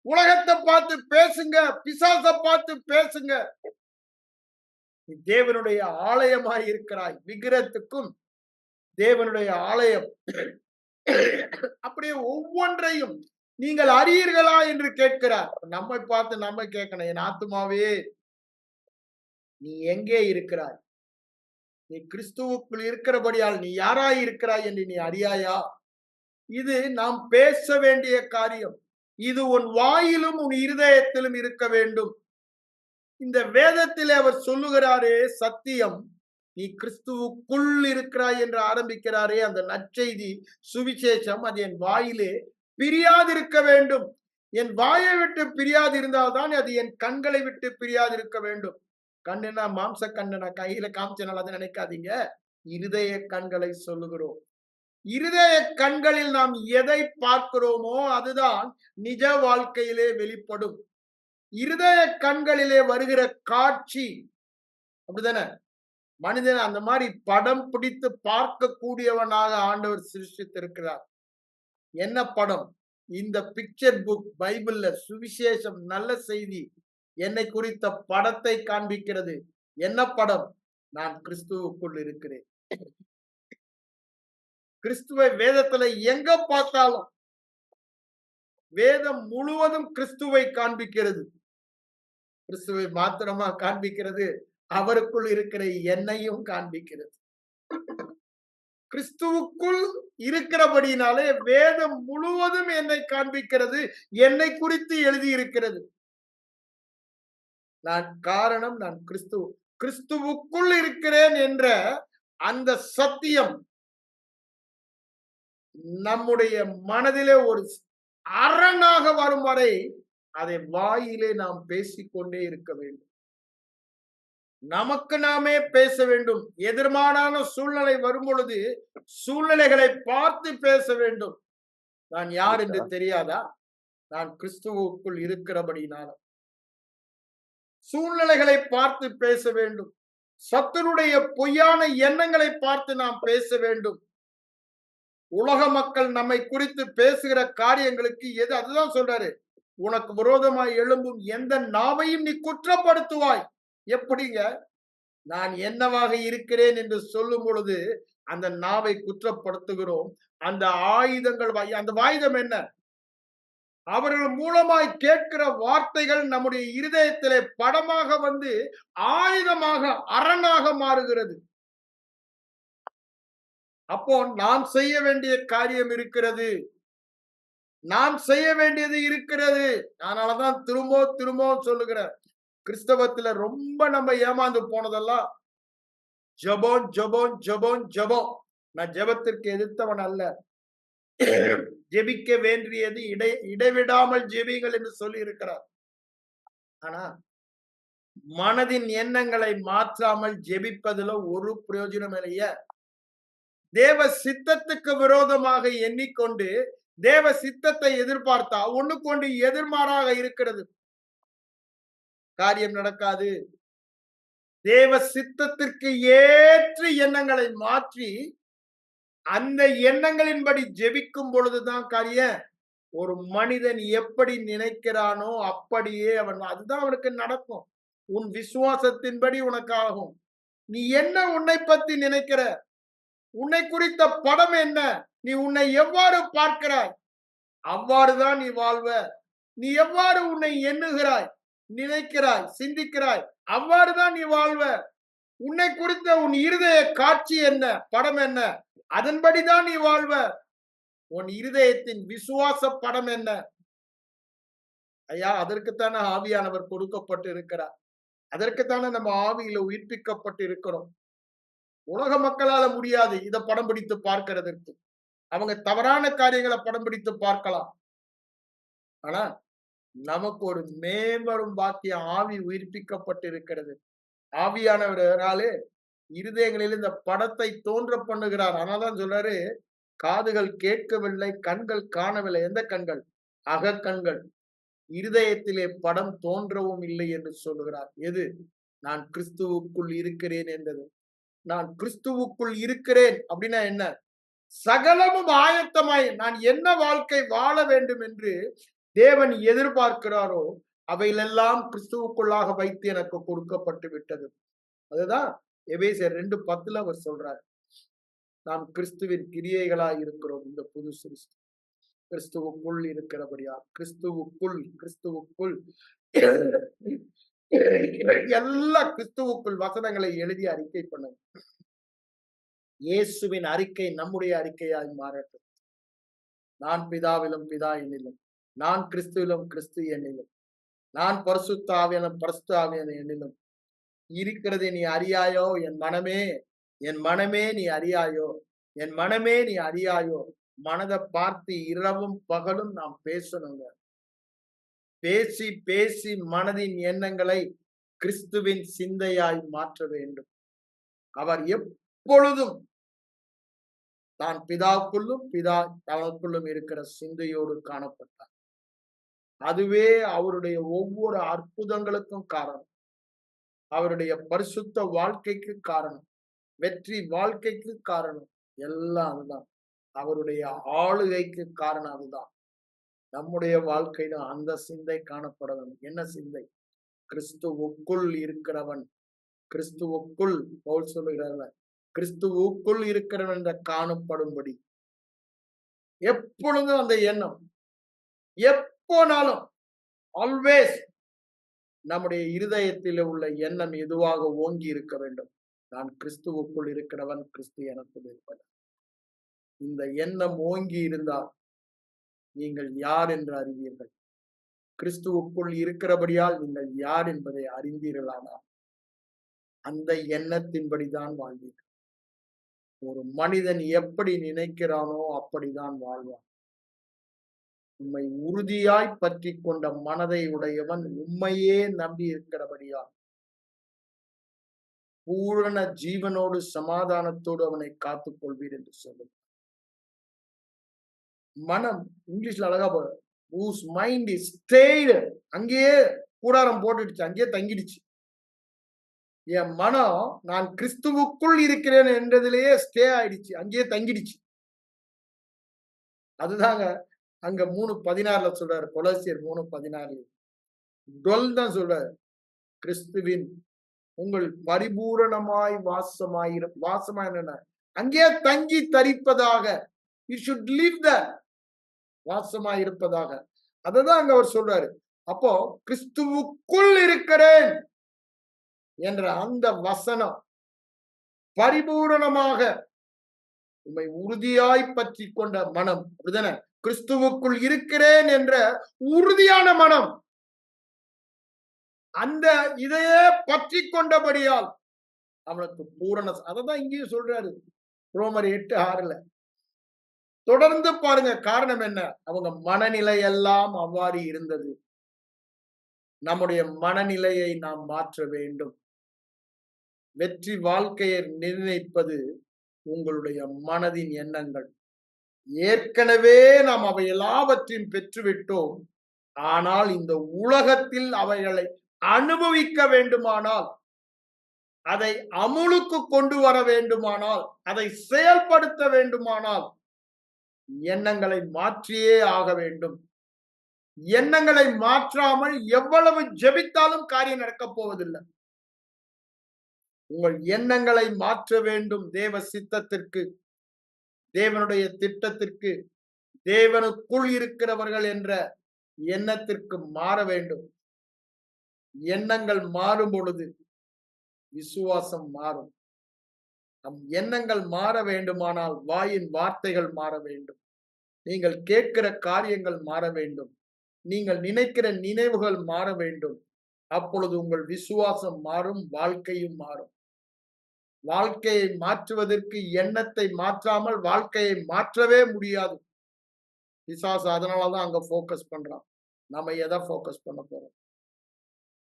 உலகத்தை பார்த்து பேசுங்க, பிசாசை பார்த்து பேசுங்க. நீ தேவனுடைய ஆலயமாய் இருக்கிறாய். விக்கிரத்துக்கும் தேவனுடைய ஆலயம். அப்படியே ஒவ்வொன்றையும் நீங்கள் அறியீர்களா என்று கேட்கிறார். நம்மை பார்த்து நம்ம கேட்கணும், என் ஆத்துமாவே நீ எங்கே இருக்கிறாய்? நீ கிறிஸ்துவுக்குள் இருக்கிறபடியால் நீ யாராய் இருக்கிறாய் என்று நீ அறியாயா? இது நாம் பேச வேண்டிய காரியம். இது உன் வாயிலும் உன் இருதயத்திலும் இருக்க வேண்டும். இந்த வேதத்திலே அவர் சொல்லுகிறாரே சத்தியம், நீ கிறிஸ்துவுக்குள் இருக்கிறாய் என்று ஆரம்பிக்கிறாரே அந்த நற்செய்தி சுவிசேஷம், அது என் வாயிலே பிரியாதிருக்க வேண்டும். என் வாயை விட்டு பிரியாது இருந்தால்தான் அது என் கண்களை விட்டு பிரியாதிருக்க வேண்டும். கண்ணுனா மாம்ச கண்ணு நான் கையில காமிச்சனால அதை நினைக்காதீங்க. இருதய கண்களை சொல்லுகிறோம். இருதய கண்களில் நாம் எதை பார்க்கிறோமோ அதுதான் நிஜ வாழ்க்கையிலே வெளிப்படும். இருதய கண்களிலே வருகிற காட்சி அப்படிதானே? மனிதன் அந்த மாதிரி படம் பிடித்து பார்க்க கூடியவனாக ஆண்டவர் சிருஷ்டித்திருக்கிறார். என்ன படம்? இந்த பிக்சர் புக் பைபிள்ல சுவிசேஷம் நல்ல செய்தி என்னை குறித்த படத்தை காண்பிக்கிறது. என்ன படம்? நான் கிறிஸ்துவுக்குள் இருக்கிறேன். கிறிஸ்துவை வேதத்துல எங்க பார்த்தாலும் வேதம் முழுவதும் கிறிஸ்துவை காண்பிக்கிறது. கிறிஸ்துவை மாத்திரமா காண்பிக்கிறது? அவருக்குள் இருக்கிற என்னையும் காண்பிக்கிறது. கிறிஸ்துவுக்குள் இருக்கிறபடினாலே வேதம் முழுவதும் என்னை காண்பிக்கிறது, என்னை குறித்து எழுதி இருக்கிறது. நான் காரணம், நான் கிறிஸ்துவுக்குள் இருக்கிறேன் என்ற அந்த சத்தியம் நம்முடைய மனதிலே ஒரு அரணாக வரும் வரை அதை வாயிலே நாம் பேசிக்கொண்டே இருக்க வேண்டும். நமக்கு நாமே பேச வேண்டும். எதிர்மாறான சூழ்நிலை வரும் பொழுது சூழ்நிலைகளை பார்த்து பேச வேண்டும். நான் யார் கண்டிப்பா. என்று தெரியாதா? நான் கிறிஸ்துவுக்குள் இருக்கிறபடினால சூழ்நிலைகளை பார்த்து பேச வேண்டும். சத்துருடைய பொய்யான எண்ணங்களை பார்த்து நாம் பேச வேண்டும். உலக மக்கள் நம்மை குறித்து பேசுகிற காரியங்களுக்கு எது அதுதான் சொல்றாரு. உனக்கு விரோதமாய் எழும்பும் எந்த நாவையும் நீ குற்றப்படுத்துவாய். எப்படிங்க? நான் என்னவாக இருக்கிறேன் என்று சொல்லும் பொழுது அந்த நாவை குற்றப்படுத்துகிறோம். அந்த ஆயுதங்கள் அந்த ஆயுதம் என்ன? அவர்கள் மூலமாய் கேட்கிற வார்த்தைகள் நம்முடைய இருதயத்திலே படமாக வந்து ஆயுதமாக அரணாக மாறுகிறது. அப்போ நாம் செய்ய வேண்டிய காரியம் இருக்கிறது. நாம் செய்ய வேண்டியது இருக்கிறது. அதனாலதான் திரும்பவும் சொல்லுகிறேன். கிறிஸ்தவத்துல ரொம்ப நம்ம ஏமாந்து போனதெல்லாம் ஜெபம் ஜெபம் ஜெபம் ஜெபம். நான் ஜெபத்திற்கு எதிர்த்தவன் அல்ல. ஜெபிக்க வேண்டியது இடைவிடாமல் ஜெபிங்கள் என்று சொல்லி இருக்கிறார். ஆனா மனதின் எண்ணங்களை மாற்றாமல் ஜெபிப்பதுல ஒரு பிரயோஜனம் இல்லையே. தேவ சித்தத்துக்கு விரோதமாக எண்ணிக்கொண்டு தேவ சித்தத்தை எதிர்பார்த்தா ஒண்ணுக்கொண்டு எதிர்மாறாக இருக்கிறது. காரியம் நடக்காது. தேவ சித்தத்திற்கு ஏற்ற எண்ணங்களை மாற்றி அந்த எண்ணங்களின்படி ஜெபிக்கும் பொழுதுதான் காரியம். ஒரு மனிதன் எப்படி நினைக்கிறானோ அப்படியே அவன் அதுதான் அவனுக்கு நடக்கும். உன் விசுவாசத்தின்படி உனக்கு ஆகும். நீ என்ன உன்னை பத்தி நினைக்கிற? உன்னை குறித்த படம் என்ன? நீ உன்னை எவ்வாறு பார்க்கிறாய்? அவ்வாறுதான் நீ வாழ்வ. நீ எவ்வாறு உன்னை எண்ணுகிறாய், நினைக்கிறாய், சிந்திக்கிறாய், அவ்வாறுதான் நீ வாழ்வ. உன்னை குறித்த உன் இருதய காட்சி என்ன, படம் என்ன, அதன்படிதான் நீ வாழ்வ. உன் இருதயத்தின் விசுவாச படம் என்ன? ஐயா, அதற்குத்தானே ஆவியானவர் கொடுக்கப்பட்டு இருக்கிறார். அதற்குத்தானே நம்ம ஆவியில உயிர்ப்பிக்கப்பட்டு இருக்கிறோம். உலக மக்களால முடியாது இதை படம் பிடித்து பார்க்கிறதற்கு. அவங்க தவறான காரியங்களை படம் பிடித்து பார்க்கலாம். ஆனா நமக்கு ஒரு மேம்படும் பாக்கிய ஆவி உயிர்ப்பிக்கப்பட்டு இருக்கிறது. ஆவியானவராலே இருதயங்களில் இந்த படத்தை தோன்ற பண்ணுகிறார். ஆனாதான் சொல்றாரு, காதுகள் கேட்கவில்லை, கண்கள் காணவில்லை. எந்த கண்கள்? அகக்கண்கள். இருதயத்திலே படம் தோன்றவும் இல்லை என்று சொல்லுகிறார். எது? நான் கிறிஸ்துவுக்குள் இருக்கிறேன் என்றது. நான் கிறிஸ்துவுக்குள் இருக்கிறேன் அப்படின்னா என்ன? சகலமும் ஆயத்தமாய் நான் என்ன வாழ்க்கை வாழ வேண்டும் என்று தேவன் எதிர்பார்க்கிறாரோ அவைகளெல்லாம் கிறிஸ்துவுக்குள்ளாக வைத்து எனக்கு கொடுக்கப்பட்டு விட்டது. அதுதான் எபேசியர் 2:10 அவர் சொல்றார். நாம் கிறிஸ்துவின் கிரியைகளாய் இருக்கிறோம். இந்த புது சிருஷ்டி கிறிஸ்துவுக்குள் இருக்கிறபடியா கிறிஸ்துவுக்குள் எல்லா கிறிஸ்துவுக்குள் வசனங்களை எழுதி அறிக்கை பண்ணுங்க. இயேசுவின் அறிக்கை நம்முடைய அறிக்கையாய் மாறட்டும். நான் பிதாவிலும் பிதா என்னிலும், நான் கிறிஸ்துவிலும் கிறிஸ்து என்னிலும், நான் பரிசுத்த ஆவியானவரும் பரிசுத்த ஆவியானவர் என்னிலும் இருக்கிறது நீ அறியாயோ என் மனமே, என் மனமே நீ அறியாயோ, என் மனமே நீ அறியாயோ. மனதை பார்த்து இரவும் பகலும் நாம் பேசணுங்க. பேசி பேசி மனதின் எண்ணங்களை கிறிஸ்துவின் சிந்தையாய் மாற்ற வேண்டும். அவர் எப்பொழுதும் தான் பிதாவுக்குள்ளும் பிதா தனக்குள்ளும் இருக்கிற சிந்தையோடு காணப்பட்டார். அதுவே அவருடைய ஒவ்வொரு அற்புதங்களுக்கும் காரணம். அவருடைய பரிசுத்த வாழ்க்கைக்கு காரணம். வெற்றி வாழ்க்கைக்கு காரணம். எல்லாம் அதுதான். அவருடைய ஆளுகைக்கு காரணம் அதுதான். நம்முடைய வாழ்க்கையில அந்த சிந்தை காணப்பட வேண்டும். என்ன சிந்தை? கிறிஸ்துவுக்குள் இருக்கிறவன், கிறிஸ்துவுக்குள் பவுல் சொல்லுகிறார், கிறிஸ்துவுக்குள் இருக்கிறவன் என்ற காணப்படும்படி எப்பொழுதும் அந்த எண்ணம், எப்போனாலும் ஆல்வேஸ் நம்முடைய இருதயத்தில் உள்ள எண்ணம் எதுவாக ஓங்கி இருக்க வேண்டும். நான் கிறிஸ்துவுக்குள் இருக்கிறவன், கிறிஸ்து எனக்குள் இருப்பது. இந்த எண்ணம் ஓங்கி இருந்தால் நீங்கள் யார் என்று அறிவீர்கள். கிறிஸ்துவுக்குள் இருக்கிறபடியால் நீங்கள் யார் என்பதை அறிந்தீர்களானால் அந்த எண்ணத்தின்படிதான் வாழ்வீர்கள். ஒரு மனிதன் எப்படி நினைக்கிறானோ அப்படிதான் வாழ்வான். உம்மை உறுதியாய் பற்றி கொண்ட மனதை உடையவன் உண்மையே நம்பி இருக்கிறபடியால் பூரண ஜீவனோடு சமாதானத்தோடு அவனை காத்துக் கொள்வீர் என்று சொல்லும். மனம் இங்கிலீஷ்ல அழகா whose mind is stayed, அங்கேயே கூடாரம் போட்டுடுச்சு, அங்கேயே தங்கிடுச்சு. என் மனம் நான் கிறிஸ்துவுக்குள் இருக்கிறேன் என்றதிலேயே ஸ்டே ஆயிடுச்சு, அங்கேயே தங்கிடுச்சு. அதுதாங்க அங்க 3:16 சொல்றாரு, கொலோசியர் 3:16 டுவெல் தான் சொல்றாரு. கிறிஸ்துவின் உங்கள் பரிபூரணமாய் வாசமாய் அங்கே தங்கி தரிப்பதாக, you should live there, வாசமாய் இருப்பதாக. அததான் அங்க அவர் சொல்றாரு. அப்போ கிறிஸ்துவுக்குள் இருக்கிறேன் என்ற அந்த வசனம் பரிபூரணமாக உம்மை உறுதியாய் பற்றி கொண்ட மனம், அப்படிதானே? கிறிஸ்துவுக்குள் இருக்கிறேன் என்ற உறுதியான மனம், அந்த இதையே பற்றி கொண்டபடியால் அவனுக்கு பூரண, அததான் இங்கேயும் சொல்றாரு ரோமர் 8:6. தொடர்ந்து பாருங்க, காரணம் என்ன? அவங்க மனநிலை எல்லாம் அவ்வாறு இருந்தது. நம்முடைய மனநிலையை நாம் மாற்ற வேண்டும். வெற்றி வாழ்க்கையை நிர்ணயிப்பது உங்களுடைய மனதின் எண்ணங்கள். ஏற்கனவே நாம் அவை எல்லாவற்றையும் பெற்றுவிட்டோம். ஆனால் இந்த உலகத்தில் அவைகளை அனுபவிக்க வேண்டுமானால், அதை அமுலுக்கு கொண்டு வர வேண்டுமானால், அதை செயல்படுத்த வேண்டுமானால் எண்ணங்களை மாற்றியே ஆக வேண்டும். எண்ணங்களை மாற்றாமல் எவ்வளவு ஜெபித்தாலும் காரியம் நடக்கப் போவதில்லை. உங்கள் எண்ணங்களை மாற்ற வேண்டும். தேவ சித்தத்திற்கு, தேவனுடைய திட்டத்திற்கு, தேவனுக்குள் இருக்கிறவர்கள் என்ற எண்ணத்திற்கு மாற வேண்டும். எண்ணங்கள் மாறும் பொழுது விசுவாசம் மாறும். நம் எண்ணங்கள் மாற வேண்டுமானால் வாயின் வார்த்தைகள் மாற வேண்டும். நீங்கள் கேட்கிற காரியங்கள் மாற வேண்டும். நீங்கள் நினைக்கிற நினைவுகள் மாற வேண்டும். அப்பொழுது உங்கள் விசுவாசம் மாறும், வாழ்க்கையும் மாறும். வாழ்க்கையை மாற்றுவதற்கு எண்ணத்தை மாற்றாமல் வாழ்க்கையை மாற்றவே முடியாது. பிசாசு அதனாலதான் அங்க போக்கஸ் பண்றான். நம்ம எதை போக்கஸ் பண்ண போறோம்?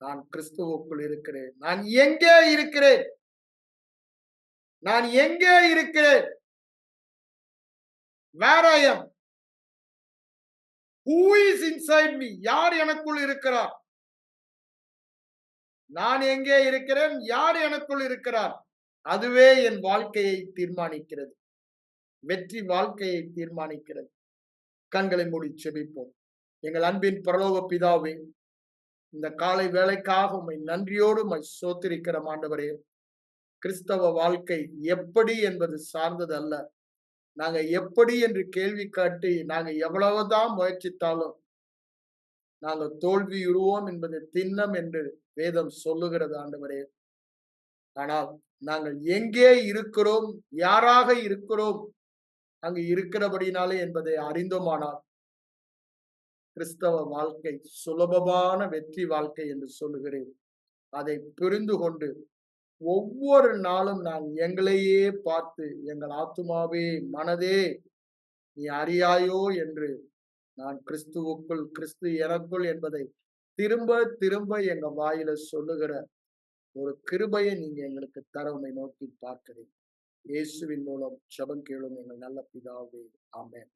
நான் கிறிஸ்துவுக்குள் இருக்கிறேன். நான் எங்கே இருக்கிறேன்? நான் எங்கே இருக்கிறேன்? Where I am? Who is inside me? யார் எனக்குள் இருக்கிறார்? நான் எங்கே இருக்கிறேன்? யார் எனக்குள் இருக்கிறார்? அதுவே என் வாழ்க்கையை தீர்மானிக்கிறது. வெற்றி வாழ்க்கையை தீர்மானிக்கிறது. கண்களை மூடி செபிப்போம். எங்கள் அன்பின் பரலோக பிதாவே, இந்த காலை வேளைக்காக உம்மை நன்றியோடு உம்மை ஸ்தோத்திரிக்கிற ஆண்டவரே. கிறிஸ்தவ வாழ்க்கை எப்படி என்பது சார்ந்தது அல்ல. நாங்க எப்படி என்று கேள்வி காட்டி நாங்க எவ்வளவுதான் முயற்சித்தாலும் நாங்க தோல்வியுறுவோம் என்பது திண்ணம் என்று வேதம் சொல்லுகிறது ஆண்டவரே. ஆனால் நாங்கள் எங்கே இருக்கிறோம், யாராக இருக்கிறோம், அங்கு இருக்கிறபடினாலே என்பதை அறிந்தோமானால் கிறிஸ்தவ வாழ்க்கை சுலபமான வெற்றி வாழ்க்கை என்று சொல்லுகிறேன். அதை புரிந்து கொண்டு ஒவ்வொரு நாளும் நான் எங்களையே பார்த்து, எங்கள் ஆத்துமாவே, மனதே, நீ அறியாயோ என்று நான் கிறிஸ்துவுக்குள், கிறிஸ்து எனக்குள் என்பதை திரும்ப திரும்ப எங்க வாயில சொல்லுகிற ஒரு கிருபையை நீங்க எங்களுக்கு தர உம்மை நோக்கி பார்க்கிறேன். இயேசுவின் மூலம் ஜெபம் கேளும் எங்கள் நல்ல பிதாவே. ஆமென்.